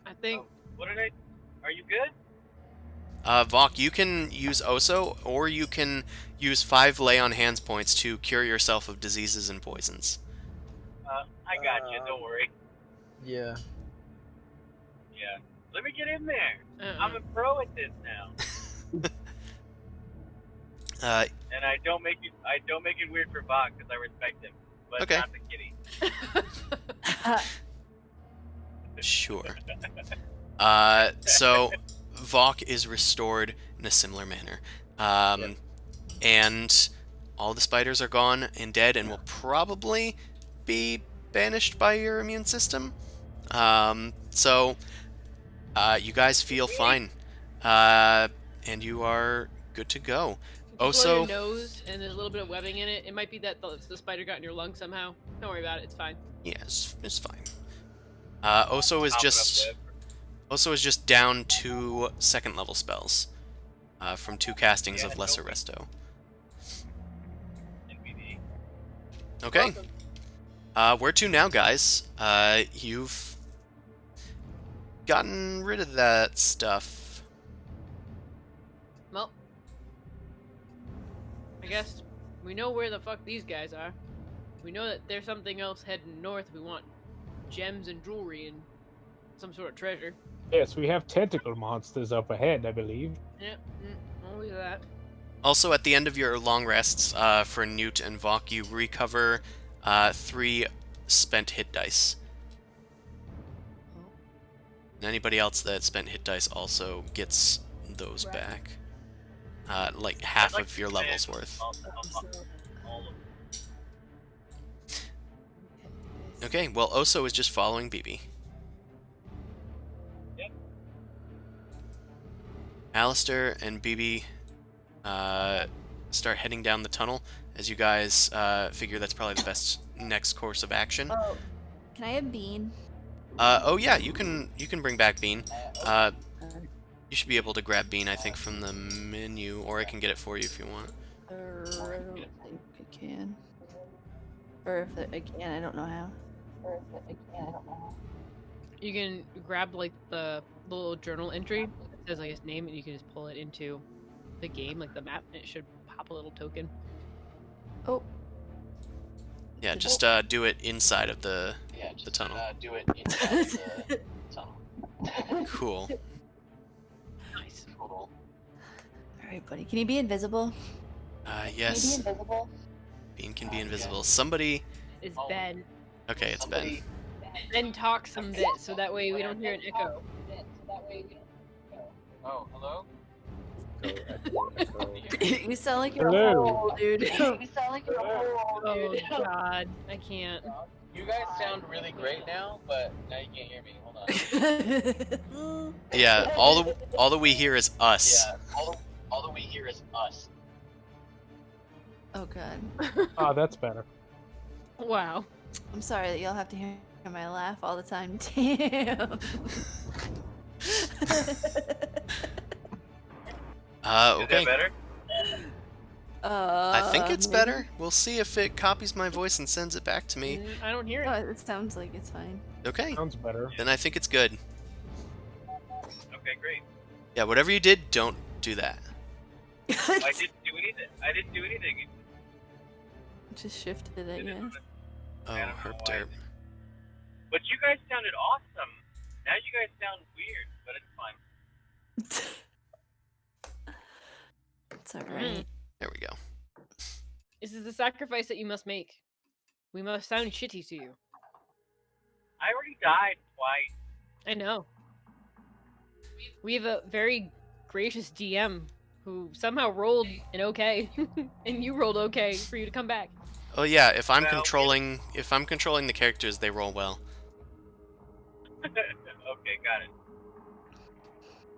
I think. What did I? Are you good? Vok, you can use Oso, or you can use 5 lay on hands points to cure yourself of diseases and poisons. I got you. Don't worry. Yeah. Yeah. Let me get in there. Uh-uh. I'm a pro at this now, and I don't make it weird for Bach because I respect him, but Okay. not the kitty. Sure. So Vok is restored in a similar manner. And all the spiders are gone and dead and will probably be banished by your immune system. So you guys feel fine. And you are good to go. Blow Oso, your nose and there's a little bit of webbing in it. It might be that the spider got in your lung somehow. Don't worry about it. It's fine. yeah, it's fine. Oso is Popping up just lip. Also is just down 2 second level spells from 2 castings Yeah, of Lesser no. Resto. NBD. Okay. Where to now, guys? You've gotten rid of that stuff. Well, I guess we know where the fuck these guys are. We know that there's something else heading north. We want gems and jewelry and some sort of treasure. Yes, we have tentacle monsters up ahead, I believe. Yep, only that. Also, at the end of your long rests for Newt and Vok, you recover 3 spent hit dice. And anybody else that spent hit dice also gets those Right. back. Like half I'd like of to your spend level's worth. all of Okay, well, Oso is just following BB. Yep. Alistair and BB start heading down the tunnel as you guys figure that's probably the best next course of action. Oh, can I have Bean? Oh yeah, you can bring back Bean. You should be able to grab Bean, I think, from the menu, or I can get it for you if you want. I don't think I can. Or if I can, I don't know how. You can grab like the little journal entry that says like his name, and you can just pull it into the game, like the map, and it should pop a little token. Oh, Yeah, just do it inside of the tunnel. Do it inside the tunnel. Cool. Nice. Cool. alright, buddy. Can you be invisible? Yes, Invisible. Bean can be invisible. Somebody. It's Oh. Ben. Okay, it's Ben. Ben talks some bit, so that way we don't hear an echo. Oh, hello? Echo, echo, echo. You sound like you're Hello. a hole, dude. You sound like you're Oh God, I can't. You guys sound really great now, but now you can't hear me. Hold on. Yeah, all that we hear is us. Yeah, all that we hear is us. Oh god. Oh, that's better. Wow. I'm sorry that you'll have to hear my laugh all the time. Damn. Is Okay. that better? I think it's maybe. better. We'll see if it copies my voice and sends it back to me. I don't hear Oh, it. it sounds like it's fine. Okay, Sounds better. then I think it's good. Okay, great. Yeah, whatever you did, don't do that. I didn't do anything. I didn't do anything. Just shifted, I guess. Oh, I don't know herp why. derp. But you guys sounded awesome. Now you guys sound weird, but it's fine. It's alright. There we go. This is the sacrifice that you must make. We must sound shitty to you. I already died twice. I know. We have a very gracious DM who somehow rolled an okay, and you rolled okay for you to come back. Oh yeah, if I'm Well, controlling the characters, they roll well. Okay, got it.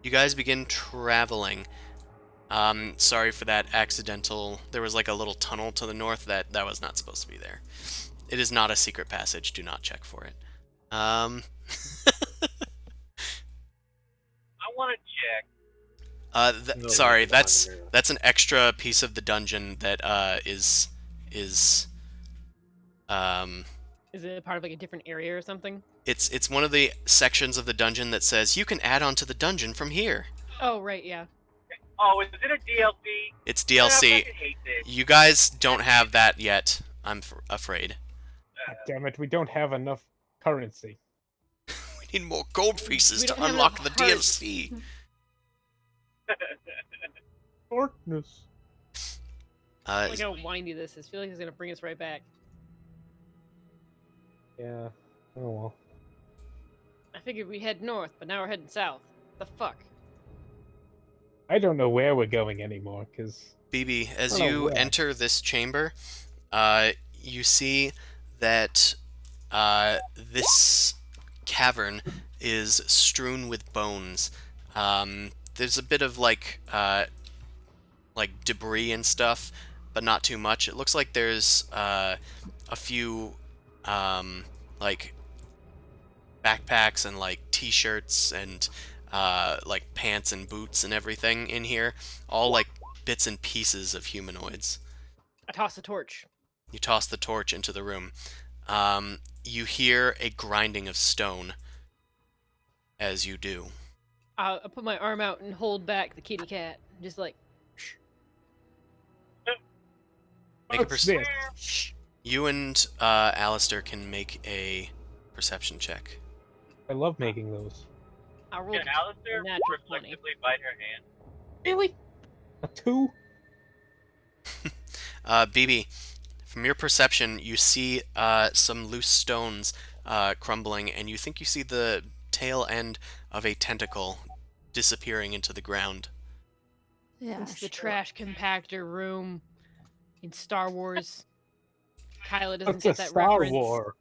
You guys begin traveling. Sorry for that accidental. There was like a little tunnel to the north that was not supposed to be there. It is not a secret passage. Do not check for it. I want to check. No, Sorry, it's behind that's the mirror. that's an extra piece of the dungeon that is Is it part of like a different area or something? it's one of the sections of the dungeon that says you can add on to the dungeon from here. Oh right, yeah. Oh, is it a DLC? It's Man, I DLC. fucking hate this. You guys don't have that yet. I'm afraid. God damn it, we don't have enough currency. We need more gold pieces We to don't have unlock the enough hearts. DLC. Darkness. Like how windy this is. I feel like it's gonna bring us right back. Yeah. Oh well. I figured we head north, but now we're heading south. The fuck? I don't know where we're going anymore, because BB, as Oh, you yeah. enter this chamber, you see that this cavern is strewn with bones. There's a bit of like debris and stuff, but not too much. It looks like there's a few like backpacks and like t-shirts and like pants and boots and everything in here, all like bits and pieces of humanoids. I toss the torch. You toss the torch into the room. You hear a grinding of stone as you do. I put my arm out and hold back the kitty cat. Just like, Make a What's perce- this? You and Alistair can make a perception check. I love making those. I rolled Can Alistair a natural 20. reflexively bite her hand? Really? A 2? BB, from your perception, you see some loose stones crumbling, and you think you see the tail end of a tentacle disappearing into the ground. Yeah. It's the sure. trash compactor room in Star Wars. Kyla doesn't It's a get that Star reference. War.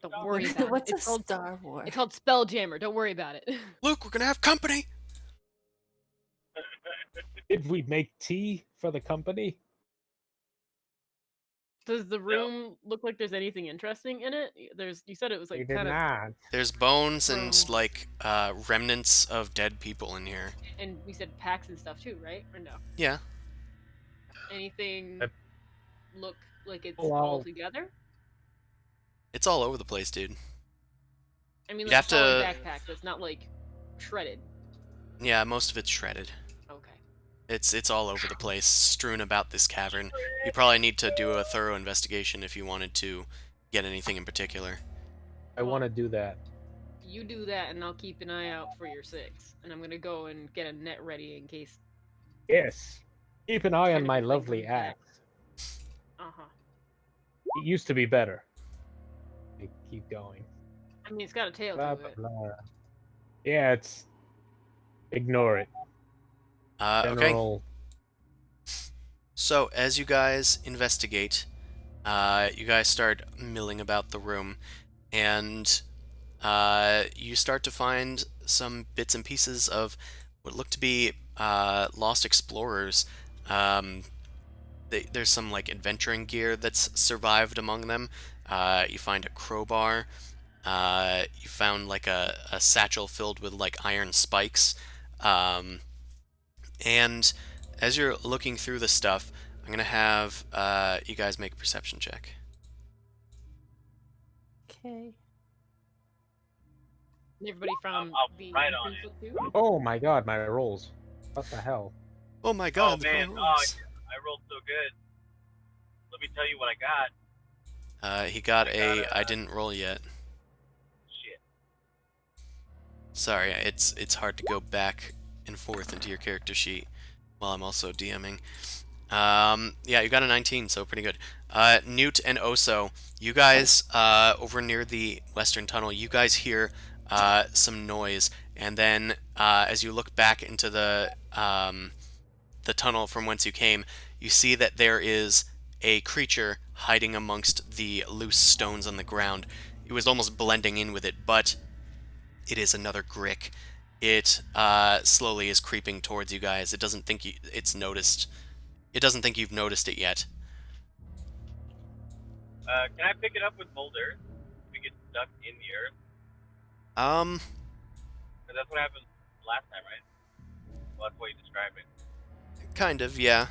Don't worry about What's it. a It's called Star War? It's called Spelljammer. Don't worry about it. Luke, we're gonna have company. Did we make tea for the company? Does the room look like there's anything interesting in it? You said it was We like did kind of, not. There's bones and Bones. like remnants of dead people in here. and we said packs and stuff too, right? Or no? Yeah. Anything Uh, look like it's well, all together? It's all over the place, dude. I mean, You'd like have a solid to- backpack that's not like shredded. Yeah, most of it's shredded. Okay. It's all over the place, strewn about this cavern. You probably need to do a thorough investigation if you wanted to get anything in particular. I want to do that. You do that, and I'll keep an eye out for your 6. And I'm gonna go and get a net ready in case. Yes. Keep an eye on Tentacle my thing lovely comes back. axe. Uh huh. It used to be better. Keep going. I mean, it's got a tail Blah, to blah, it. blah. Yeah, it's. Ignore it. Okay. General. So as you guys investigate, you guys start milling about the room, and you start to find some bits and pieces of what look to be lost explorers. There's some like adventuring gear that's survived among them. You find a crowbar. You found like a satchel filled with like iron spikes. And as you're looking through the stuff, I'm gonna have you guys make a perception check. Okay. And everybody from I'll the write on entrance it. look too? Oh my god, my rolls. What the hell? Oh my god, the man, poor oh, rolls. I rolled so good. Let me tell you what I got. He got I got I didn't roll yet. Shit. Sorry, it's hard to go back and forth into your character sheet while I'm also DMing. Yeah, you got a 19, so pretty good. Newt and Oso, you guys over near the western tunnel, you guys hear some noise, and then as you look back into the tunnel from whence you came, you see that there is a creature hiding amongst the loose stones on the ground. It was almost blending in with it, but it is another Grick. It slowly is creeping towards you guys. It doesn't think it's noticed. It doesn't think you've noticed it yet. Can I pick it up with Boulder? We get stuck in the earth? Um, Because that's what happened last time, right? Well, that's what you described it. kind of, yeah.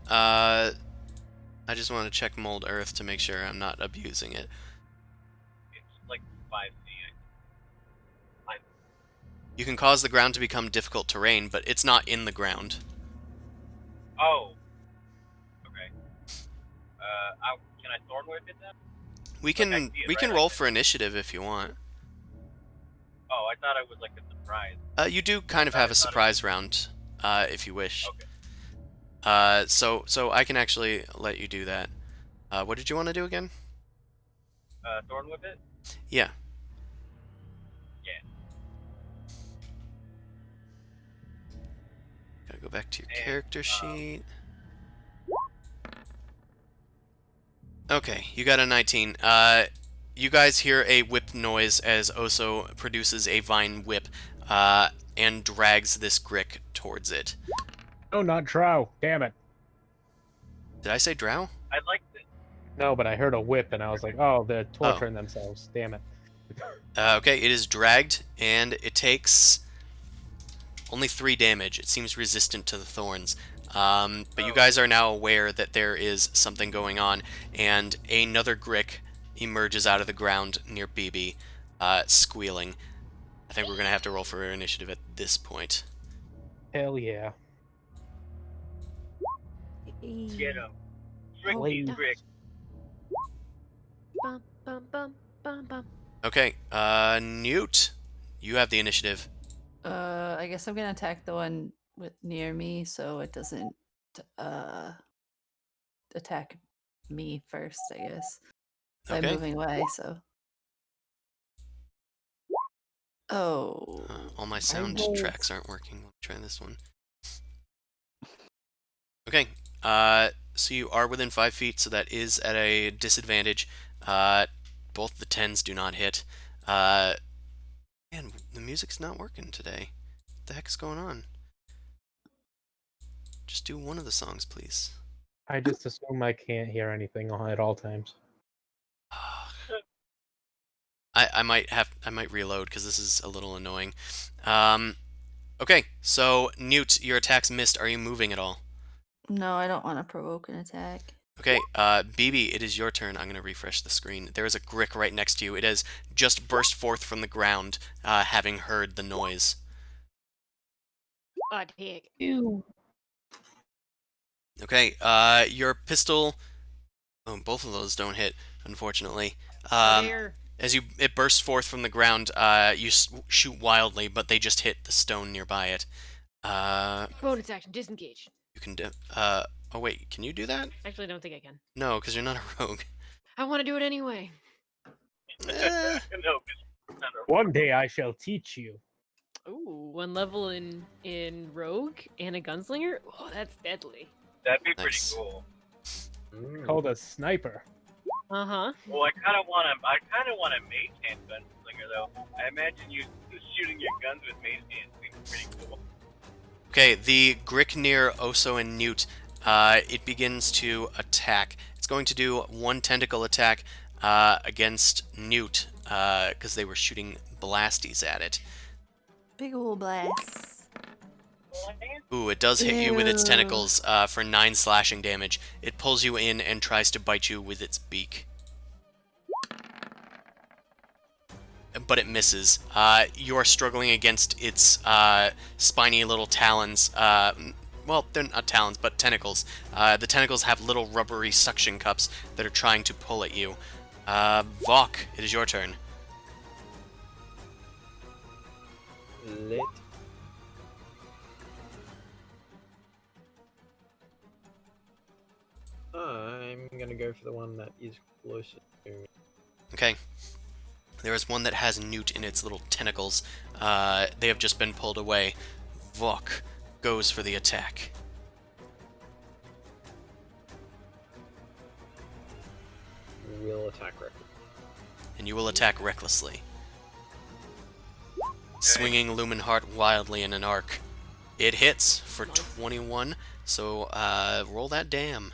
I just want to check Mold Earth to make sure I'm not abusing it. It's like 5C. You can cause the ground to become difficult terrain, but it's not in the ground. Oh. Okay. Can I thorn whip it then? We I can see it, we can right? roll for initiative if you want. Oh, I thought it was like a surprise. You do kind of have a surprise round, if you wish. Okay. So I can actually let you do that. What did you want to do again? Thorn whip it? Yeah. Yeah. Gotta go back to your And, character sheet. Okay, you got a 19. You guys hear a whip noise as Oso produces a vine whip, and drags this Grick towards it. Oh, not Drow. Damn it. Did I say Drow? I liked it. No, but I heard a whip and I was like, oh, they're torturing themselves. Damn it. Okay, it is dragged, and it takes only 3 damage. It seems resistant to the thorns. But you guys are now aware that there is something going on, and another Grick emerges out of the ground near BB, squealing. I think we're going to have to roll for initiative at this point. Hell yeah. Get him. Tricky Lady. trick. Bum, bum, bum, bum, bum. Okay, Newt, you have the initiative. I guess I'm gonna attack the one near me so it doesn't attack me first, I guess. I'm Okay. moving away, so Oh. All my sound rolled. tracks aren't working. Let me try this one. Okay, so you are within 5 feet, so that is at a disadvantage. Both the 10s do not hit. Man, the music's not working today. What the heck is going on? Just do one of the songs, please. I just assume I can't hear anything at all times. I might reload because this is a little annoying. Okay, so Newt, your attacks missed. Are you moving at all? No, I don't want to provoke an attack. Okay, BB, it is your turn. I'm going to refresh the screen. There is a Grick right next to you. It has just burst forth from the ground, having heard the noise. Attack. Ew. Okay, your pistol... Oh, both of those don't hit, unfortunately. There. As it bursts forth from the ground, you shoot wildly, but they just hit the stone nearby it. Bonus action, disengage. You can do... oh wait, can you do that? Actually, I don't think I can. No, because you're not a rogue. I want to do it anyway. No, 'cause it's not a- One day I shall teach you. Ooh, 1 level in rogue and a gunslinger. Oh, that's deadly. That'd be pretty Nice. cool. Called a sniper. Uh huh. Well, I kind of want a mage hand gunslinger though. I imagine you shooting your guns with mage hands seems pretty cool. Okay, the Grick near Oso and Newt, it begins to attack. It's going to do 1 tentacle attack against Newt, because they were shooting blasties at it. Big ol' blast. Ooh, it does hit you with its Ew. tentacles for 9 slashing damage. It pulls you in and tries to bite you with its beak. But it misses. You are struggling against its spiny little talons. Well, they're not talons, but tentacles. The tentacles have little rubbery suction cups that are trying to pull at you. Vok, it is your turn. Lit. I'm gonna go for the one that is closest to me. Okay. There is one that has Newt in its little tentacles. They have just been pulled away. Vok goes for the attack. Will attack record. And you will attack recklessly. Swinging Lumen Heart wildly in an arc. It hits for 21, so roll that dam.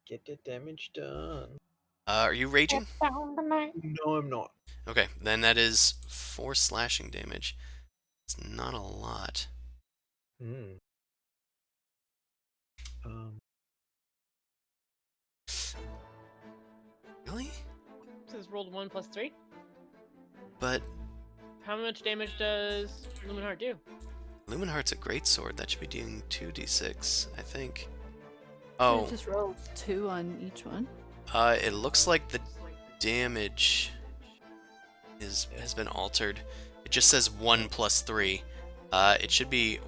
Get the damage done. Are you raging? No, I'm not. Okay, then that is 4 slashing damage. It's not a lot. Hmm. Really? This is rolled 1 plus 3. But How much damage does Lumen Heart do? Lumen Heart's a great sword. That should be doing 2d6, I think. I Oh, just rolled 2 on each one. it looks like the damage has been altered. It just says 1 plus 3. It should be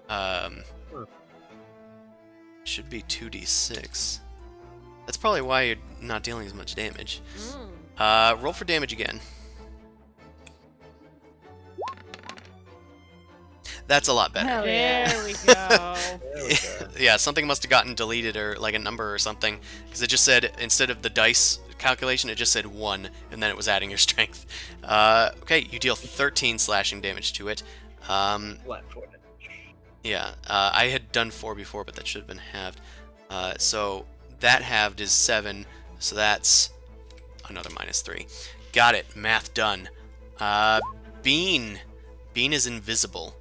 2d6. That's probably why you're not dealing as much damage. Roll for damage again. That's a lot better. Hell yeah. There we go. There we go. Yeah, something must have gotten deleted, or like a number or something, because it just said, instead of the dice calculation, it just said 1, and then it was adding your strength. Okay, you deal 13 slashing damage to it. Flat-footed. Yeah, I had done 4 before, but that should have been halved. So that halved is 7, so that's another -3. Got it, math done. Bean. Bean is invisible.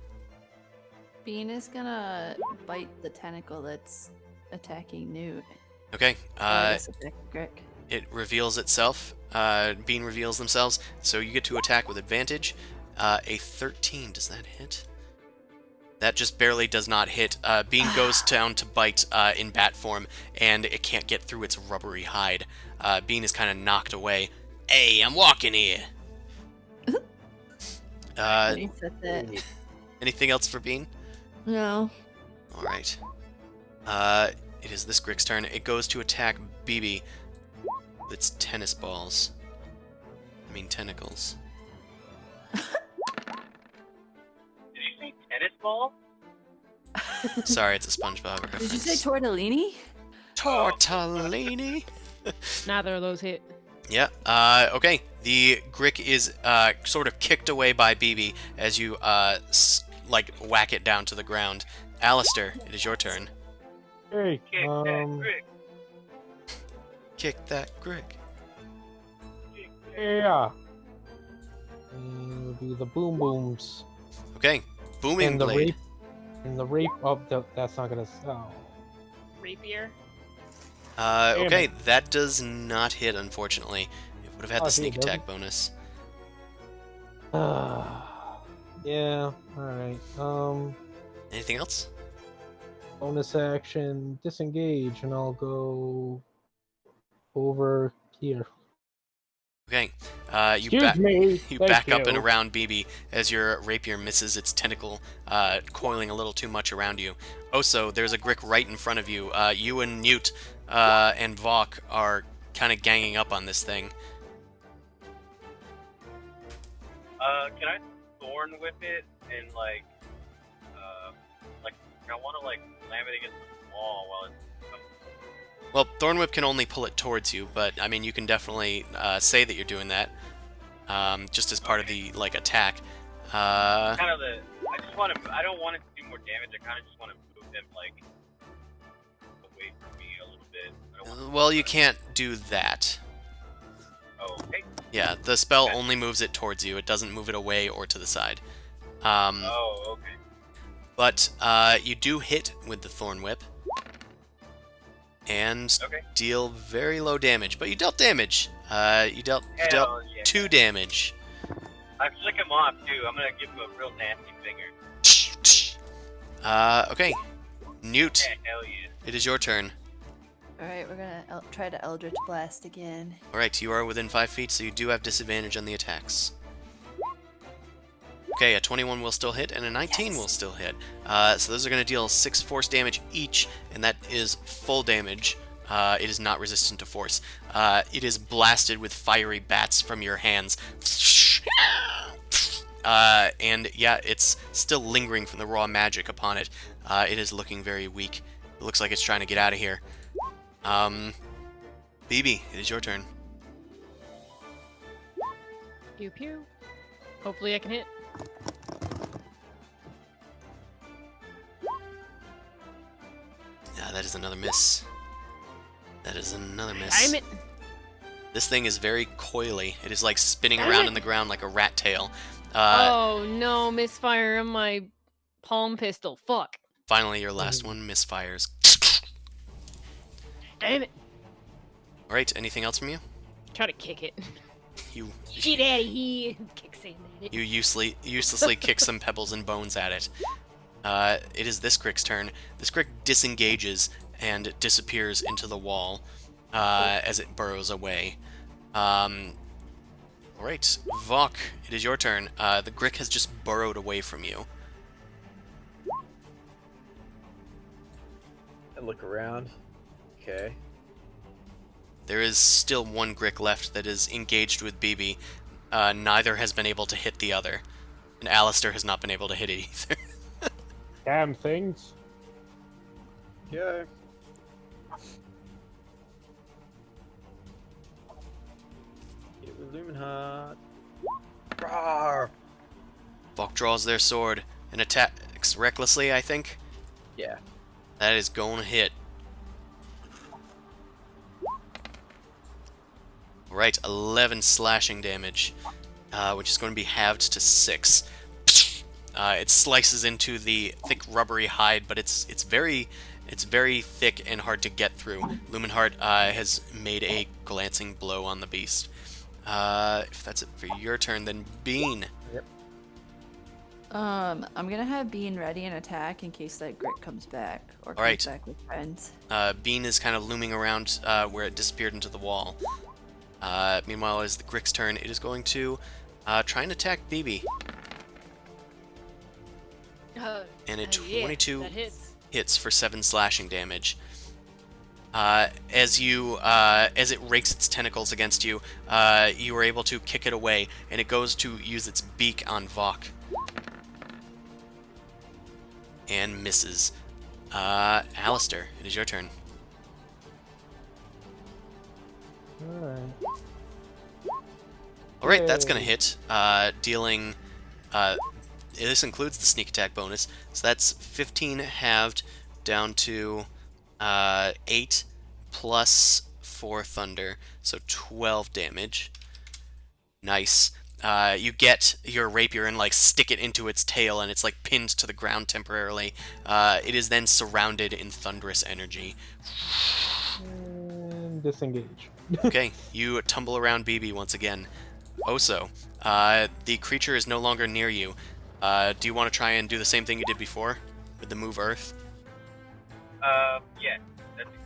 Bean is gonna bite the tentacle that's attacking Newt. Okay, Or I guess attack Grick. it reveals itself. Bean reveals themselves, so you get to attack with advantage. A 13, does that hit? That just barely does not hit. Bean goes down to bite in bat form, and it can't get through its rubbery hide. Bean is kind of knocked away. Hey, I'm walking here! He said that. Anything else for Bean? No. Alright. It is this Grick's turn. It goes to attack BB with its tennis balls. I mean tentacles. ball? Sorry, it's a SpongeBob reference. Did you say tortellini? Tortellini? Neither of those hit. Yeah. Okay. The Grick is sort of kicked away by BB as you like whack it down to the ground. Alistair, it is your turn. Hey, Kick that brick. Kick that Grick. yeah. Do the boom booms. Okay. Booming And the blade. rape. And the rape of the. That's not gonna. Oh. Rapier. Okay, that does not hit, unfortunately. It would have had Oh, the see, sneak it attack bonus. Yeah. All right. Anything else? Bonus action, disengage, and I'll go over here. Okay. You Excuse me. You Thank back up and you. around BB as your rapier misses its tentacle, coiling a little too much around you. Also, there's a Grick right in front of you. You and Newt and Vok are kind of ganging up on this thing. Can I thorn whip it and like I want to like slam it against the wall while it's. Well, Thorn Whip can only pull it towards you, but I mean, you can definitely say that you're doing that, just as part of the like attack. Kind of the. I just want to. I don't want it to do more damage. I kind of just want to move them like away from me a little bit. I don't want Well, you can't do that. okay. Yeah, the spell Okay. only moves it towards you. It doesn't move it away or to the side. Okay. But you do hit with the Thorn Whip. And Okay. deal very low damage. But you dealt damage. You dealt Hell yeah. 2 damage. I flick him off too. I'm gonna give him a real nasty finger. Okay. Newt, Yeah, hell yeah. it is your turn. Alright, we're gonna try to Eldritch Blast again. Alright, you are within 5 feet, so you do have disadvantage on the attacks. Okay, a 21 will still hit, and a 19 will still hit. So those are going to deal 6 force damage each, and that is full damage. It is not resistant to force. It is blasted with fiery bats from your hands. And yeah, it's still lingering from the raw magic upon it. It is looking very weak. It looks like it's trying to get out of here. BB, it is your turn. Pew pew. Hopefully I can hit. Yeah, that is another miss. That is another miss. Damn it. This thing is very coily. It is like spinning Damn around it. in the ground like a rat tail. Oh no, misfire on my palm pistol. Fuck. Finally, your last one misfires. Damn it. Alright, anything else from you? Try to kick it. You Get out of here. Kick sand at it. you uselessly kick some pebbles and bones at it. It is this Crick's turn. This Crick disengages and disappears into the wall as it burrows away. Alright, Vok, it is your turn. The Grick has just burrowed away from you. I look around. Okay. There is still one Grick left that is engaged with BB. Neither has been able to hit the other. And Alistair has not been able to hit it either. Damn things. Yeah. It was looming hot. Rawr! Vok draws their sword and attacks recklessly, I think. Yeah. That is going to hit. Right, 11 slashing damage, which is going to be halved to 6. It slices into the thick rubbery hide, but it's very thick and hard to get through. Lumenheart has made a glancing blow on the beast. If that's it for your turn, then Bean. Yep. I'm gonna have Bean ready and attack in case that Grit comes back or comes Alright. back with friends. Bean is kind of looming around where it disappeared into the wall. Meanwhile, as the Grick's turn, it is going to try and attack BB. And a Yeah, 22 that hits. hits for 7 slashing damage. As it rakes its tentacles against you, you are able to kick it away, and it goes to use its beak on Vok. and misses. Alistair, it is your turn. Alright. Alright, that's gonna Yay. hit, dealing, this includes the sneak attack bonus, so that's 15 halved down to, 8 plus 4 thunder, so 12 damage. Nice. You get your rapier and like stick it into its tail, and it's like pinned to the ground temporarily. It is then surrounded in thunderous energy. And disengage. Okay, you tumble around BB once again. Oso, the creature is no longer near you. Do you want to try and do the same thing you did before with the move Earth? Yeah.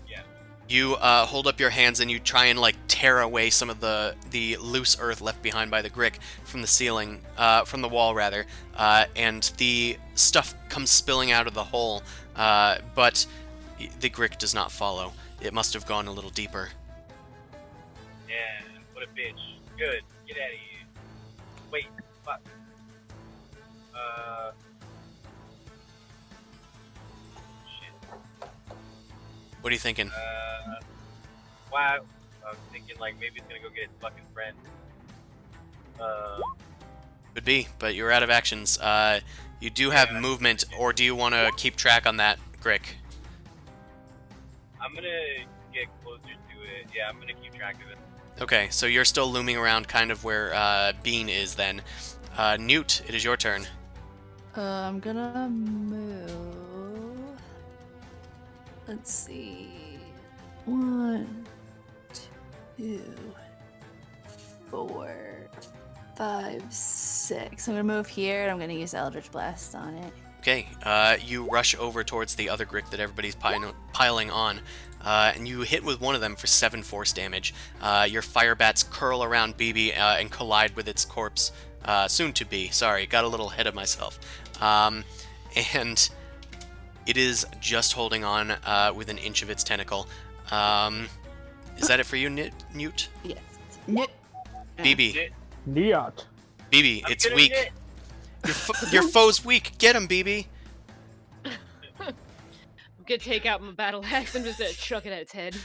Yeah. You hold up your hands and you try and like tear away some of the loose earth left behind by the Grick from the ceiling, from the wall rather, and the stuff comes spilling out of the hole, but the Grick does not follow. It must have gone a little deeper. Yeah. What a bitch. Good. Get out of here. Wait. Fuck. Shit. What are you thinking? Wow. I was thinking like maybe it's gonna go get its fucking friend. Could be, but you're out of actions. You do have Yeah. movement, or do you want to keep track on that, Grick? I'm gonna get closer to it. Yeah, I'm gonna keep track of it. Okay, so you're still looming around kind of where Bean is then. Newt, it is your turn. I'm gonna move. Let's see. 1, 2, 4, 5, 6. I'm gonna move here and I'm gonna use Eldritch Blast on it. Okay, you rush over towards the other Grick that everybody's piling on, and you hit with one of them for 7 force damage. Your fire bats curl around BB and collide with its corpse, soon to be. Sorry, got a little ahead of myself. And it is just holding on with an inch of its tentacle. Is that it for you, Newt? Yes. Nit. BB, Neot. BB, I'm it's gonna weak. get- Your foe's weak. Get him, BB. I'm gonna take out my battle axe. I'm just gonna chuck it at its head.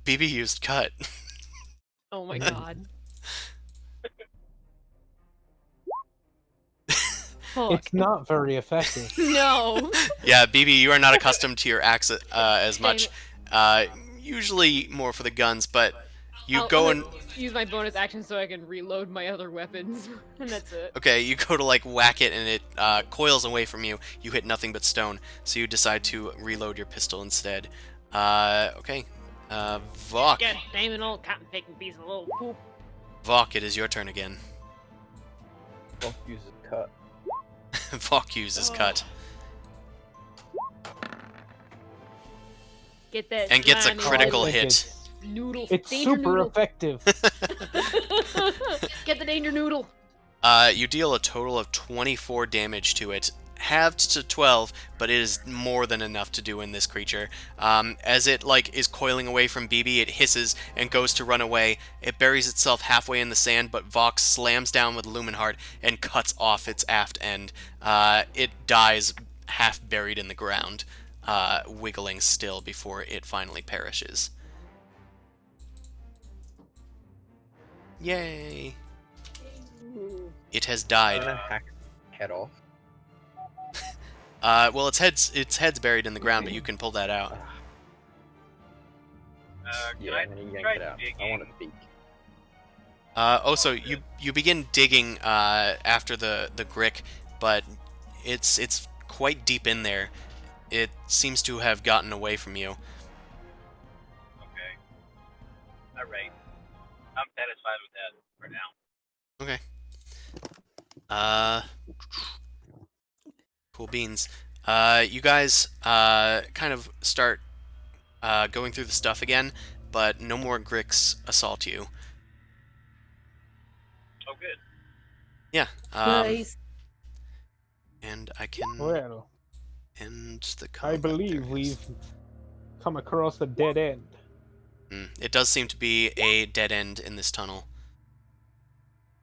BB used cut. Oh my god. Fuck. It's not very effective. No. Yeah, BB, you are not accustomed to your axe as Damn much. Usually more for the guns, but you I'll go and use my bonus action so I can reload my other weapons, and that's it. okay, you go to like whack it and it coils away from you. You hit nothing but stone, so you decide to reload your pistol instead. Okay, Vok. God damn it, old cotton picking piece of little poop. Vok, it is your turn again. Don't use a cut. Vok uses cut Get that. and gets a slimy critical I think hit. noodle. It's danger super noodle. effective. Get the danger noodle. You deal a total of 24 damage to it, halved to 12, but it is more than enough to do in this creature. As it like is coiling away from BB, it hisses and goes to run away. It buries itself halfway in the sand, but Vox slams down with Lumenheart and cuts off its aft end. It dies half buried in the ground, wiggling still before it finally perishes. Yay! It has I'm died. gonna hack its head off. Well, its head's buried in the ground, but you can pull that out. Can Yeah, I I'm gonna yank try it out. I digging? want a beak. Also, you begin digging after the Grick, but it's quite deep in there. It seems to have gotten away from you. Okay. Alright. I'm satisfied with that for now. Okay. Cool beans. You guys kind of start going through the stuff again, but no more Gricks assault you. Oh, good. Yeah. Nice. And I can Well, end the I combat. believe There it is. we've come across a dead end. It does seem to be a dead end in this tunnel.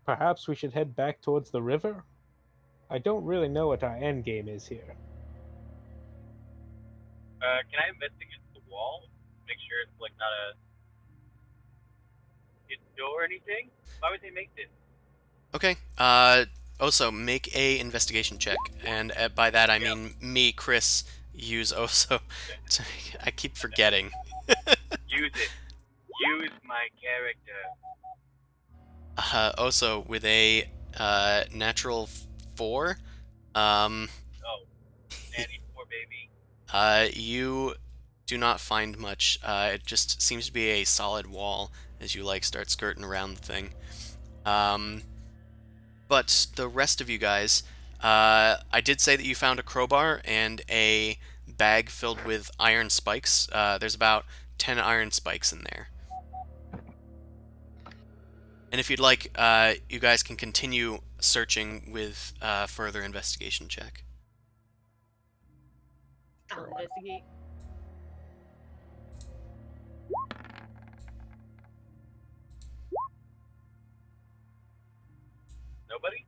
Perhaps we should head back towards the river? I don't really know what our end game is here. Can I investigate the wall? Make sure it's like not a hidden door or anything? Why would they make this? Okay. Oso, make a investigation check, and by that I mean me, Chris. Use Oso. I keep forgetting. Use it. Use my character. Oso with a natural 4. Oh, natty 4, baby. You do not find much. It just seems to be a solid wall as you like start skirting around the thing. But the rest of you guys, I did say that you found a crowbar and a bag filled with iron spikes. There's about 10 iron spikes in there. And if you'd like, you guys can continue searching with further investigation check. I'll investigate. Nobody?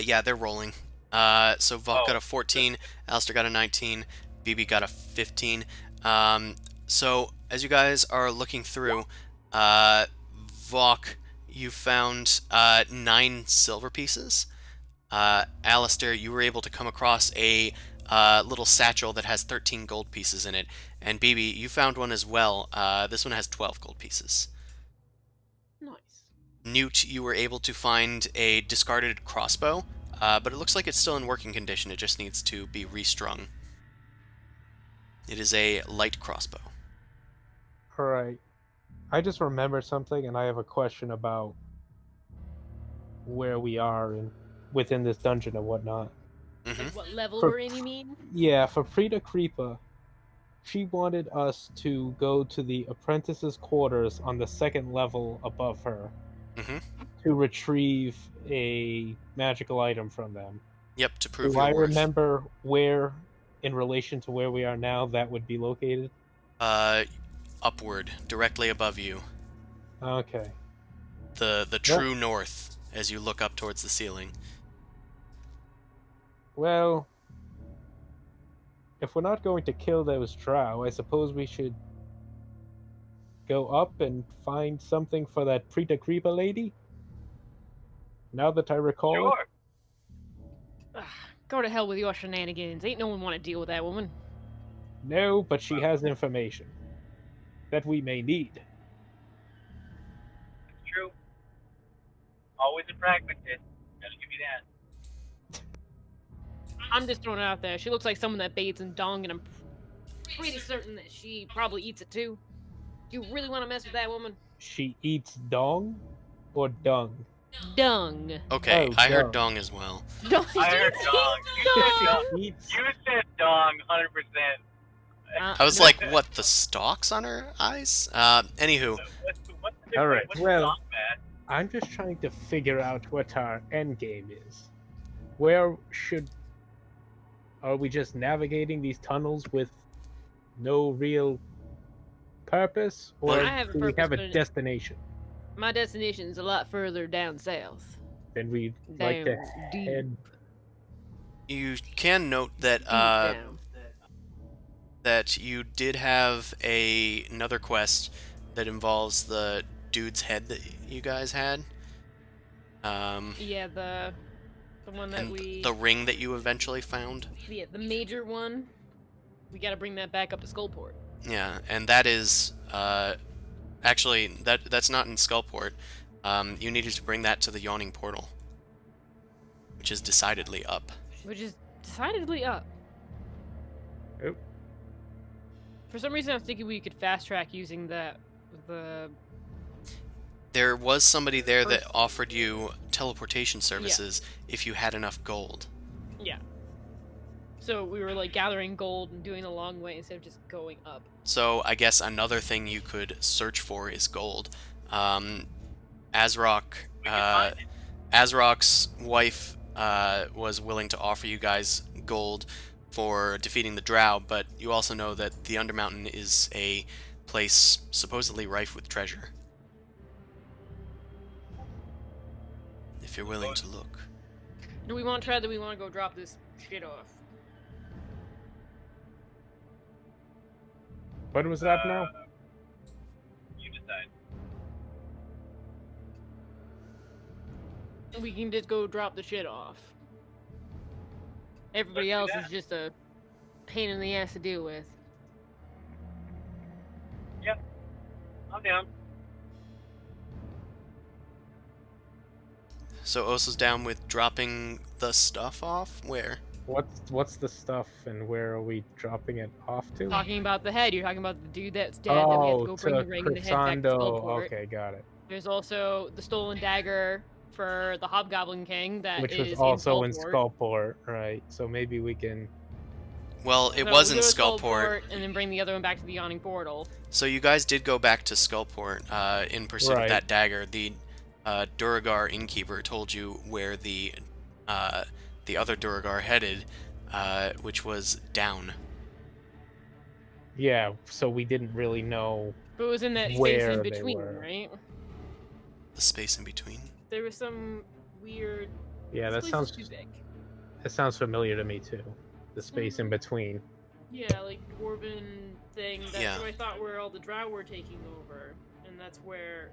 Yeah, they're rolling. So Vok got a 14, Alistair got a 19, BB got a 15. So as you guys are looking through, Vok, you found 9 silver pieces. Alistair, you were able to come across a little satchel that has 13 gold pieces in it. And BB, you found one as well. This one has 12 gold pieces. Nice. Newt, you were able to find a discarded crossbow, but it looks like it's still in working condition. It just needs to be restrung. It is a light crossbow. Alright. I just remembered something, and I have a question about where we are within this dungeon and whatnot. Mm-hmm. Like what level For- we're in, you mean? Yeah, for Prita Creepa, she wanted us to go to the apprentice's quarters on the second level above her Mm-hmm. to retrieve a magical item from them. Yep, to prove Do your I worth. remember where, in relation to where we are now, that would be located? Upward, directly above you. Okay. The true north, as you look up towards the ceiling. Well, if we're not going to kill those Drow, I suppose we should go up and find something for that Prita Creepa lady? Now that I recall it? Sure. Ugh, go to hell with your shenanigans. Ain't no one want to deal with that woman. No, but she has information that we may need. It's true. Always a pragmatist. Gotta give you that. I'm just throwing it out there. She looks like someone that bathes in dong, and I'm pretty certain that she probably eats it too. Do you really want to mess with that woman? She eats dong or dung? Dung. Okay, Oh, I heard dong. dong as well. Dung. I heard dong. You said dong. Eats. You said dong, 100%. I was like, what, the stalks on her eyes? Anywho, What's the difference? All right, What's well- dong, man? I'm just trying to figure out what our end game is. Where should... Are we just navigating these tunnels with no real purpose? Or I have a do we purpose, have a but- destination? My destination's a lot further down south. Then we'd like to Down deep. head... you can note that Deep down. that you did have another quest that involves the dude's head that you guys had. Yeah, the one that And we... the ring that you eventually found. Yeah, the major one. We gotta bring that back up to Skullport. Yeah, and that is actually that's not in Skullport. You needed to bring that to the Yawning Portal, which is decidedly up. Which is decidedly up. Oh. For some reason, I was thinking we could fast track using the There was somebody there that First- offered you teleportation services if you had enough gold. yeah. So we were like gathering gold and doing a long way instead of just going up. So I guess another thing you could search for is gold. Azrock, We can find it. Azrock's wife was willing to offer you guys gold for defeating the Drow, but you also know that the Undermountain is a place supposedly rife with treasure. If you're willing to look. Do we want to try that? We want to go drop this shit off. What was that now? You decide. We can just go drop the shit off. Everybody Let's do else is that. just a pain in the ass to deal with. Yep. I'm down. So Osa's down with dropping the stuff off? Where? What's the stuff and where are we dropping it off to? Talking about the head, you're talking about the dude that's dead that we have to Oh, go bring to the ring and the head back to Crixando. Skullport. Okay, got it. There's also the stolen dagger for the Hobgoblin King that Which is was also in Skullport. Skullport, right? So maybe we can. Well, it So was we in go to Skullport. and then bring the other one back to the Yawning Portal. So you guys did go back to Skullport in pursuit of Right. that dagger. The Duragar innkeeper told you where the other Duragar headed, which was down. Yeah, so we didn't really know. But it was in that space Where in they between, were. right? The space in between. There was some weird. Yeah, this that place is sounds too big. familiar to me too. The space in between. Yeah, like dwarven thing. That's Yeah. where I thought where all the Drow were taking over, and that's where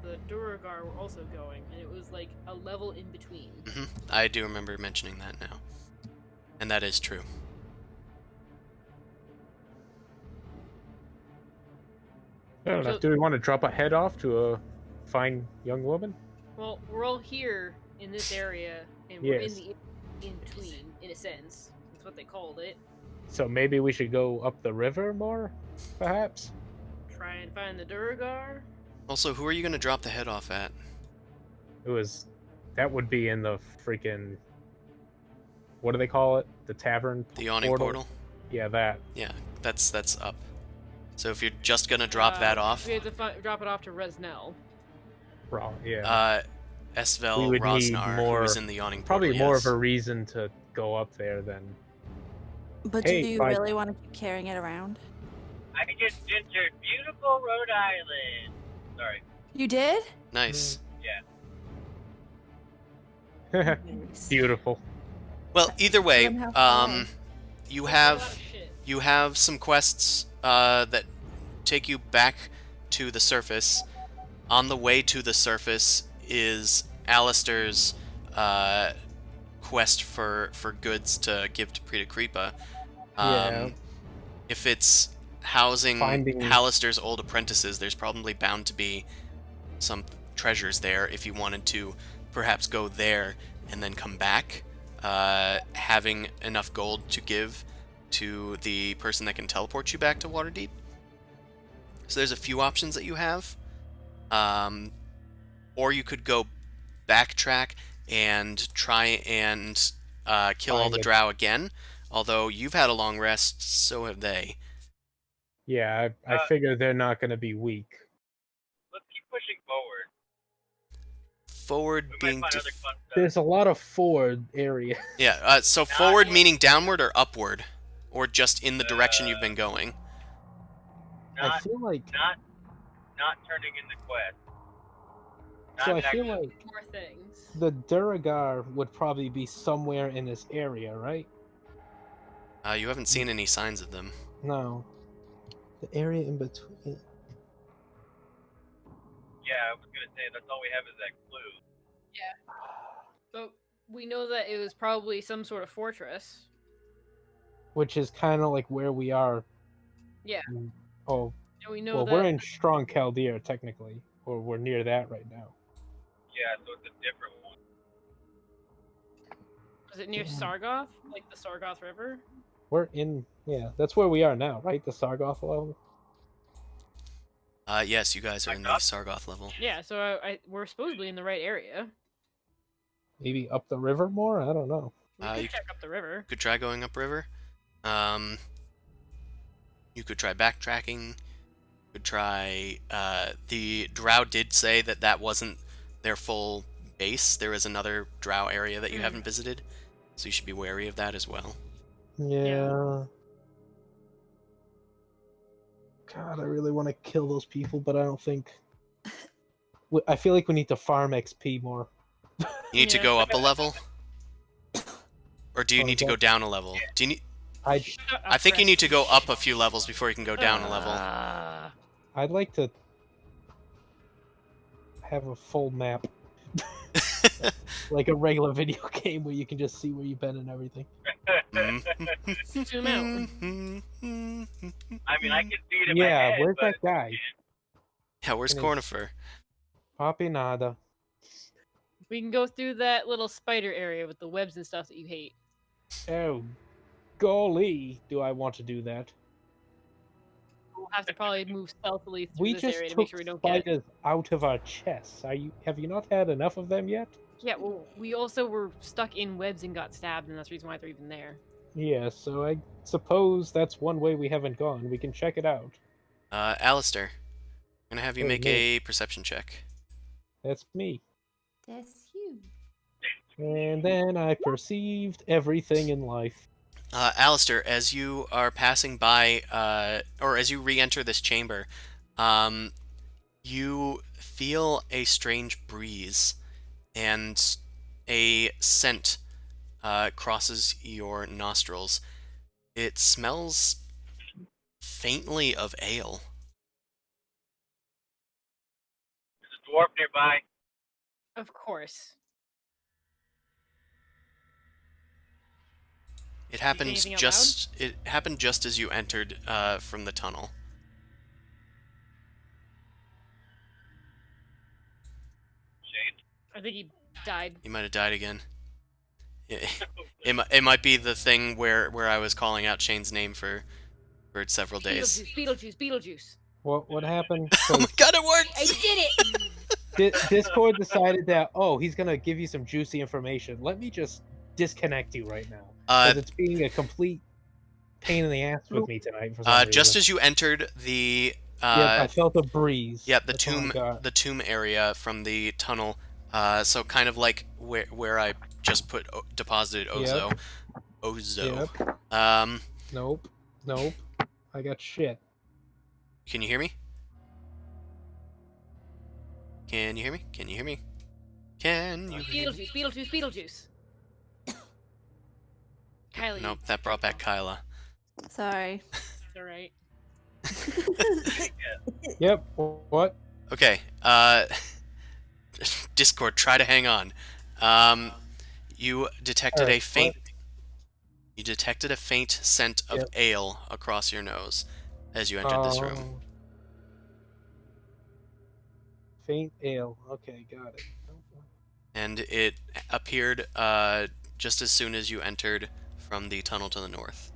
the Duragar were also going, and it was like a level in between. I do remember mentioning that now, and that is true. I don't know. So- Do we want to drop a head off to a fine young woman? Well, we're all here in this area, and we're Yes. in the in between, in a sense. That's what they called it. So maybe we should go up the river more, perhaps? Try and find the Duragar. Also, who are you going to drop the head off at? That would be in the freaking, what do they call it? The tavern? The Yawning Portal? Yeah, that. Yeah, that's up. So if you're just going to drop that off, We have to drop it off to Resnell. Wrong, yeah. We Esvel would need Rosnar, more- who is in the Yawning Probably Portal, more yes. of a reason to go up there than... But Hey, do you bye. really want to keep carrying it around? I just entered beautiful Rhode Island. Sorry. You did? Nice. Yeah. Beautiful. Well, either way, Let 'em have fun. you That's a lot of have shit. you have some quests that take you back to the surface. On the way to the surface is Alistair's quest for goods to give to Preta Creepa. Yeah. If it's housing Finding- Alistair's old apprentices, there's probably bound to be some treasures there if you wanted to perhaps go there and then come back, having enough gold to give to the person that can teleport you back to Waterdeep. So there's a few options that you have. Or you could go backtrack and try and kill all Find the it. Drow again. Although you've had a long rest, so have they. Yeah, I figure they're not going to be weak. Let's keep pushing forward. Forward We being might find other fun stuff. There's a lot of forward area. yeah. So forward meaning downward or upward, or just in the direction you've been going. I Not, feel like... not turning in the quest. Not So I feel actually- like More things. the Duragar would probably be somewhere in this area, right? You haven't seen any signs of them. No. The area in between. Yeah, I was gonna say that's all we have is that clue. But we know that it was probably some sort of fortress. Which is kind of like where we are. Yeah. Oh, And we know well, that we're in Strong Chaldea, technically. Or we're near that right now. Yeah, so it's a different one. was it near Yeah. Sargoth? Like the Sargoth River? We're in... Yeah, that's where we are now, right? The Sargoth level? Yes, you guys are in the Sargoth level. Yeah, so we're supposedly in the right area. Maybe up the river more? I don't know. We You could check up the river. could try going upriver. You could try backtracking. You could try. The Drow did say that that wasn't their full base. There is another Drow area that you haven't visited, so you should be wary of that as well. Yeah. God, I really want to kill those people, but I don't think... I feel like we need to farm XP more. You need to Yeah. go up a level, or do you Oh, need to go that- down a level? Do you need? I'd Shut I up, think you need to go Prestige. up a few levels before you can go down a level. I'd like to have a full map, like a regular video game where you can just see where you've been and everything. Zoom out. I mean, I can see it in my Yeah, head, where's but that guy? Yeah, where's And it's- Cornifer? Papi nada. We can go through that little spider area with the webs and stuff that you hate. Oh, golly, do I want to do that? We'll have to probably move stealthily through We this just area to took make sure we don't get. spiders out of our chests. Have you not had enough of them yet? Yeah, well, we also were stuck in webs and got stabbed, and that's the reason why they're even there. Yeah, so I suppose that's one way we haven't gone. We can check it out. Alistair, I'm gonna have you Hey, make me. a perception check. That's me. That's you. And then I perceived everything in life. Alistair, as you are passing by, or as you re-enter this chamber, you feel a strange breeze, and a scent crosses your nostrils. It smells faintly of ale. there's a dwarf nearby. Of course. It happened anything out just it happened just as you entered from the tunnel. Shane. I think he died. You might have died again. It might be the thing where I was calling out Shane's name for several days. Beetlejuice, Beetlejuice. What happened? Oh my god, it worked! I did it! Discord decided that, he's gonna give you some juicy information. Let me just disconnect you right now. Because it's being a complete pain in the ass with me tonight for some reason. Just as you entered the I felt a breeze. yeah, the That's all I tomb got. the tomb area from the tunnel, so kind of like where I just deposited Ozo. Yep. Ozo. Yep. Nope. I got shit. Can you hear me? Can you hear me? Can you hear me? Can you hear me? Beetlejuice. Kylie. Nope, that brought back Kyla. Sorry. Alright. Yep. What? Okay, Discord, try to hang on. You detected Alright, a faint... You detected a faint scent of Yep. ale across your nose as you entered this room. Faint ale. Okay, got it. And it appeared just as soon as you entered from the tunnel to the north.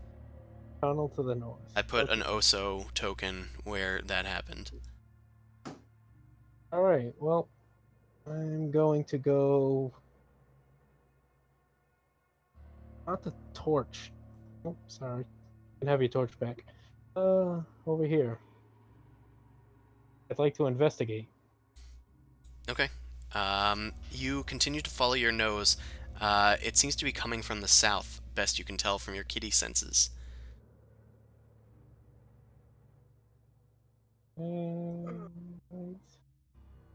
Tunnel to the north. I put an Oso token where that happened. Alright, well, I'm going to go... Not the torch. Oh, sorry. You can have your torch back. Over here. I'd like to investigate. Okay. You continue to follow your nose. It seems to be coming from the south, best you can tell from your kitty senses.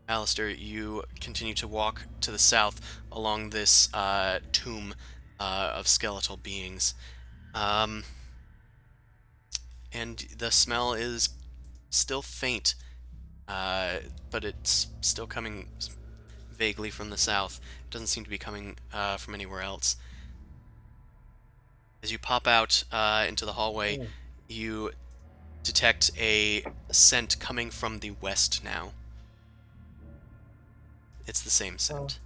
Alistair, you continue to walk to the south along this tomb of skeletal beings. And the smell is still faint, but it's still coming vaguely from the south. It doesn't seem to be coming from anywhere else. As you pop out into the hallway, you detect a scent coming from the west now. It's the same scent.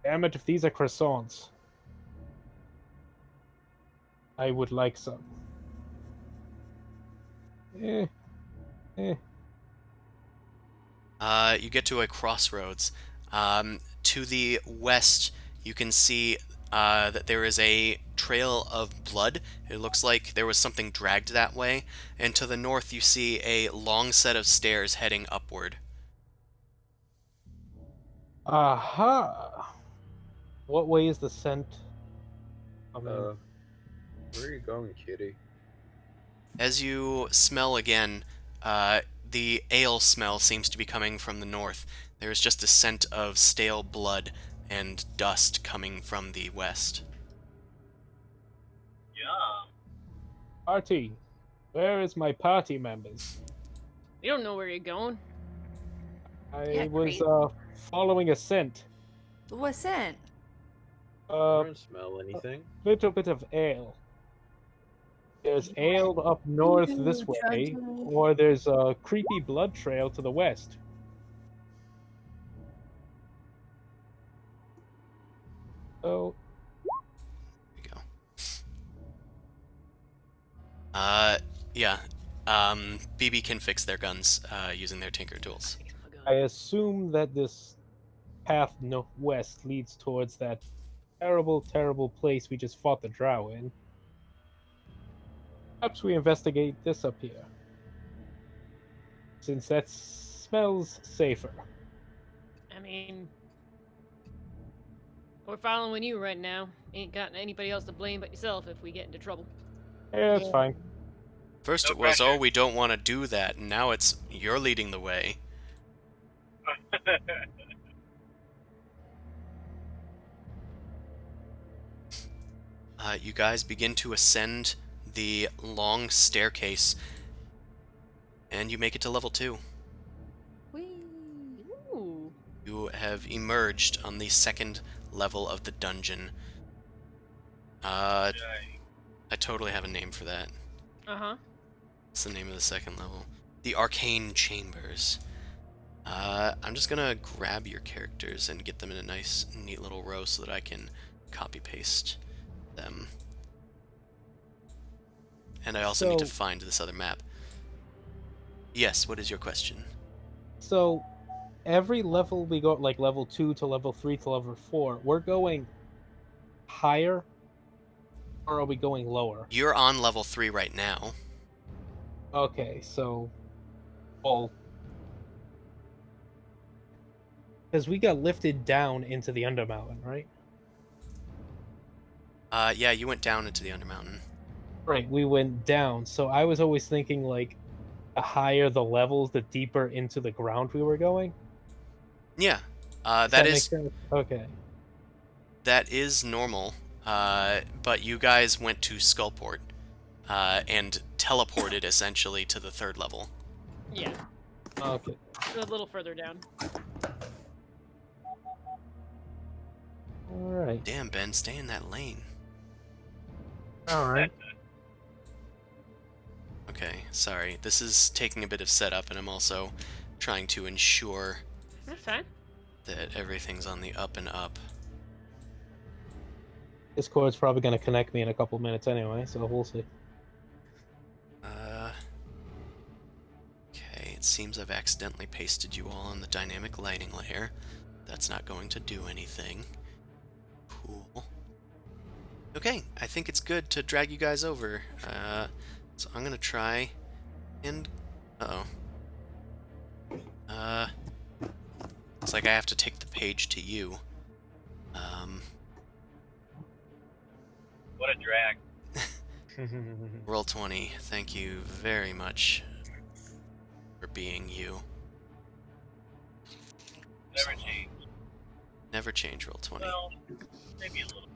Damn it, if these are croissants. I would like some. You get to a crossroads. To the west, you can see that there is a trail of blood. It looks like there was something dragged that way. And to the north, you see a long set of stairs heading upward. Aha! What way is the scent? Where are you going, kitty? As you smell again, the ale smell seems to be coming from the north. There is just a scent of stale blood and dust coming from the west. Party. Where is my party members? You don't know where you're going. I Yeah, was great. following a scent. What scent? I A don't smell anything. little bit of ale. There's ale up north this Ooh, way, gentle. or there's a creepy blood trail to the west. So, There you go. Yeah. BB can fix their guns using their Tinker tools. I assume that this path west leads towards that terrible, terrible place we just fought the Drow in. Perhaps we investigate this up here, since that smells safer. I mean, we're following you right now. Ain't got anybody else to blame but yourself if we get into trouble. Yeah, that's fine. First No it was, pressure. oh, we don't want to do that, and now it's, you're leading the way. You guys begin to ascend the long staircase, and you make it to level 2. Whee. Ooh. You have emerged on the second level of the dungeon. I totally have a name for that. Uh-huh. What's the name of the second level? The Arcane Chambers. I'm just gonna grab your characters and get them in a nice, neat little row so that I can copy-paste them. And I also need to So- find this other map. Yes, what is your question? So, every level we go, like level 2 to level 3 to level 4, we're going higher, or are we going lower? You're on level 3 right now. Okay, so, well, because we got lifted down into the Undermountain, right? Yeah, you went down into the Undermountain. Right, we went down. So I was always thinking like, the higher the levels, the deeper into the ground we were going. Yeah, Does that make is sense? Okay. that is normal. But you guys went to Skullport, and teleported essentially to the 3rd level. Yeah. Okay. A little further down. All right. Damn, Ben, stay in that lane. All right. Okay, sorry. This is taking a bit of setup, and I'm also trying to ensure That's fine. that everything's on the up and up. Discord's probably gonna connect me in a couple minutes anyway, so we'll see. Okay, it seems I've accidentally pasted you all on the dynamic lighting layer. That's not going to do anything. Cool. Okay, I think it's good to drag you guys over. So I'm gonna try and... Uh-oh. Looks like I have to take the page to you. What a drag. Roll 20. Thank you very much for being you. Never change. Never change Roll 20. Well, maybe a little.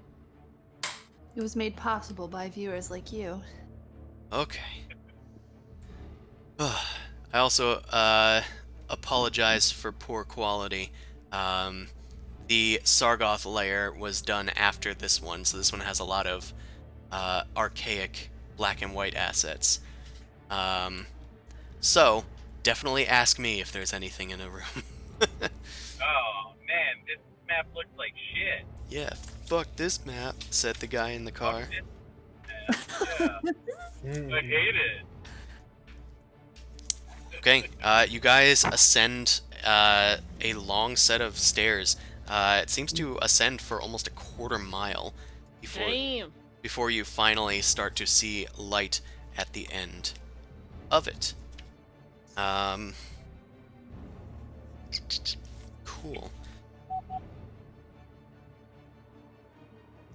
It was made possible by viewers like you. Okay. I also apologize for poor quality. The Sargoth layer was done after this one, so this one has a lot of archaic black and white assets. So, definitely ask me if there's anything in a room. Oh, man, this map looks like shit. Yeah, fuck this map, said the guy in the car. Yeah, I hate it. Okay, you guys ascend a long set of stairs. It seems to ascend for almost a quarter mile Damn. before you finally start to see light at the end of it. Cool.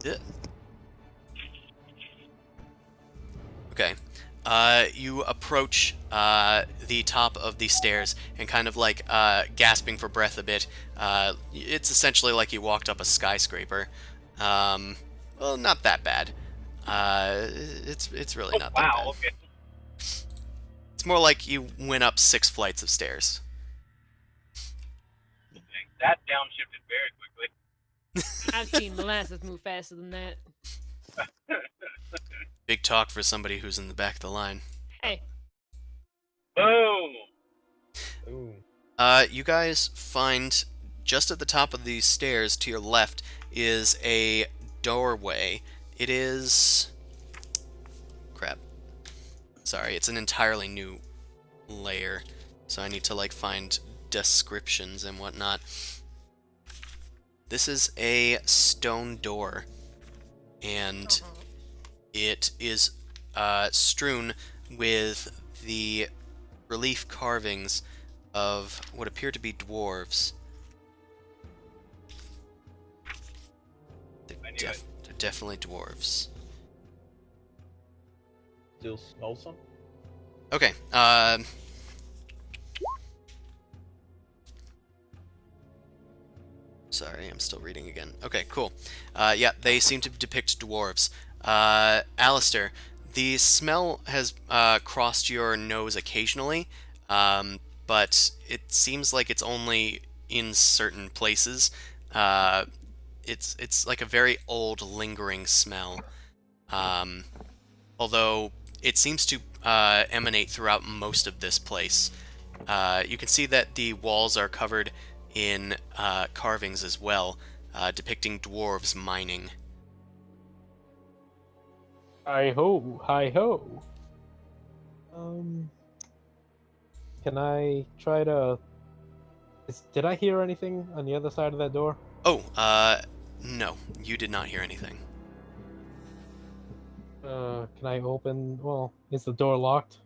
Yeah. Okay. You approach the top of the stairs and kind of like gasping for breath a bit. It's essentially like you walked up a skyscraper. Well, not that bad. It's really Oh, not that bad. wow. Okay. It's more like you went up 6 flights of stairs. That downshifted very quickly. I've seen molasses move faster than that. Big talk for somebody who's in the back of the line. Hey, Boom. Ooh. You guys find just at the top of these stairs to your left is a doorway. It is... Crap. Sorry, it's an entirely new layer, so I need to like find descriptions and whatnot. This is a stone door, and it is strewn with the relief carvings of what appear to be dwarves. I knew it. They're definitely dwarves. Still smell some? Okay, sorry, I'm still reading again. Okay, cool. Yeah, they seem to depict dwarves. Alistair, the smell has crossed your nose occasionally, but it seems like it's only in certain places. It's like a very old, lingering smell. Although it seems to emanate throughout most of this place. You can see that the walls are covered in carvings as well, depicting dwarves mining. Hi ho, hi ho. Can I try to? Did I hear anything on the other side of that door? Oh, no, you did not hear anything. Can I open? Well, is the door locked?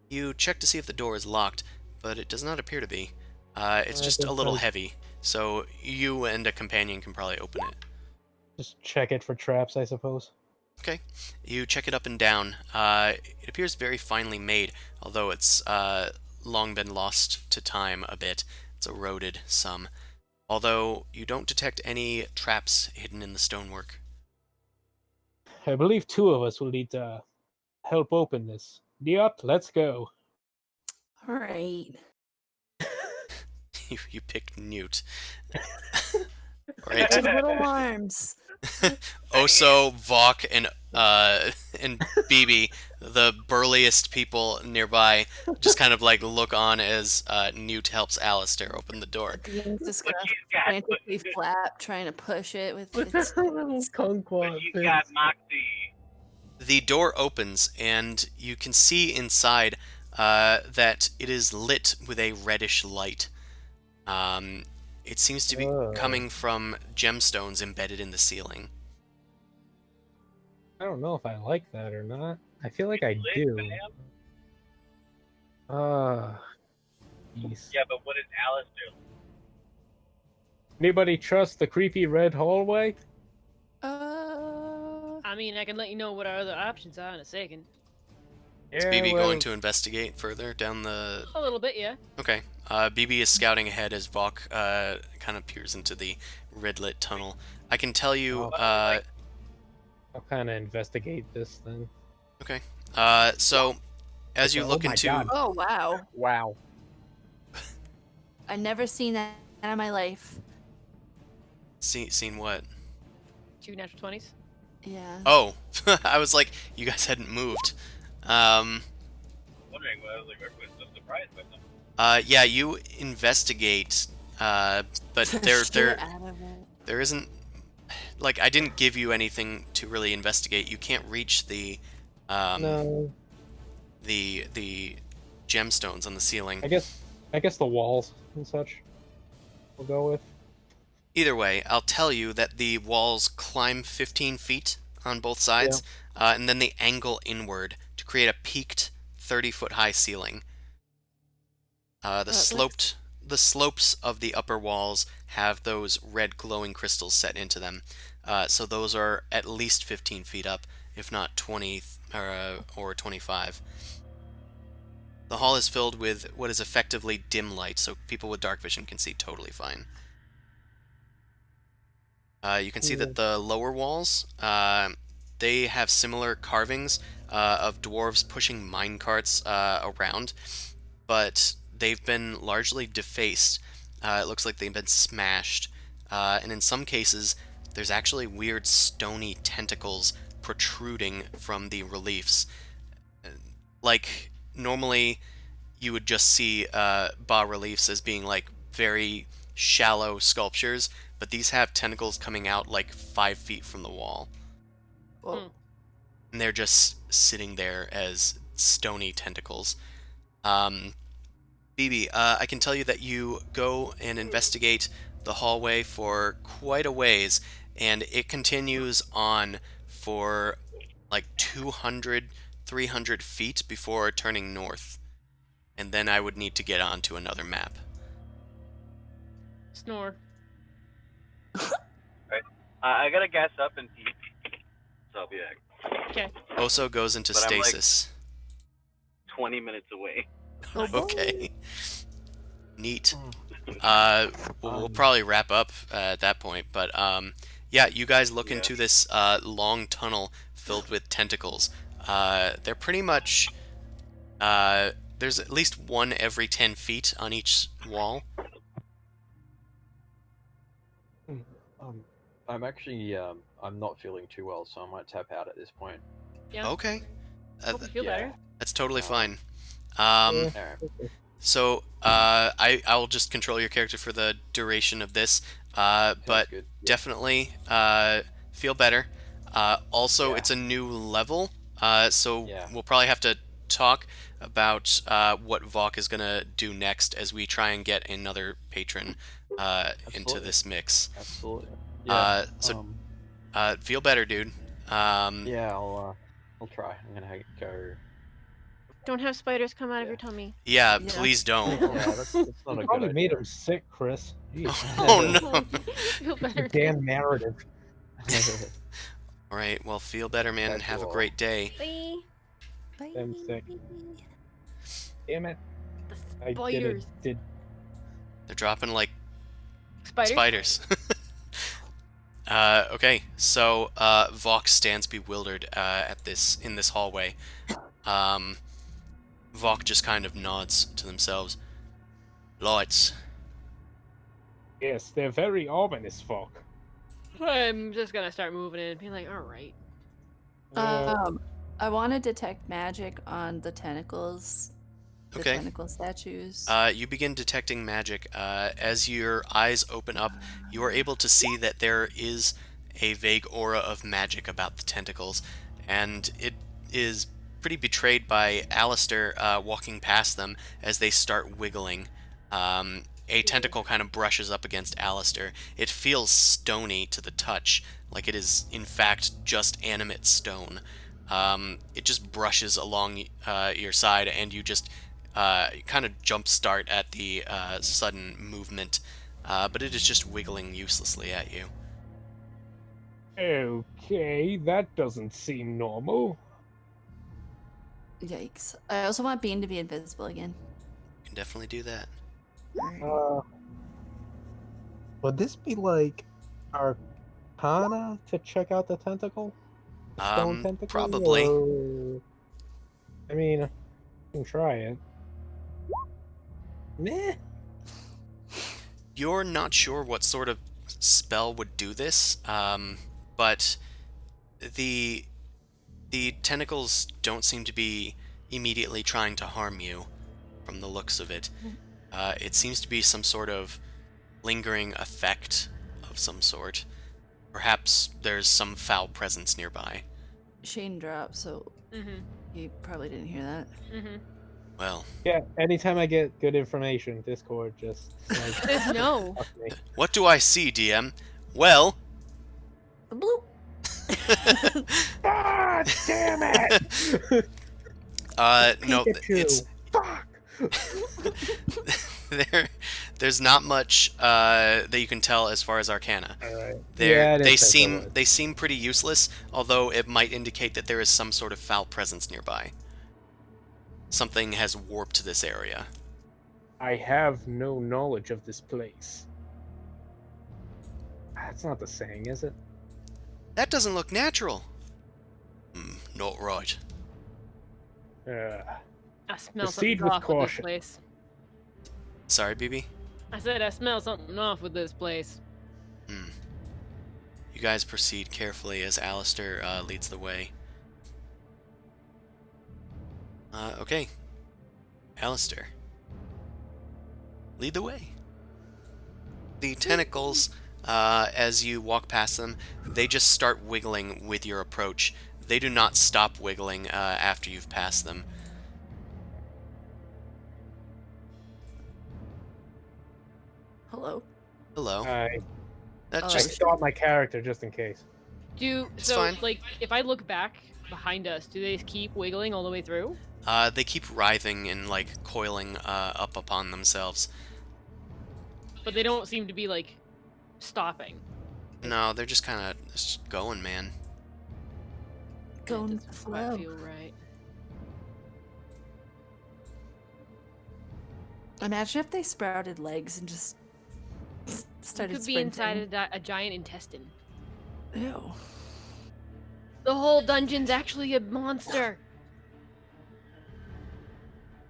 You check to see if the door is locked, but it does not appear to be. It's just a little heavy, so you and a companion can probably open it. Just check it for traps, I suppose. Okay. You check it up and down. It appears very finely made, although it's long been lost to time a bit. It's eroded some. Although you don't detect any traps hidden in the stonework. I believe 2 of us will need to help open this. Diot, let's go. All right. You picked Newt. With Right. little arms. Oso, Vok, and BB, the burliest people nearby, just kind of like look on as Newt helps Alistair open the door. Being's just But gonna she's got, frantically flap, trying to push it with its. but she's got Moxie. The door opens, and you can see inside that it is lit with a reddish light. It seems to be coming from gemstones embedded in the ceiling. I don't know if I like that or not. I feel like I Lit, do. ma'am? Jeez. Yeah, but what does Alice do? Anybody trust the creepy red hallway? I mean, I can let you know what our other options are in a second. Is BB going to investigate further down the... A little bit, yeah. Okay. BB is scouting ahead as Vok kind of peers into the red-lit tunnel. I can tell you... I'll kind of investigate this then. Okay. So, as you look my into... God. Oh wow! Wow. I've never seen that in my life. Seen what? 2 natural 20s. Yeah. Oh! I was like, you guys hadn't moved. Wondering what I was like, I was so surprised by them. Yeah, you investigate, but Get out of it. there isn't... Like, I didn't give you anything to really investigate. You can't reach the... No. the gemstones on the ceiling. I guess the walls and such. We'll go with. Either way, I'll tell you that the walls climb 15 feet on both sides, and then they angle inward to create a peaked 30-foot high ceiling. The slopes of the upper walls have those red glowing crystals set into them, so those are at least 15 feet up, if not 20 or 25. The hall is filled with what is effectively dim light, so people with dark vision can see totally fine. You can see that the lower walls, they have similar carvings of dwarves pushing minecarts around, but they've been largely defaced. It looks like they've been smashed, and in some cases, there's actually weird stony tentacles protruding from the reliefs. Like, normally you would just see bas reliefs as being like very shallow sculptures, but these have tentacles coming out like 5 feet from the wall. Well, And they're just sitting there as stony tentacles. Phoebe, I can tell you that you go and investigate the hallway for quite a ways, and it continues on for like 200, 300 feet before turning north. And then I would need to get onto another map. Snore. I gotta gas up and pee, so I'll be back. Okay. Oso goes into But I'm, like, stasis. 20 minutes away. oh boy. Okay. Neat. We'll Um, probably wrap up at that point, but yeah, you guys look Yeah. into this long tunnel filled with tentacles. They're pretty much there's at least one every 10 feet on each wall. I'm actually I'm not feeling too well, so I might tap out at this point. Yeah. Okay, Hope you feel better. that's totally Uh, fine. Yeah. Alright. So I will just control your character for the duration of this, but Sounds good. Yeah. definitely feel better. Also, Yeah. it's a new level, so Yeah. we'll probably have to talk about what Vok is gonna do next as we try and get another patron into Absolutely. this mix. Absolutely. Yeah. So feel better, dude. Yeah, I'll try. I'm gonna go. Don't have spiders come out of Yeah. your tummy. Yeah, Yeah. please don't. Yeah, that's not a good Probably made idea. him sick, Chris. Jeez. Oh no. Feel better. Damn narrative. All right, well, feel better, man, and Catch have you a all. great day. Bye. Bye. I'm sick. Damn it. The I spiders. did They're dropping like Spiders. spiders. Okay, so Vox stands bewildered in this hallway. Vox just kind of nods to themselves. Lights. Yes, they're very ominous folk. I'm just gonna start moving in and being like, all right. I want to detect magic on the tentacles. The Okay. tentacle statues. You begin detecting magic. As your eyes open up, you are able to see that there is a vague aura of magic about the tentacles, and it is pretty betrayed by Alistair walking past them as they start wiggling. A tentacle kind of brushes up against Alistair. It feels stony to the touch, like it is in fact just animate stone. It just brushes along your side, and you just kind of jump start at the sudden movement, but it is just wiggling uselessly at you. Okay, that doesn't seem normal. Yikes. I also want Bean to be invisible again. You can definitely do that. Alright. Would this be like Arcana to check out the tentacle? The stone tentacle? Probably. Or... I mean, I can try it. Meh. You're not sure what sort of spell would do this, but the tentacles don't seem to be immediately trying to harm you from the looks of it. It seems to be some sort of lingering effect of some sort. Perhaps there's some foul presence nearby. Shane dropped, so Mm-hmm. he probably didn't hear that. Mm-hmm. Well, Yeah, anytime I get good information, Discord just like No. fuck me. what do I see, DM? Well, Bloop. Ah, damn it! no, Pikachu. it's Fuck. there's not much that you can tell as far as Arcana. Alright. They seem pretty useless, although it might indicate that there is some sort of foul presence nearby. Something has warped this area. I have no knowledge of this place. That's not the saying, is it? That doesn't look natural. not right. I smell Proceed something with off with this caution. place. Sorry, BB? I said I smell something off with this place. You guys proceed carefully as Alistair leads the way. Okay. Alistair. Lead the way. The tentacles, as you walk past them, they just start wiggling with your approach. They do not stop wiggling after you've passed them. Hello. Hello. I That Oh, just stop my character just in case. It's fine. Like, if I look back behind us, do they keep wiggling all the way through? they keep writhing and like coiling up upon themselves. But they don't seem to be like stopping. No, they're just kind of just going, man. Going That with the doesn't quite flow. feel right. Imagine if they sprouted legs and just started Could be sprinting. inside a giant intestine. Ew. The whole dungeon's actually a monster.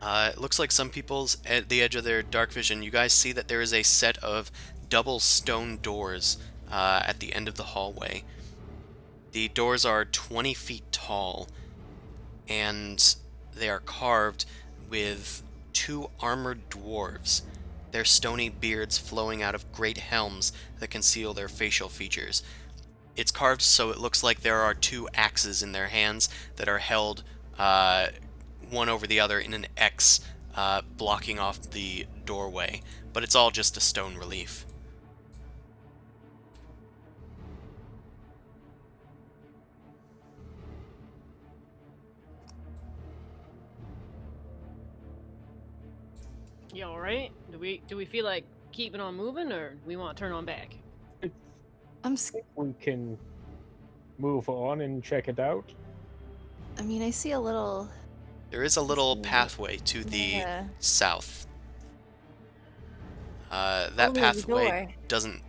It looks like some people's at the edge of their dark vision. You guys see that there is a set of double stone doors at the end of the hallway. The doors are 20 feet tall, and they are carved with two armored dwarves, their stony beards flowing out of great helms that conceal their facial features. It's carved so it looks like there are two axes in their hands that are held one over the other in an X, blocking off the doorway, but it's all just a stone relief. You all right? Do we feel like keeping on moving, or we want to turn on back? I'm. s- We can move on and check it out. I mean, I see a little. There is a little Yeah. pathway to the Yeah. south. That Oh, there's a pathway door. doesn't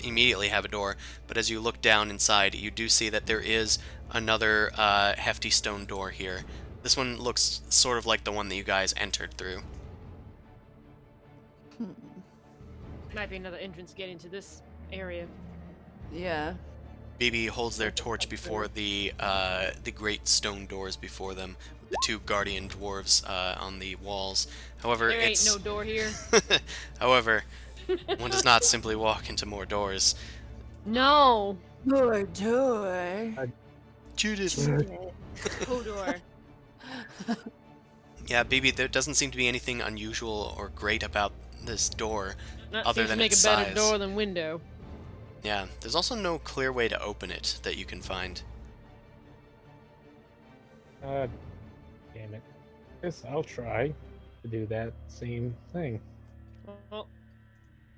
immediately have a door, but as you look down inside, you do see that there is another hefty stone door here. This one looks sort of like the one that you guys entered through. Hmm. Might be another entrance getting to this area. Yeah. BB holds their torch before the great stone doors before them, with the two guardian dwarves on the walls. However, There ain't it's no door here. however, one does not simply walk into more doors. No. Door. Judas. Hodor. Yeah, BB, there doesn't seem to be anything unusual or great about this door. That Other seems than to make its a better size. door than window. Yeah, there's also no clear way to open it that you can find. Damn it. Guess I'll try to do that same thing. Well,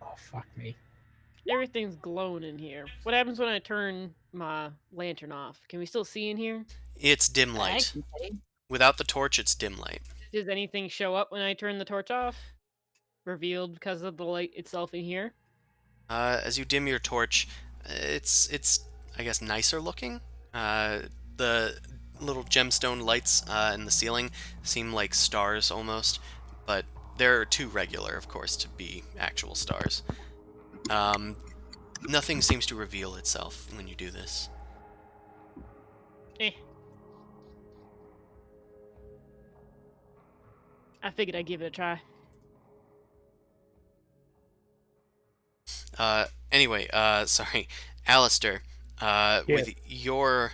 Oh, fuck me. everything's glowing in here. What happens when I turn my lantern off? Can we still see in here? It's dim light. Without the torch, it's dim light. Does anything show up when I turn the torch off? Revealed because of the light itself in here? As you dim your torch, it's I guess nicer looking. The little gemstone lights in the ceiling seem like stars almost, but they're too regular, of course, to be actual stars. Nothing seems to reveal itself when you do this. Eh. I figured I'd give it a try. Anyway, sorry, Alistair, with your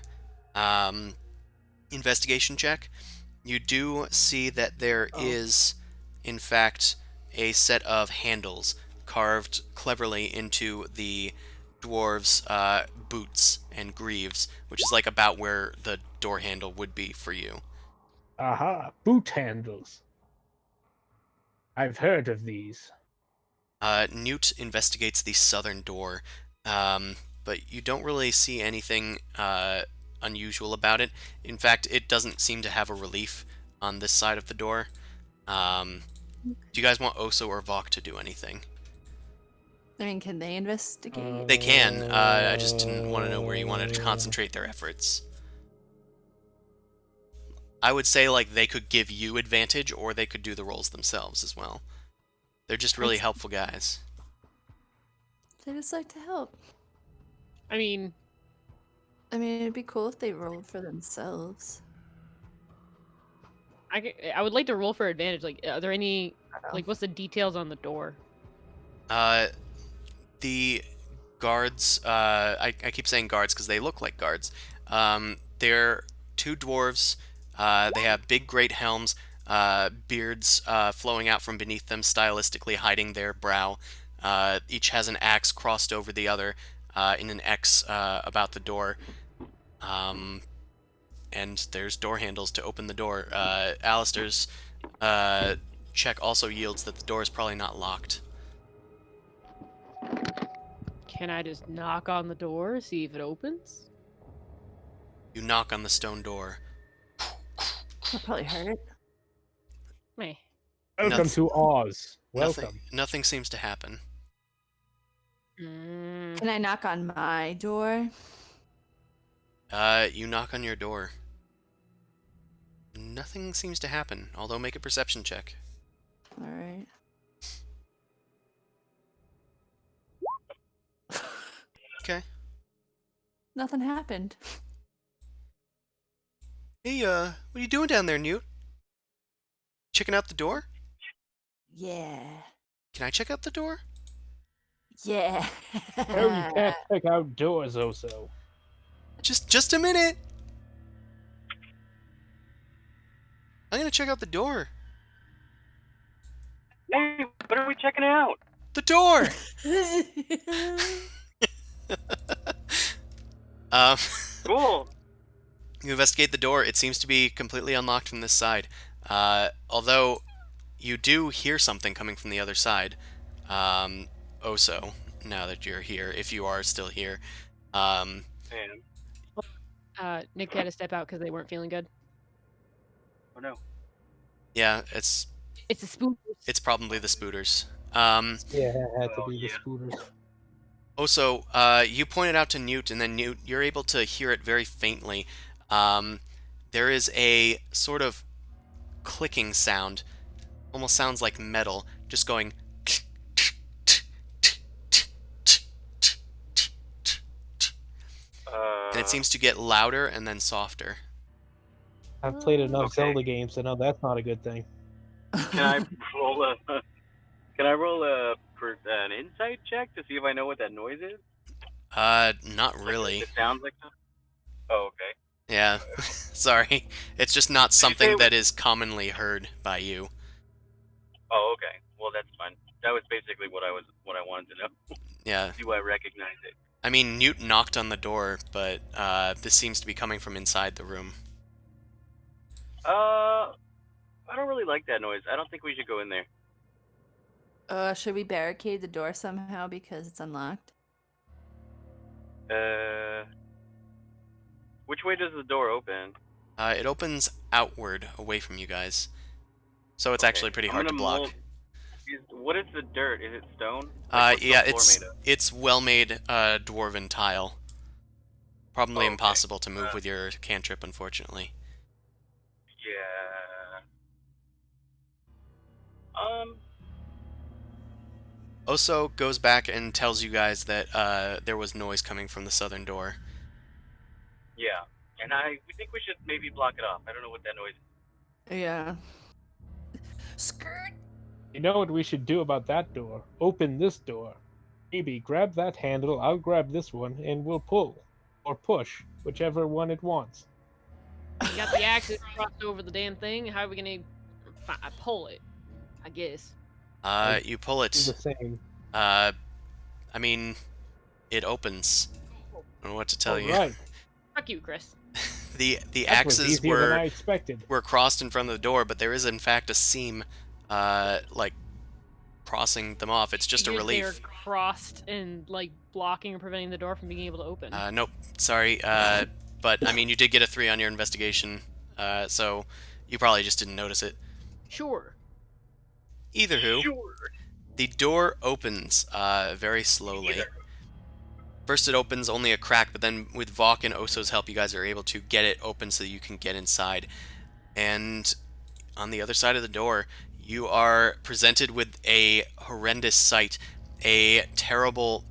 investigation check, you do see that there is, in fact, a set of handles carved cleverly into the dwarves' boots and greaves, which is like about where the door handle would be for you. Aha, boot handles. I've heard of these. Newt investigates the southern door, but you don't really see anything unusual about it. In fact, it doesn't seem to have a relief on this side of the door. Do you guys want Oso or Vok to do anything? I mean, can they investigate? They can. I just didn't want to know where you wanted to concentrate their efforts. I would say like they could give you advantage, or they could do the rolls themselves as well. They're just really That's- helpful guys. They just like to help. I mean, It'd be cool if they rolled for themselves. I would like to roll for advantage. Like, are there any Oh. like what's the details on the door? The guards, I keep saying guards because they look like guards. They're two dwarves. They have big, great helms, beards flowing out from beneath them, stylistically hiding their brow. Each has an axe crossed over the other in an X about the door. And there's door handles to open the door. Alistair's check also yields that the door is probably not locked. Can I just knock on the door, see if it opens? You knock on the stone door. That probably hurt. Meh. Welcome Nothing- to Oz. Welcome. Nothing seems to happen. Mm, Can I knock on my door? You knock on your door. Nothing seems to happen, although make a perception check. All right. Okay. Nothing happened. Hey, what are you doing down there, Newt? Checking out the door? Yeah. Can I check out the door? Yeah. Oh, you can't check out doors, Oso. Just a minute. I'm gonna check out the door. Hey, what are we checking out? The door! um, Cool. you investigate the door. It seems to be completely unlocked from this side. Although you do hear something coming from the other side. Oso, now that you're here, if you are still here. Man. Nick had to step out because they weren't feeling good. Oh no. Yeah, it's It's a spoon. probably the spooters. Yeah, it had to Oh, be yeah. the scooters. Also, you pointed out to Newt, and then Newt, you're able to hear it very faintly. There is a sort of clicking sound, almost sounds like metal, just going. And it seems to get louder and then softer. I've played enough Okay. Zelda games to know that's not a good thing. Can I roll a? Can I roll an insight check to see if I know what that noise is? Not really. It sounds like that. Oh, okay. Yeah, sorry. It's just not say something it that is commonly heard by you. Oh, okay. Well, that's fine. That was basically what I wanted to know. Yeah. Do I recognize it? I mean, Newt knocked on the door, but this seems to be coming from inside the room. I don't really like that noise. I don't think we should go in there. Should we barricade the door somehow because it's unlocked? Which way does the door open? It opens outward, away from you guys. So it's Okay, actually pretty I'm hard to gonna block. What is the dirt? Is it stone? Like, what's the Yeah, floor made of? it's well-made dwarven tile. Probably Okay. impossible to move with your cantrip, unfortunately. Yeah. Oso goes back and tells you guys that there was noise coming from the southern door. Yeah. And we think we should maybe block it off. I don't know what that noise is. Yeah. Skirt. You know what we should do about that door? Open this door. Maybe grab that handle, I'll grab this one, and we'll pull. Or push, whichever one it wants. You got the axes crossed over the damn thing. How are we gonna pull it? I guess. You pull it. Do the same. I mean, it opens. I don't know what to tell you. Right. Fuck you, Chris. The That was axes easier than I were expected. crossed in front of the door, but there is in fact a seam, like crossing them off. It's just a Figured relief. They're crossed and like blocking or preventing the door from being able to open. Nope, sorry. But I mean, you did get a 3 on your investigation, so you probably just didn't notice it. Sure. Either who, Sure. the door opens very slowly. Either. First, it opens only a crack, but then with Vok and Oso's help, you guys are able to get it open so you can get inside. And on the other side of the door, you are presented with a horrendous sight. A terrible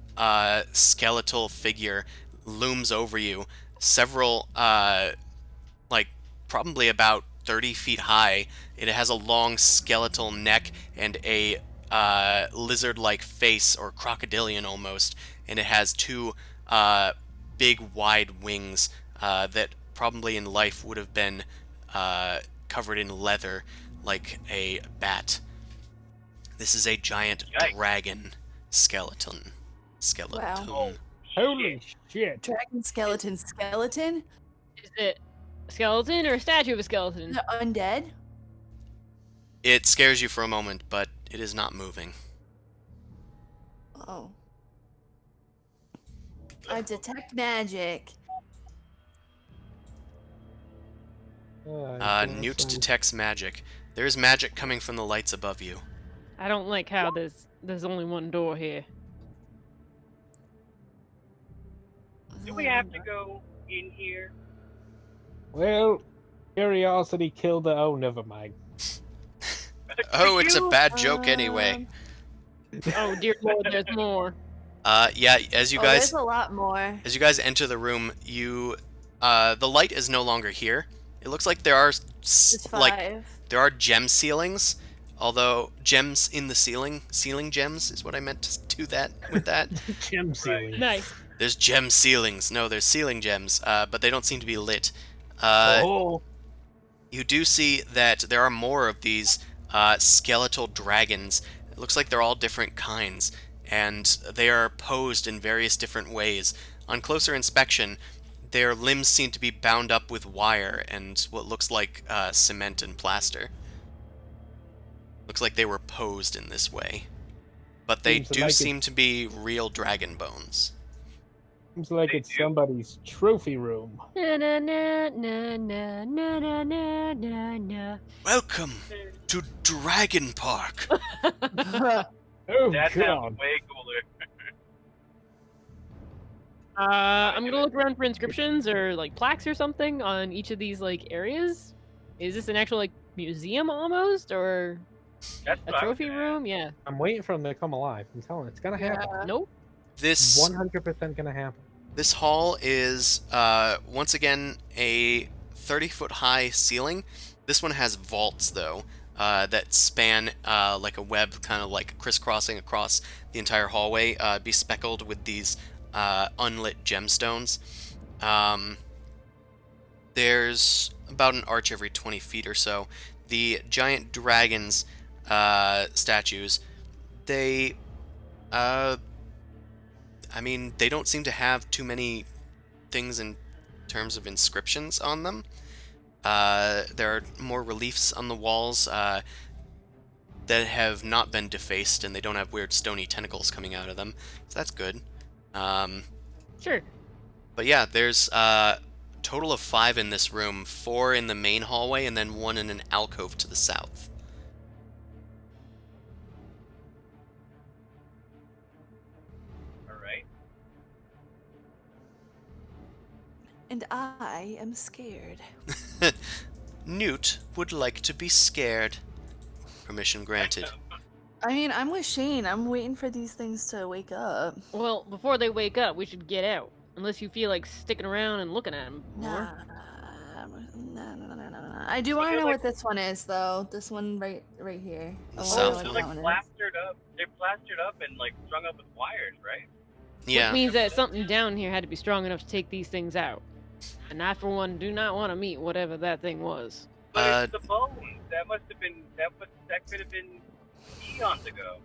skeletal figure looms over you. Several, like, probably about 30 feet high. It has a long skeletal neck and a lizard-like face, or crocodilian almost, and it has two big, wide wings that probably in life would have been covered in leather, like a bat. This is a giant Yikes. dragon skeleton. Skeleton. Wow. Holy shit! Dragon skeleton. Skeleton? Is it a skeleton or a statue of a skeleton? The undead? It scares you for a moment, but it is not moving. Oh. I detect magic. Newt detects magic. There is magic coming from the lights above you. I don't like how there's only one door here. Do we have to go in here? Well, curiosity killed the. Oh, never mind. Oh, it's a bad joke anyway. Oh dear lord, there's more. Yeah, as you Oh, guys there's a lot more. as you guys enter the room, the light is no longer here. It looks like there are There's 5. like there are gem ceilings, although gems in the ceiling gems is what I meant to do that with that. Gem ceiling. Nice. There's gem ceilings. No, there's ceiling gems, but they don't seem to be lit. Oh, You do see that there are more of these skeletal dragons. It looks like they're all different kinds, and they are posed in various different ways. On closer inspection, their limbs seem to be bound up with wire and what looks like cement and plaster. Looks like they were posed in this way. But they Seems do like it- seem to be real dragon bones. seems like it's somebody's trophy room. Na na na na na na na na na na. Welcome to Dragon Park. Oh That sounds god. way cooler. I'm gonna look around for inscriptions or like plaques or something on each of these like areas. Is this an actual like museum almost, or That's a what I was trophy gonna room? Yeah. I'm waiting for them to come alive. I'm telling you, it's gonna happen. Nope. This 100% gonna happen. This hall is, once again, a 30-foot high ceiling. This one has vaults, though, that span like a web, kind of like crisscrossing across the entire hallway, bespeckled with these unlit gemstones. There's about an arch every 20 feet or so. The giant dragons statues, they... I mean, they don't seem to have too many things in terms of inscriptions on them. There are more reliefs on the walls that have not been defaced, and they don't have weird stony tentacles coming out of them, so that's good. Sure. But yeah, there's a total of 5 in this room, 4 in the main hallway, and then 1 in an alcove to the south. Alright. And I am scared. Newt would like to be scared. Permission granted. I mean, I'm with Shane. I'm waiting for these things to wake up. Well, before they wake up, we should get out. Unless you feel like sticking around and looking at them more. Nah. I do want to know what this one is, though. This one right here. I wanna South know what one. that Like one is. plastered up. They're plastered up and like strung up with wires, right? Yeah. Which means that something down here had to be strong enough to take these things out. And I, for one, do not want to meet whatever that thing was. But it's the bones. That must have been. That could have been eons ago.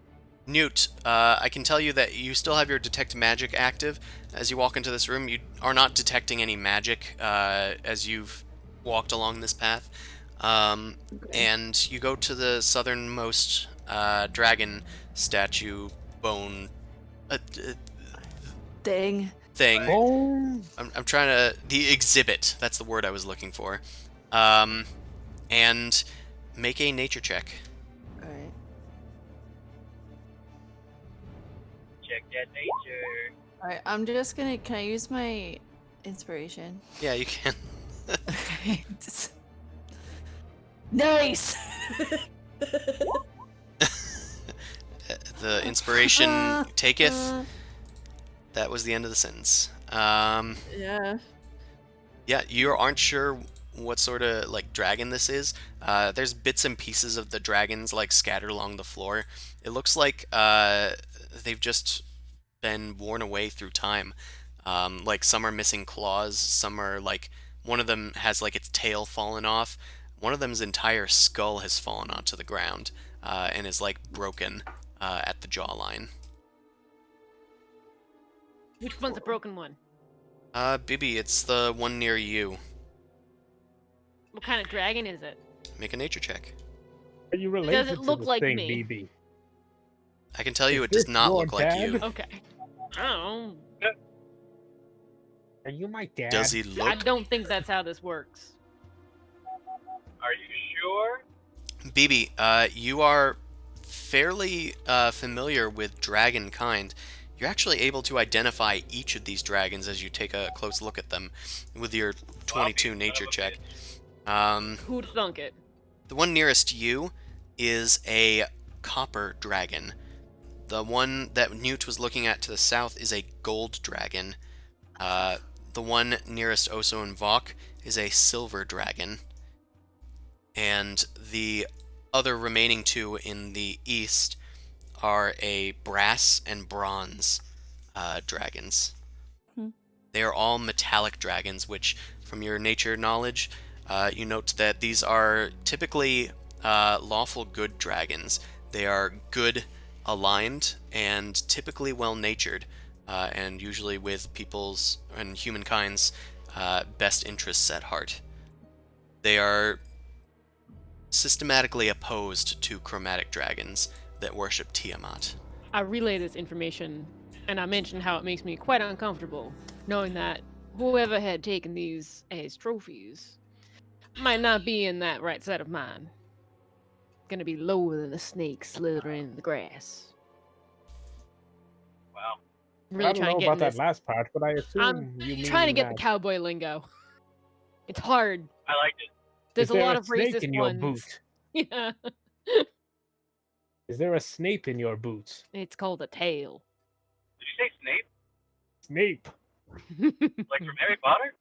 Newt, I can tell you that you still have your detect magic active. As you walk into this room, you are not detecting any magic as you've walked along this path. And you go to the southernmost dragon statue bone Dang. thing. Oh, I'm trying to... The exhibit. That's the word I was looking for. And make a nature check. Alright. Check that nature. Alright, I'm just gonna. Can I use my inspiration? Yeah, you can. Nice. The inspiration taketh. That was the end of the sentence. Yeah. Yeah, you aren't sure what sort of like dragon this is. There's bits and pieces of the dragons like scattered along the floor. It looks like they've just been worn away through time. Like some are missing claws, some are like one of them has like its tail fallen off. One of them's entire skull has fallen onto the ground and is like broken at the jawline. Which one's a broken one? Bibi, it's the one near you. What kind of dragon is it? Make a nature check. Are you related it to look this like thing, me? BB? I can tell you Is it does this not your look like you. dad? Okay. I don't know. Are you my dad? Does he I look? don't think that's how this works. Are you sure? Bibi, you are fairly familiar with dragon kind. You're actually able to identify each of these dragons as you take a close look at them with your 22 nature check. Who'd thunk it? The one nearest you is a copper dragon. The one that Newt was looking at to the south is a gold dragon. The one nearest Oso and Vok is a silver dragon. And the other remaining two in the east are a brass and bronze dragons. They are all metallic dragons, which, from your nature knowledge, you note that these are typically lawful good dragons. They are good, aligned, and typically well-natured, and usually with people's and humankind's best interests at heart. They are systematically opposed to chromatic dragons that worship Tiamat. I relay this information, and I mentioned how it makes me quite uncomfortable, knowing that whoever had taken these as trophies might not be in that right side of mind. Gonna be lower than a snake slithering in the grass. Wow. Really I don't trying know to get in about that this. last part, but I assume I'm you mean trying to get the that- cowboy lingo. It's hard. I liked it. There's Is a there lot a of snake racist in your ones. boot? Yeah. Is there a Snape in your boots? It's called a tail. Did you say Snape? Snape. Like from Harry Potter?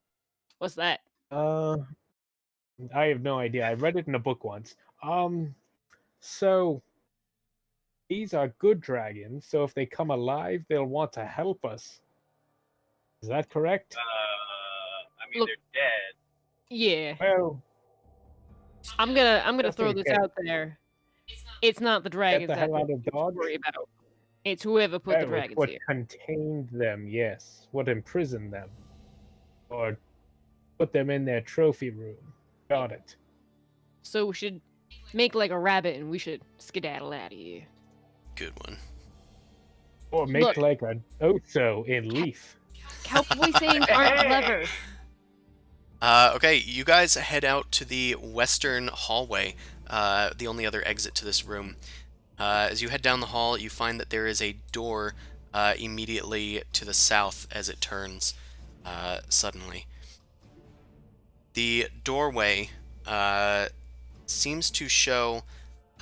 What's that? I have no idea. I read it in a book once. So these are good dragons, so if they come alive, they'll want to help us. Is that correct? I mean, Look- they're dead. Yeah. Well, I'm gonna That's throw this okay. out there. It's not the get dragons the that hell out we of need to Dodge. worry about. It's whoever put the It's dragons what here. contained them, yes. What imprisoned them. Or put them in their trophy room. Got it. So we should make like a rabbit and we should skedaddle out of here. Good one. Or make Look. like an Oso in Leaf. Cowboy sayings aren't clever. Okay, you guys head out to the western hallway, the only other exit to this room. As you head down the hall, you find that there is a door immediately to the south as it turns suddenly. The doorway seems to show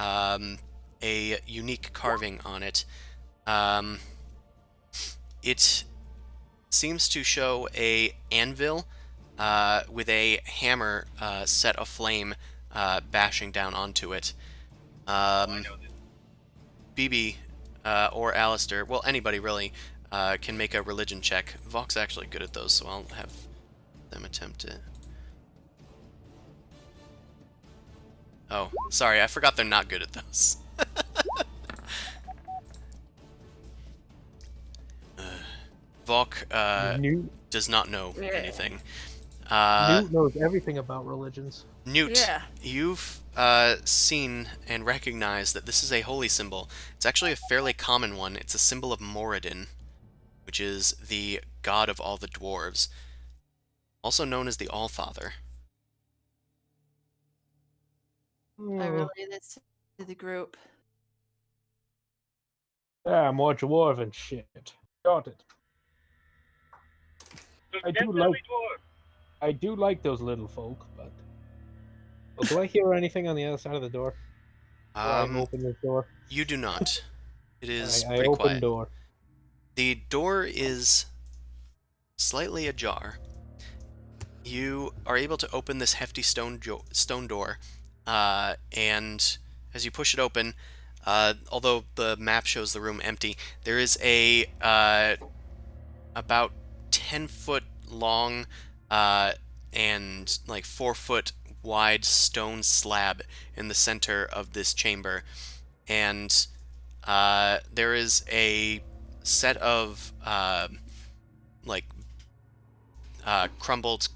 a unique carving on it. It seems to show a anvil with a hammer set aflame bashing down onto it. I know this. BB or Alistair, well, anybody really, can make a religion check. Vok's actually good at those, so I'll have them attempt it. Oh, sorry, I forgot they're not good at those. Vok Newt, does not know Yeah. anything. Newt knows everything about religions. Newt, Yeah. you've seen and recognized that this is a holy symbol. It's actually a fairly common one. It's a symbol of Moradin, which is the god of all the dwarves, also known as the Allfather. I relay this to the group. More dwarven shit. Got it. So I do definitely like- dwarf. I do like those little folk, but Well, do I hear anything on the other side of the door? Or I Um, open this door? you do not. It is I pretty open quiet. door. The door is slightly ajar. You are able to open this hefty stone door, and as you push it open, although the map shows the room empty, there is a about 10-foot long and like 4-foot wide stone slab in the center of this chamber, and there is a set of like crumbled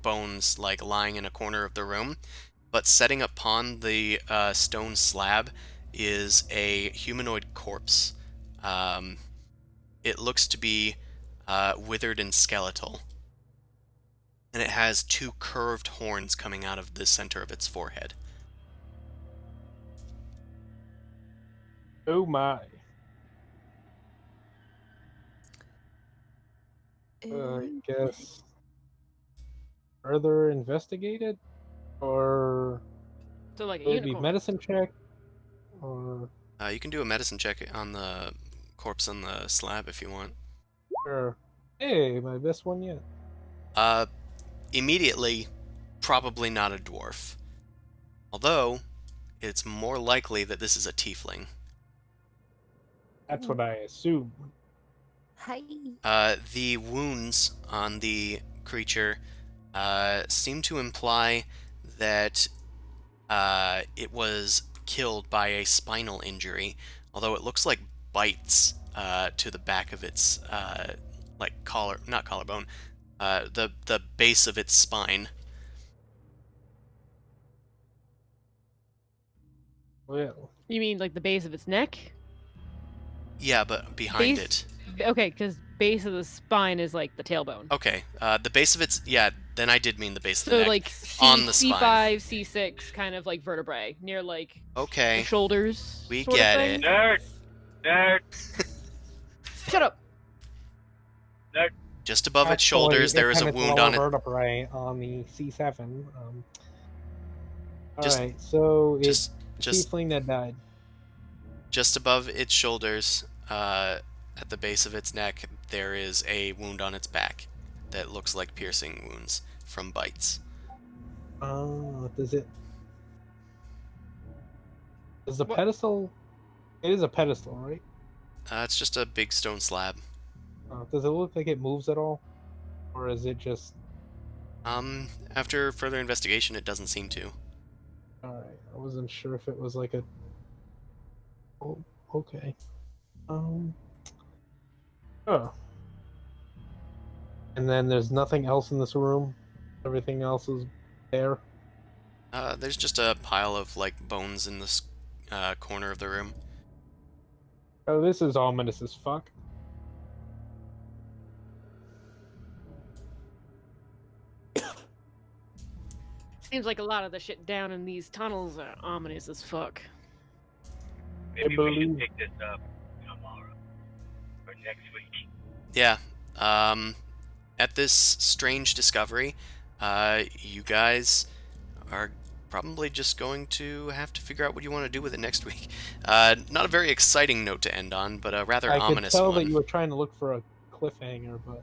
bones like lying in a corner of the room, but setting upon the stone slab is a humanoid corpse. Um, it looks to be withered and skeletal, and it has 2 curved horns coming out of the center of its forehead. Oh my. I guess further investigated, or So like a would it be unicorn. medicine check, or You can do a medicine check on the corpse on the slab if you want. sure. Hey, my best one yet. Immediately, probably not a dwarf. Although, it's more likely that this is a tiefling. That's what I assume. Hi. The wounds on the creature seem to imply that it was killed by a spinal injury, although it looks like bites to the back of its like not collarbone, the base of its spine. Well, You mean like the base of its neck? Yeah, but behind Base- it. Okay, because base of the spine is like the tailbone. Okay, the base of its then I did mean the base of the So neck. like on the spine. C5, C6, kind of like vertebrae near like the Okay, shoulders. we sort get of thing. it. Nerd! Nerd! Shut up. Nerd! Just above its actually, shoulders, there is a kind of wound lower on it. vertebrae on the C7. All Just- right, so Just, it's just, tiefling that died. just above its shoulders, at the base of its neck, there is a wound on its back that looks like piercing wounds from bites. Does it? Does the What- pedestal? It is a pedestal, right? It's just a big stone slab. Does it look like it moves at all, or is it just? After further investigation, it doesn't seem to. All right, I wasn't sure if it was like a. Oh, okay. Oh. And then there's nothing else in this room. Everything else is there. There's just a pile of like bones in this corner of the room. Oh, this is ominous as fuck. Seems like a lot of the shit down in these tunnels are ominous as fuck. Maybe we believe- should pick this up tomorrow. Or next week. Yeah. At this strange discovery, you guys are probably just going to have to figure out what you want to do with it next week. Not a very exciting note to end on, but a rather I could ominous tell one. that you were trying to look for a cliffhanger, but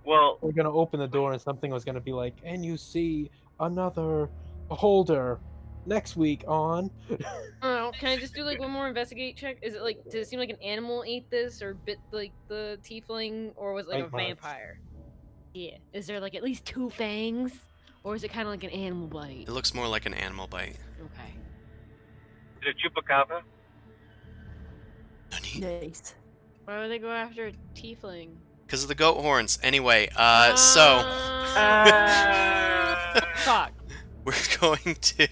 Well, we're gonna open the door and something was gonna be like, and you see another beholder next week on. Oh, can I just do like one more investigate check? Is it like, does it seem like an animal ate this or bit like the tiefling, or was it like Bite a marks. vampire? Yeah. Is there like at least 2 fangs, or is it kind of like an animal bite? It looks more like an animal bite. Okay. is it chupacabra? Nice. Why would they go after a tiefling? Because of the goat horns. Anyway, Fuck. we're going to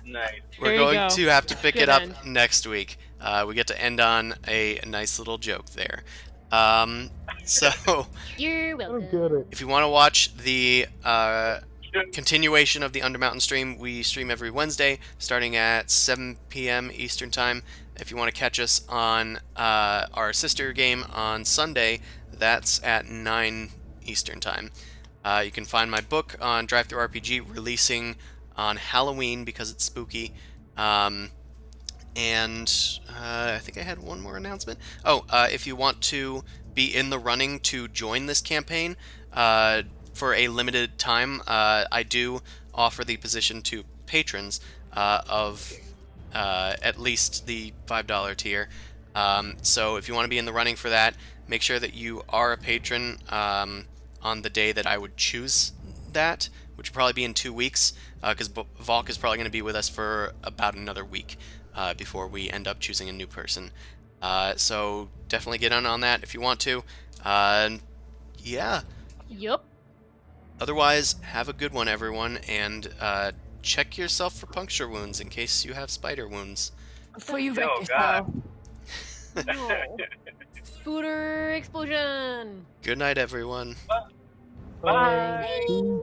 Nice. we're There you going go. to have to pick Good it up end. next week. We get to end on a nice little joke there. So You're I'm welcome. good at. if you want to watch the continuation of the Undermountain stream, we stream every Wednesday starting at 7 p.m. Eastern Time. If you want to catch us on our sister game on Sunday, that's at 9 Eastern Time. You can find my book on Drive Thru RPG releasing on Halloween because it's spooky. And I think I had one more announcement. Oh, if you want to be in the running to join this campaign for a limited time, I do offer the position to patrons of at least the $5 tier. So if you want to be in the running for that, make sure that you are a patron on the day that I would choose that, which will probably be in 2 weeks, because Valk is probably going to be with us for about another week before we end up choosing a new person. So definitely get on that if you want to. Yeah. Yup. Otherwise, have a good one, everyone, and check yourself for puncture wounds in case you have spider wounds. Before you wreck Oh, God. yourself. No. Spooter explosion. Good night, everyone. Bye. Bye.